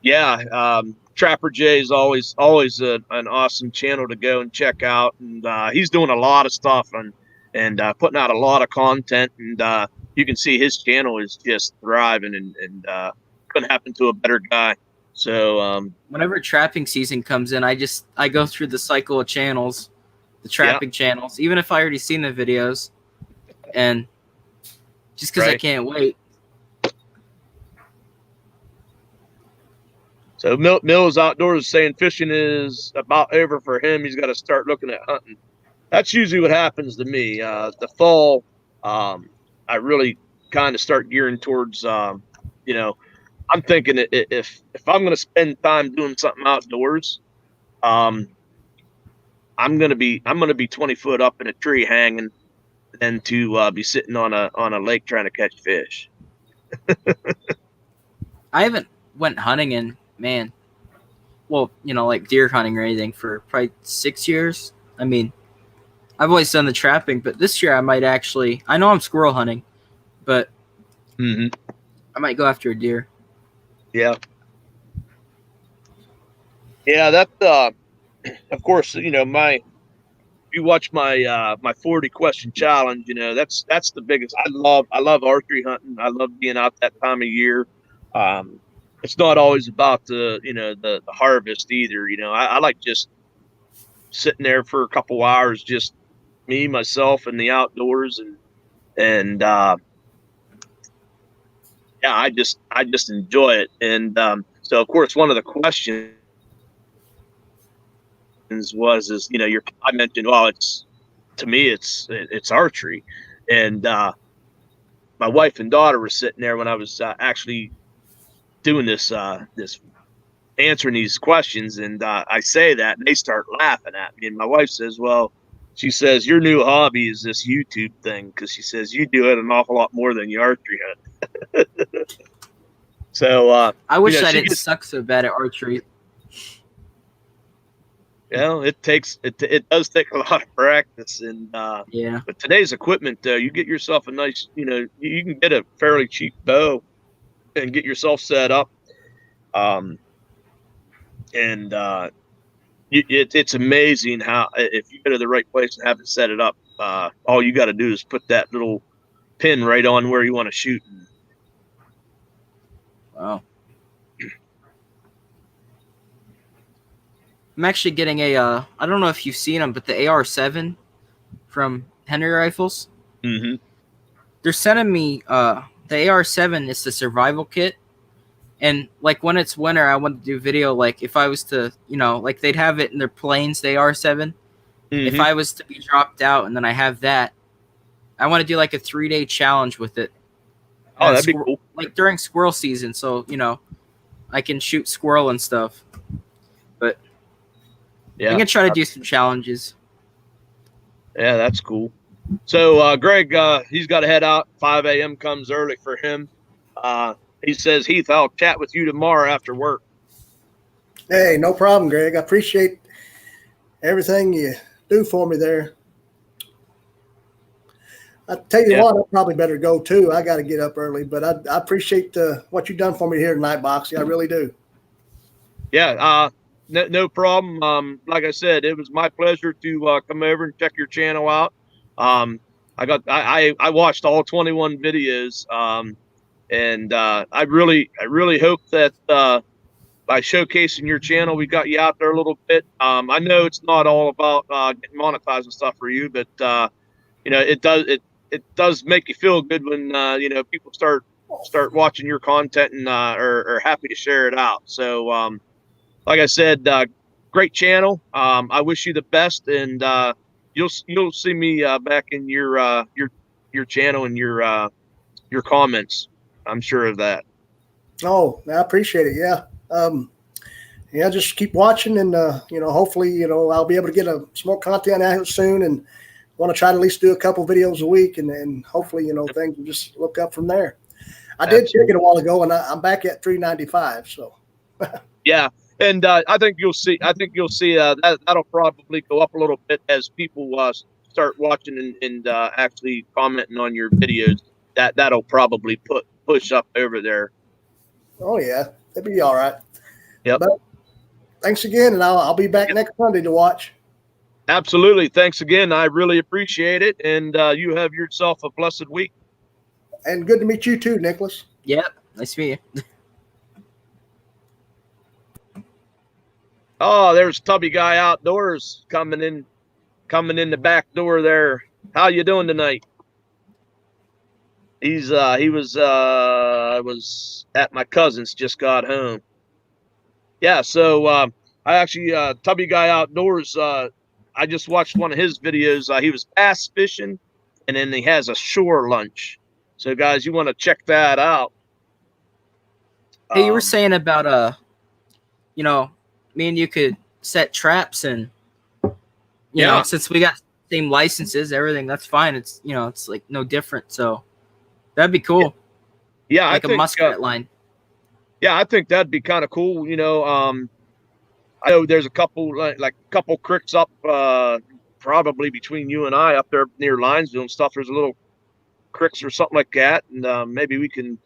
A: Yeah, Trapper J is always an awesome channel to go and check out, and he's doing a lot of stuff and putting out a lot of content, and you can see his channel is just thriving, and couldn't happen to a better guy. So
F: whenever trapping season comes in, I go through the cycle of channels, the trapping channels, even if I already seen the videos, and just because I can't wait.
A: So Mills Outdoors is saying fishing is about over for him. He's got to start looking at hunting. That's usually what happens to me. The fall, I really kind of start gearing towards, I'm thinking if I'm going to spend time doing something outdoors, I'm going to be 20 foot up in a tree hanging than to be sitting on a lake trying to catch fish.
F: I haven't went hunting in, man, like deer hunting or anything for probably 6 years. I mean, I've always done the trapping, but this year I might actually, I know I'm squirrel hunting, but I might go after a deer.
A: Yeah. Yeah, that of course, you watch my my 40 question challenge, you know, that's the biggest. I love archery hunting. I love being out that time of year. It's not always about the, you know, the harvest either. You know, I like just sitting there for a couple hours, just me, myself, and the outdoors, and yeah, I just enjoy it. And so of course one of the questions is, you know, I mentioned, well, it's, to me it's archery, and my wife and daughter were sitting there when I was actually doing this answering these questions, and I say that, and they start laughing at me. And my wife says, "Well," she says, "your new hobby is this YouTube thing," because she says you do it an awful lot more than you archery hunt. So
F: I wish
A: you know,
F: I didn't suck so bad at archery.
A: you know, it does take a lot of practice, and
F: Yeah.
A: but today's equipment, you get yourself a nice, you know, you can get a fairly cheap bow and get yourself set up. And it's amazing how, if you go to the right place and have it set it up, all you got to do is put that little pin right on where you want to shoot.
F: Wow. I'm actually getting a I don't know if you've seen them, but the AR-7 from Henry Rifles.
A: Mm-hmm.
F: They're sending me the AR-7 is the survival kit. And like when it's winter, I want to do video. Like if I was to, you know, like they'd have it in their planes, the AR-7. If I was to be dropped out and then I have that, I want to do like a 3-day challenge with it.
A: Oh,
F: And
A: that'd be cool.
F: Like during squirrel season, so you know, I can shoot squirrel and stuff. But
A: Yeah,
F: I'm gonna try to do some challenges.
A: Yeah, that's cool. So Greg, he's got to head out. 5 a.m. comes early for him. He says, Heath, I'll chat with you tomorrow after work.
B: Hey, no problem, Greg. I appreciate everything you do for me there. I tell you what, I probably better go too. I got to get up early, but I appreciate what you've done for me here tonight, Boxy. I really do.
A: Yeah, no problem. Like I said, it was my pleasure to come over and check your channel out. I watched all 21 videos, and I really hope that by showcasing your channel, we got you out there a little bit. I know it's not all about getting monetized and stuff for you, but you know, it does make you feel good when you know, people start watching your content and are happy to share it out. So like I said, great channel. I wish you the best, and you'll see me back in your channel and your comments. I'm sure of that.
B: Oh, I appreciate it. Yeah. Yeah, just keep watching, and you know, hopefully, you know, I'll be able to get some more content out soon, and want to try to at least do a couple videos a week, and hopefully, you know, things will just look up from there. I did check it a while ago, and I'm back at 395. So
A: yeah, and I think you'll see. That'll probably go up a little bit as people start watching and actually commenting on your videos. That'll probably push up over there.
B: Oh yeah, it'll be all right.
A: Yep.
B: But thanks again, and I'll be back next Sunday to watch.
A: Absolutely. Thanks again. I really appreciate it, and you have yourself a blessed week.
B: And good to meet you too, Nicholas.
F: Yep. Nice to meet you.
A: Oh, there's Tubby Guy Outdoors coming in the back door there. How you doing tonight? He was at my cousin's, just got home. Yeah, so I actually Tubby Guy Outdoors, I just watched one of his videos. He was bass fishing, and then he has a shore lunch. So guys, you want to check that out.
F: Hey, you were saying about you know, me and you could set traps, and you know, since we got same licenses, everything, that's fine. It's, you know, it's like no different. So that'd be cool.
A: Yeah,
F: like
A: I think,
F: a muskrat line.
A: Yeah, I think that'd be kind of cool. You know, I know there's a couple couple creeks up, probably between you and I up there near Linesville and stuff. There's a little creeks or something like that, and maybe we can,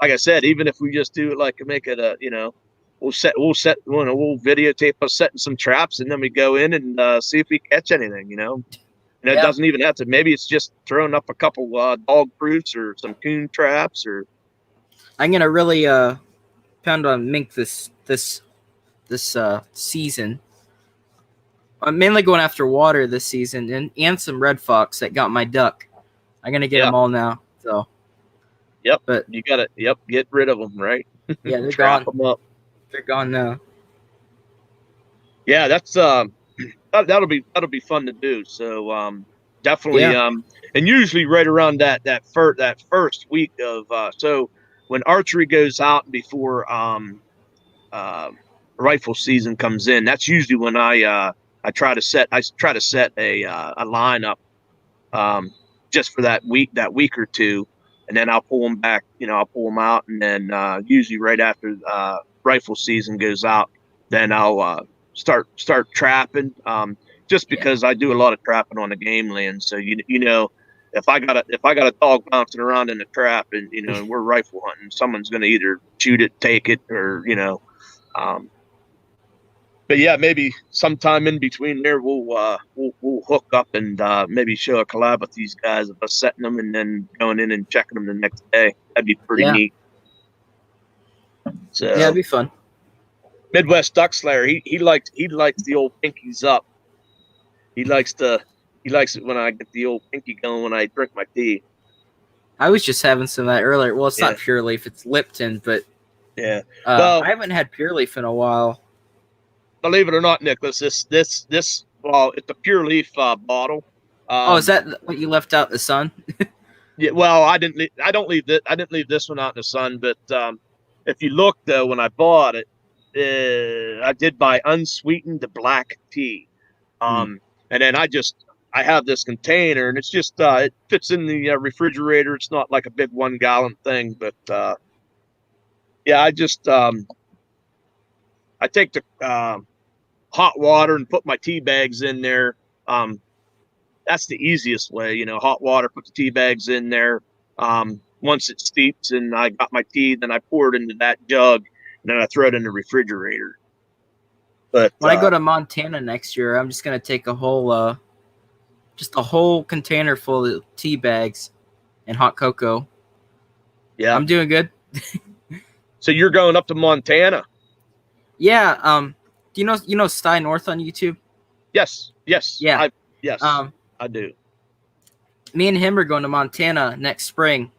A: like I said, even if we just do it, like make it a, you know, we'll videotape us setting some traps, and then we go in and see if we catch anything. And it doesn't even have to. Maybe it's just throwing up a couple dog proofs or some coon traps. Or
F: I'm gonna really pound on mink this season. I'm mainly going after water this season and some red fox that got my duck. I'm gonna get them all now. So.
A: Yep.
F: But
A: you got to get rid of them, right?
F: Yeah, they're
A: Trap
F: gone.
A: them up.
F: They're gone now.
A: Yeah, that's that'll be fun to do. So definitely and usually right around that first week of so when archery goes out before rifle season comes in, that's usually when I try to set a lineup just for that week or two, and then I'll pull them back. I'll pull them out, and then usually right after rifle season goes out, then I'll start trapping. Just because I do a lot of trapping on the game land, so if I got a dog bouncing around in a trap, and and we're rifle hunting, someone's going to either shoot it, take it, or But yeah, maybe sometime in between there, we'll hook up and maybe show a collab with these guys of us setting them and then going in and checking them the next day. That'd be pretty neat. So
F: it'd be fun.
A: Midwest Duck Slayer, he likes the old pinkies up. He likes it when I get the old pinky going when I drink my tea.
F: I was just having some of that earlier. Well, it's not Pure Leaf, it's Lipton, but I haven't had Pure Leaf in a while.
A: Believe it or not, Nicholas, this it's a Pure Leaf bottle.
F: Is that what you left out in the sun?
A: Yeah, well, I didn't leave this one out in the sun, but if you look though, when I bought it, I did buy unsweetened black tea, and then I have this container, and it's just it fits in the refrigerator. It's not like a big 1 gallon thing, but I just I take the hot water and put my tea bags in there. That's the easiest way, hot water, put the tea bags in there. Once it steeps and I got my tea, then I pour it into that jug and then I throw it in the refrigerator. But
F: when I go to Montana next year, I'm just going to take a whole container full of tea bags and hot cocoa.
A: Yeah.
F: I'm doing good.
A: So you're going up to Montana?
F: Yeah. Do you know Sty North on YouTube?
A: Yes.
F: Yeah.
A: I do.
F: Me and him are going to Montana next spring.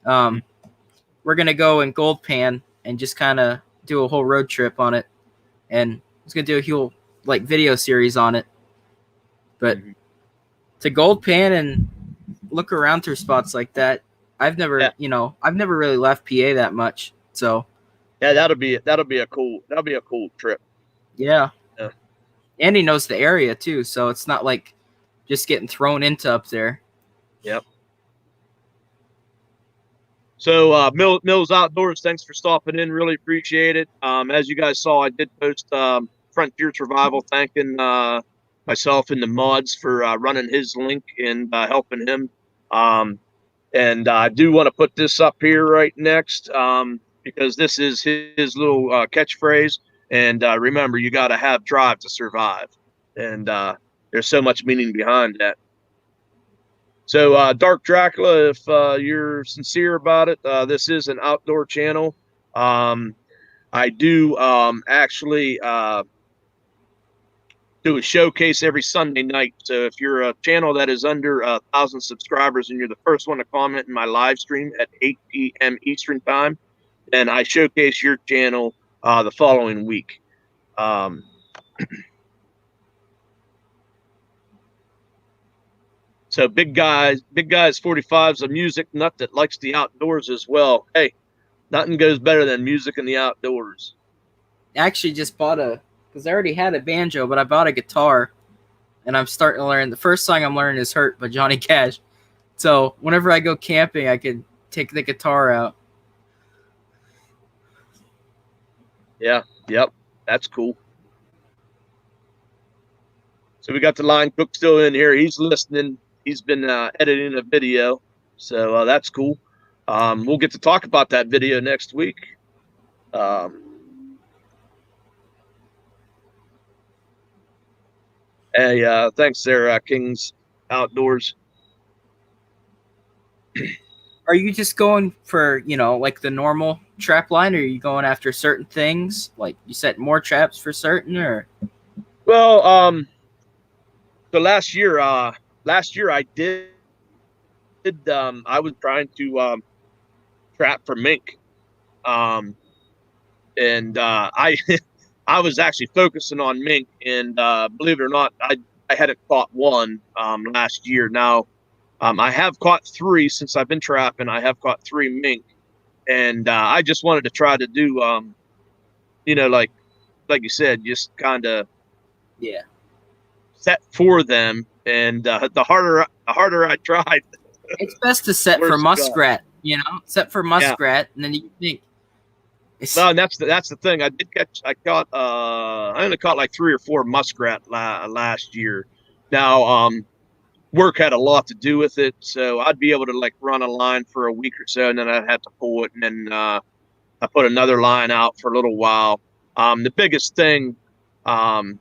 F: We're gonna go in Gold Pan and just kind of do a whole road trip on it, and he's gonna do a whole video series on it. But to Gold Pan and look around through spots like that, I've never really left PA that much. So
A: yeah, that'll be a cool trip.
F: Yeah. And he knows the area too, so it's not like just getting thrown into up there.
A: Yep. So Mills Outdoors, thanks for stopping in. Really appreciate it. As you guys saw, I did post Frontier Survival thanking myself and the mods for running his link and helping him. And I do want to put this up here right next because this is his little catchphrase. And remember, you got to have drive to survive. And there's so much meaning behind that. So Dark Dracula, if you're sincere about it, this is an outdoor channel. I do actually do a showcase every Sunday night. So if you're a channel that is under 1,000 subscribers and you're the first one to comment in my live stream at 8 p.m. Eastern time, then I showcase your channel the following week. So big guys 45's a music nut that likes the outdoors as well. Hey, nothing goes better than music in the outdoors.
F: I actually just bought because I already had a banjo, but I bought a guitar, and I'm starting to learn. The first song I'm learning is "Hurt" by Johnny Cash. So whenever I go camping, I can take the guitar out.
A: Yeah, yep, that's cool. So we got the line cook still in here. He's listening. He's been editing a video, so that's cool. We'll get to talk about that video next week. Hey, thanks there, Kings Outdoors.
F: Are you just going for, like the normal trap line, or are you going after certain things? Like you set more traps for certain, or?
A: Well, so last year I did, I was trying to trap for mink. Um, and I I was actually focusing on mink, and believe it or not, I hadn't caught one last year. Now I have caught three since I've been trapping. I have caught three mink, and I just wanted to try to do like you said, just kind of
F: Yeah.
A: set for them. And the harder I tried,
F: It's best to
A: the
F: set for
A: worse it got.
F: muskrat, set for
A: Yeah.
F: muskrat, and then you think it's
A: Well, and that's the thing. I only caught like three or four muskrat last year. Now, work had a lot to do with it, so I'd be able to like run a line for a week or so, and then I'd have to pull it, and then I put another line out for a little while. The biggest thing, um,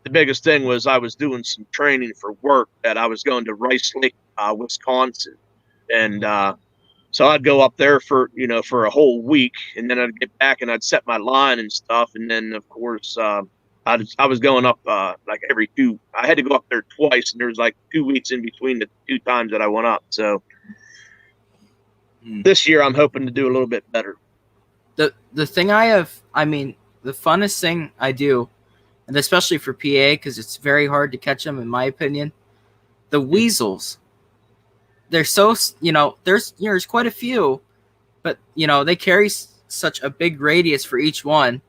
A: the biggest thing was I was doing some training for work that I was going to Rice Lake, Wisconsin, and so I'd go up there for a whole week, and then I'd get back and I'd set my line and stuff, and then of course I was going up like every two. I had to go up there twice, and there was like 2 weeks in between the two times that I went up. So this year I'm hoping to do a little bit better.
F: the thing the funnest thing I do, and especially for PA because it's very hard to catch them, in my opinion. The weasels, they're so there's quite a few, but they carry such a big radius for each one,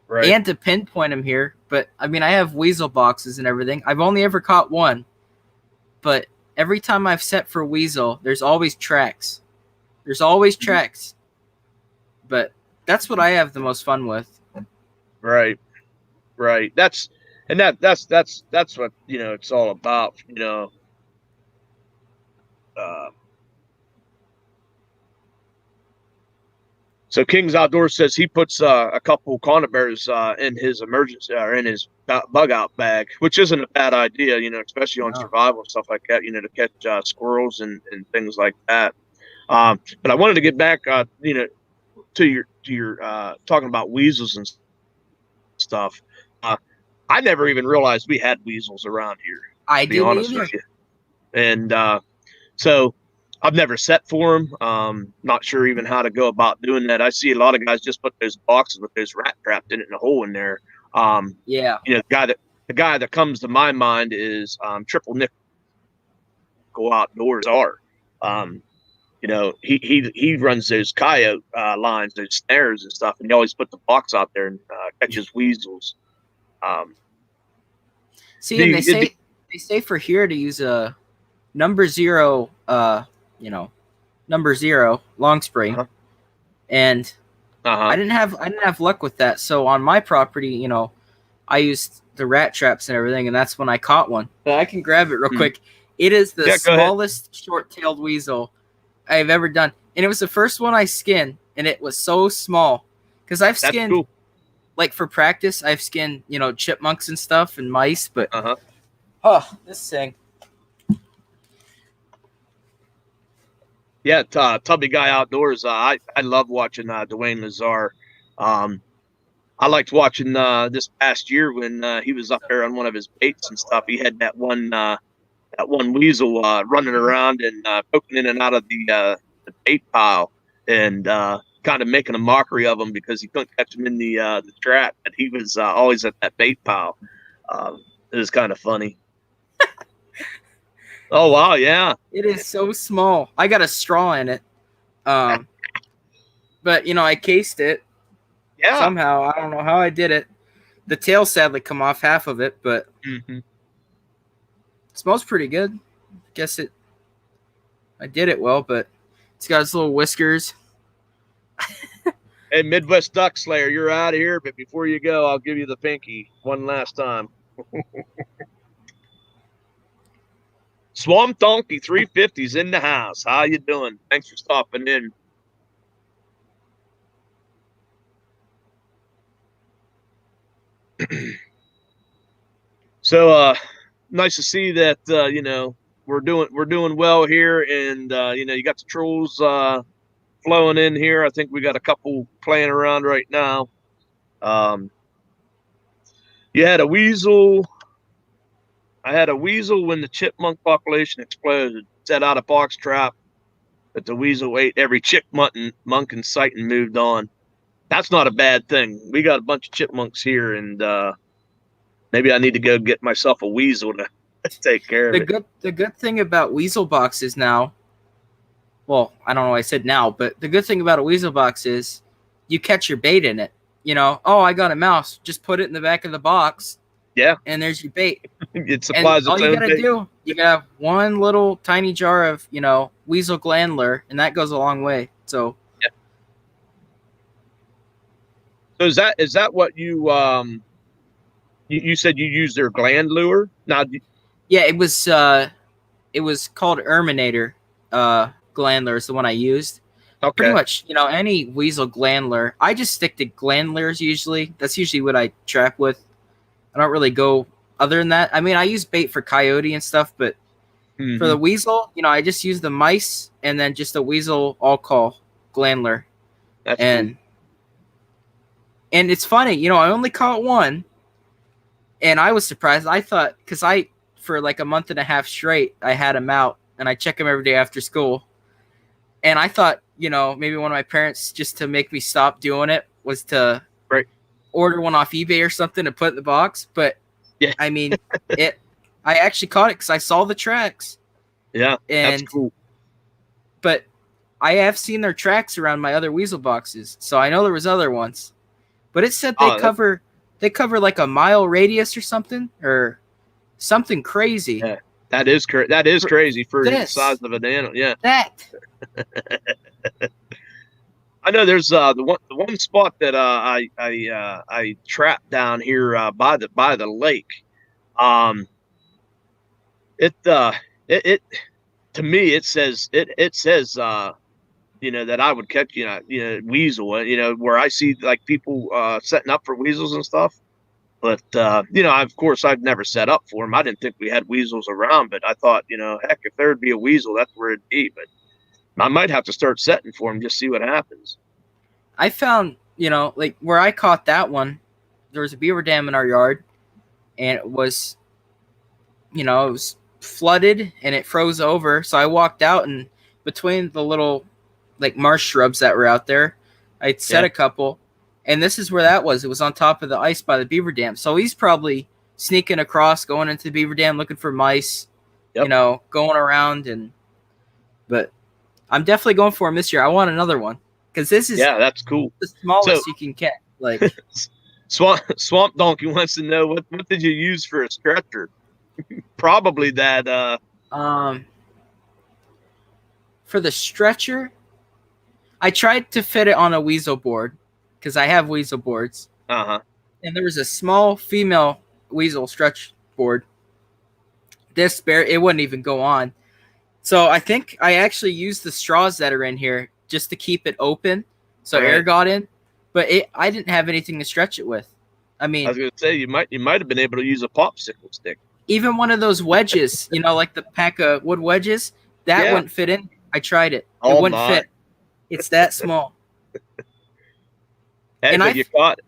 A: Right.
F: and to pinpoint them here. But I have weasel boxes and everything. I've only ever caught one, but every time I've set for weasel, there's always tracks. There's always tracks, but that's what I have the most fun with.
A: Right. That's what it's all about. Uh, So King's Outdoors says he puts a couple conibears in his emergency or in his bug out bag, which isn't a bad idea, especially on
F: No.
A: survival and stuff like that, to catch squirrels and things like that. But I wanted to get back, to your talking about weasels and stuff. I never even realized we had weasels around here,
F: I
A: to be
F: didn't
A: honest
F: either.
A: with you. And so I've never set for them. Not sure even how to go about doing that. I see a lot of guys just put those boxes with those rat trapped in it and a hole in there.
F: Yeah.
A: The guy that comes to my mind is Triple Nickel Outdoors. He runs those coyote lines, those snares and stuff, and he always put the box out there and catches weasels.
F: See, and they say for here to use a number 0, number 0 long spring, and I didn't have luck with that. So on my property, I used the rat traps and everything, and that's when I caught one. But I can grab it real quick. It is the smallest short-tailed weasel I've ever done, and it was the first one I skinned, and it was so small because I've skinned like for practice. I've skinned chipmunks and stuff and mice, but this thing.
A: Yeah, Tubby Guy Outdoors. I love watching Dwayne Lazar. I liked watching this past year when he was up there on one of his baits and stuff. He had that one weasel running around and poking in and out of the bait pile and kind of making a mockery of him because he couldn't catch him in the trap. But he was always at that bait pile. It was kind of funny. Oh wow, yeah.
F: It is so small. I got a straw in it. But I cased it.
A: Yeah.
F: Somehow. I don't know how I did it. The tail sadly come off half of it, but it smells pretty good. I did it well, but it's got its little whiskers.
A: Hey, Midwest Duck Slayer, you're out of here, but before you go, I'll give you the pinky one last time. Swamp Donkey 350's in the house. How you doing? Thanks for stopping in. So nice to see that we're doing well here, and you got the trolls flowing in here. I think we got a couple playing around right now. You had a weasel. I had a weasel when the chipmunk population exploded. Set out a box trap, but the weasel ate every chipmunk in sight and moved on. That's not a bad thing. We got a bunch of chipmunks here, and maybe I need to go get myself a weasel to take care of it.
F: The good thing about weasel boxes now, well, I don't know why I said now, but the good thing about a weasel box is you catch your bait in it. Oh, I got a mouse. Just put it in the back of the box.
A: Yeah.
F: And there's your bait.
A: It supplies
F: all
A: its
F: you
A: own
F: gotta
A: bait.
F: do, you gotta have one little tiny jar of, weasel gland lure, and that goes a long way. So
A: yeah. So is that what you you said you used their gland lure? Now,
F: yeah, it was called Erminator gland lure is the one I used.
A: Okay.
F: Pretty much, any weasel gland lure. I just stick to gland lures usually. That's usually what I trap with. I don't really go other than that. I mean, I use bait for coyote and stuff, but for the weasel, I just use the mice and then just a weasel all call gland lure.
A: That's
F: and
A: cool.
F: And it's funny, I only caught one, and I was surprised. I thought, because for like a month and a half straight, I had him out, and I check him every day after school. And I thought, maybe one of my parents, just to make me stop doing it, was to order one off eBay or something to put in the box. But
A: yeah,
F: I mean, I actually caught it because I saw the tracks.
A: Yeah, that's cool.
F: But I have seen their tracks around my other weasel boxes, so I know there was other ones. But it said they cover like a mile radius or something crazy.
A: Yeah, that is crazy for the size of an animal. Yeah,
F: that.
A: I know there's the one spot that I trapped down here by the lake. It to me it says that I would catch weasel, where I see like people setting up for weasels and stuff. But of course I've never set up for them. I didn't think we had weasels around, but I thought, heck, if there'd be a weasel, that's where it'd be. But I might have to start setting for them, just see what happens.
F: I found, like where I caught that one, there was a beaver dam in our yard, and it was, it was flooded and it froze over. So I walked out, and between the little like marsh shrubs that were out there, I set a couple, and this is where that was. It was on top of the ice by the beaver dam. So he's probably sneaking across, going into the beaver dam, looking for mice, going around. But I'm definitely going for him this year. I want another one, because this is
A: that's cool.
F: The smallest you can catch. Like
A: Swamp Donkey wants to know what did you use for a stretcher? Probably that.
F: For the stretcher, I tried to fit it on a weasel board, because I have weasel boards.
A: And
F: there was a small female weasel stretch board. It wouldn't even go on. So I think I actually used the straws that are in here just to keep it open, so air got in. But I didn't have anything to stretch it with. I mean,
A: I was going to say you might have been able to use a popsicle stick.
F: Even one of those wedges, like the pack of wood wedges, that wouldn't fit in. I tried it. It wouldn't fit. It's that small.
A: Hey, but you caught it.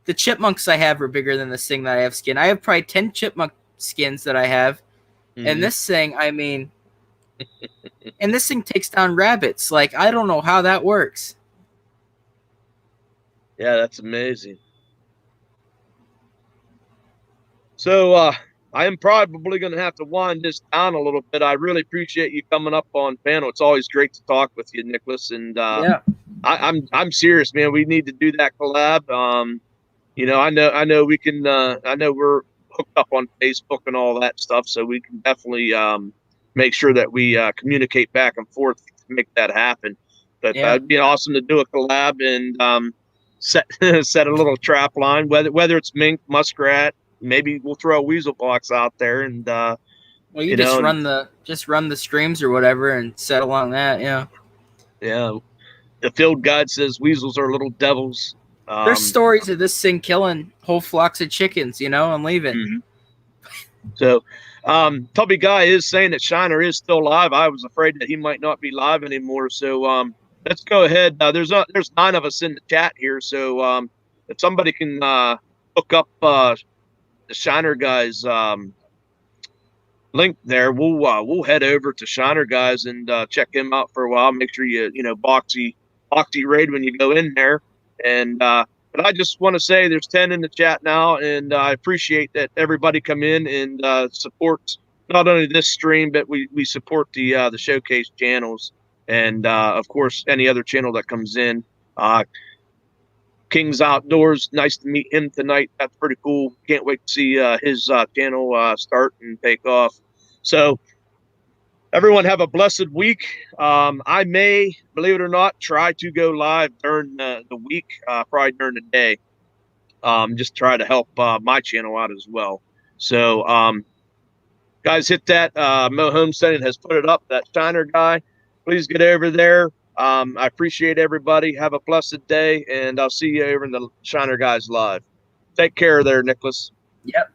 F: The chipmunks I have are bigger than this thing that I have skin. I have probably 10 chipmunk skins that I have. And this thing, I mean, and this thing takes down rabbits. Like, I don't know how that works.
A: Yeah, that's amazing. So I am probably going to have to wind this down a little bit. I really appreciate you coming up on panel. It's always great to talk with you, Nicholas. And I'm serious, man. We need to do that collab. I know we can. I know we're hooked up on Facebook and all that stuff, so we can definitely make sure that we communicate back and forth to make that happen. But it'd be awesome to do a collab and set a little trap line, whether it's mink, muskrat. Maybe we'll throw a weasel box out there, and
F: you run the streams or whatever and settle on that. Yeah.
A: The field guide says weasels are little devils.
F: There's stories of this thing killing whole flocks of chickens, and leaving.
A: So, Tubby Guy is saying that Shiner is still live. I was afraid that he might not be live anymore. So, let's go ahead. There's 9 of us in the chat here. So, if somebody can hook up the Shiner Guys link there, we'll head over to Shiner Guys and check him out for a while. Make sure you boxy raid when you go in there. And but I just want to say there's 10 in the chat now, and I appreciate that everybody come in and supports not only this stream, but we support the showcase channels, and of course any other channel that comes in. King's Outdoors, nice to meet him tonight. That's pretty cool. Can't wait to see his channel start and take off. So everyone have a blessed week. I may, believe it or not, try to go live during the week, probably during the day. Just try to help my channel out as well. So guys, hit that. Mo Homesteading has put it up, that Shiner Guy. Please get over there. I appreciate everybody. Have a blessed day, and I'll see you over in the Shiner Guys live. Take care there, Nicholas.
F: Yep.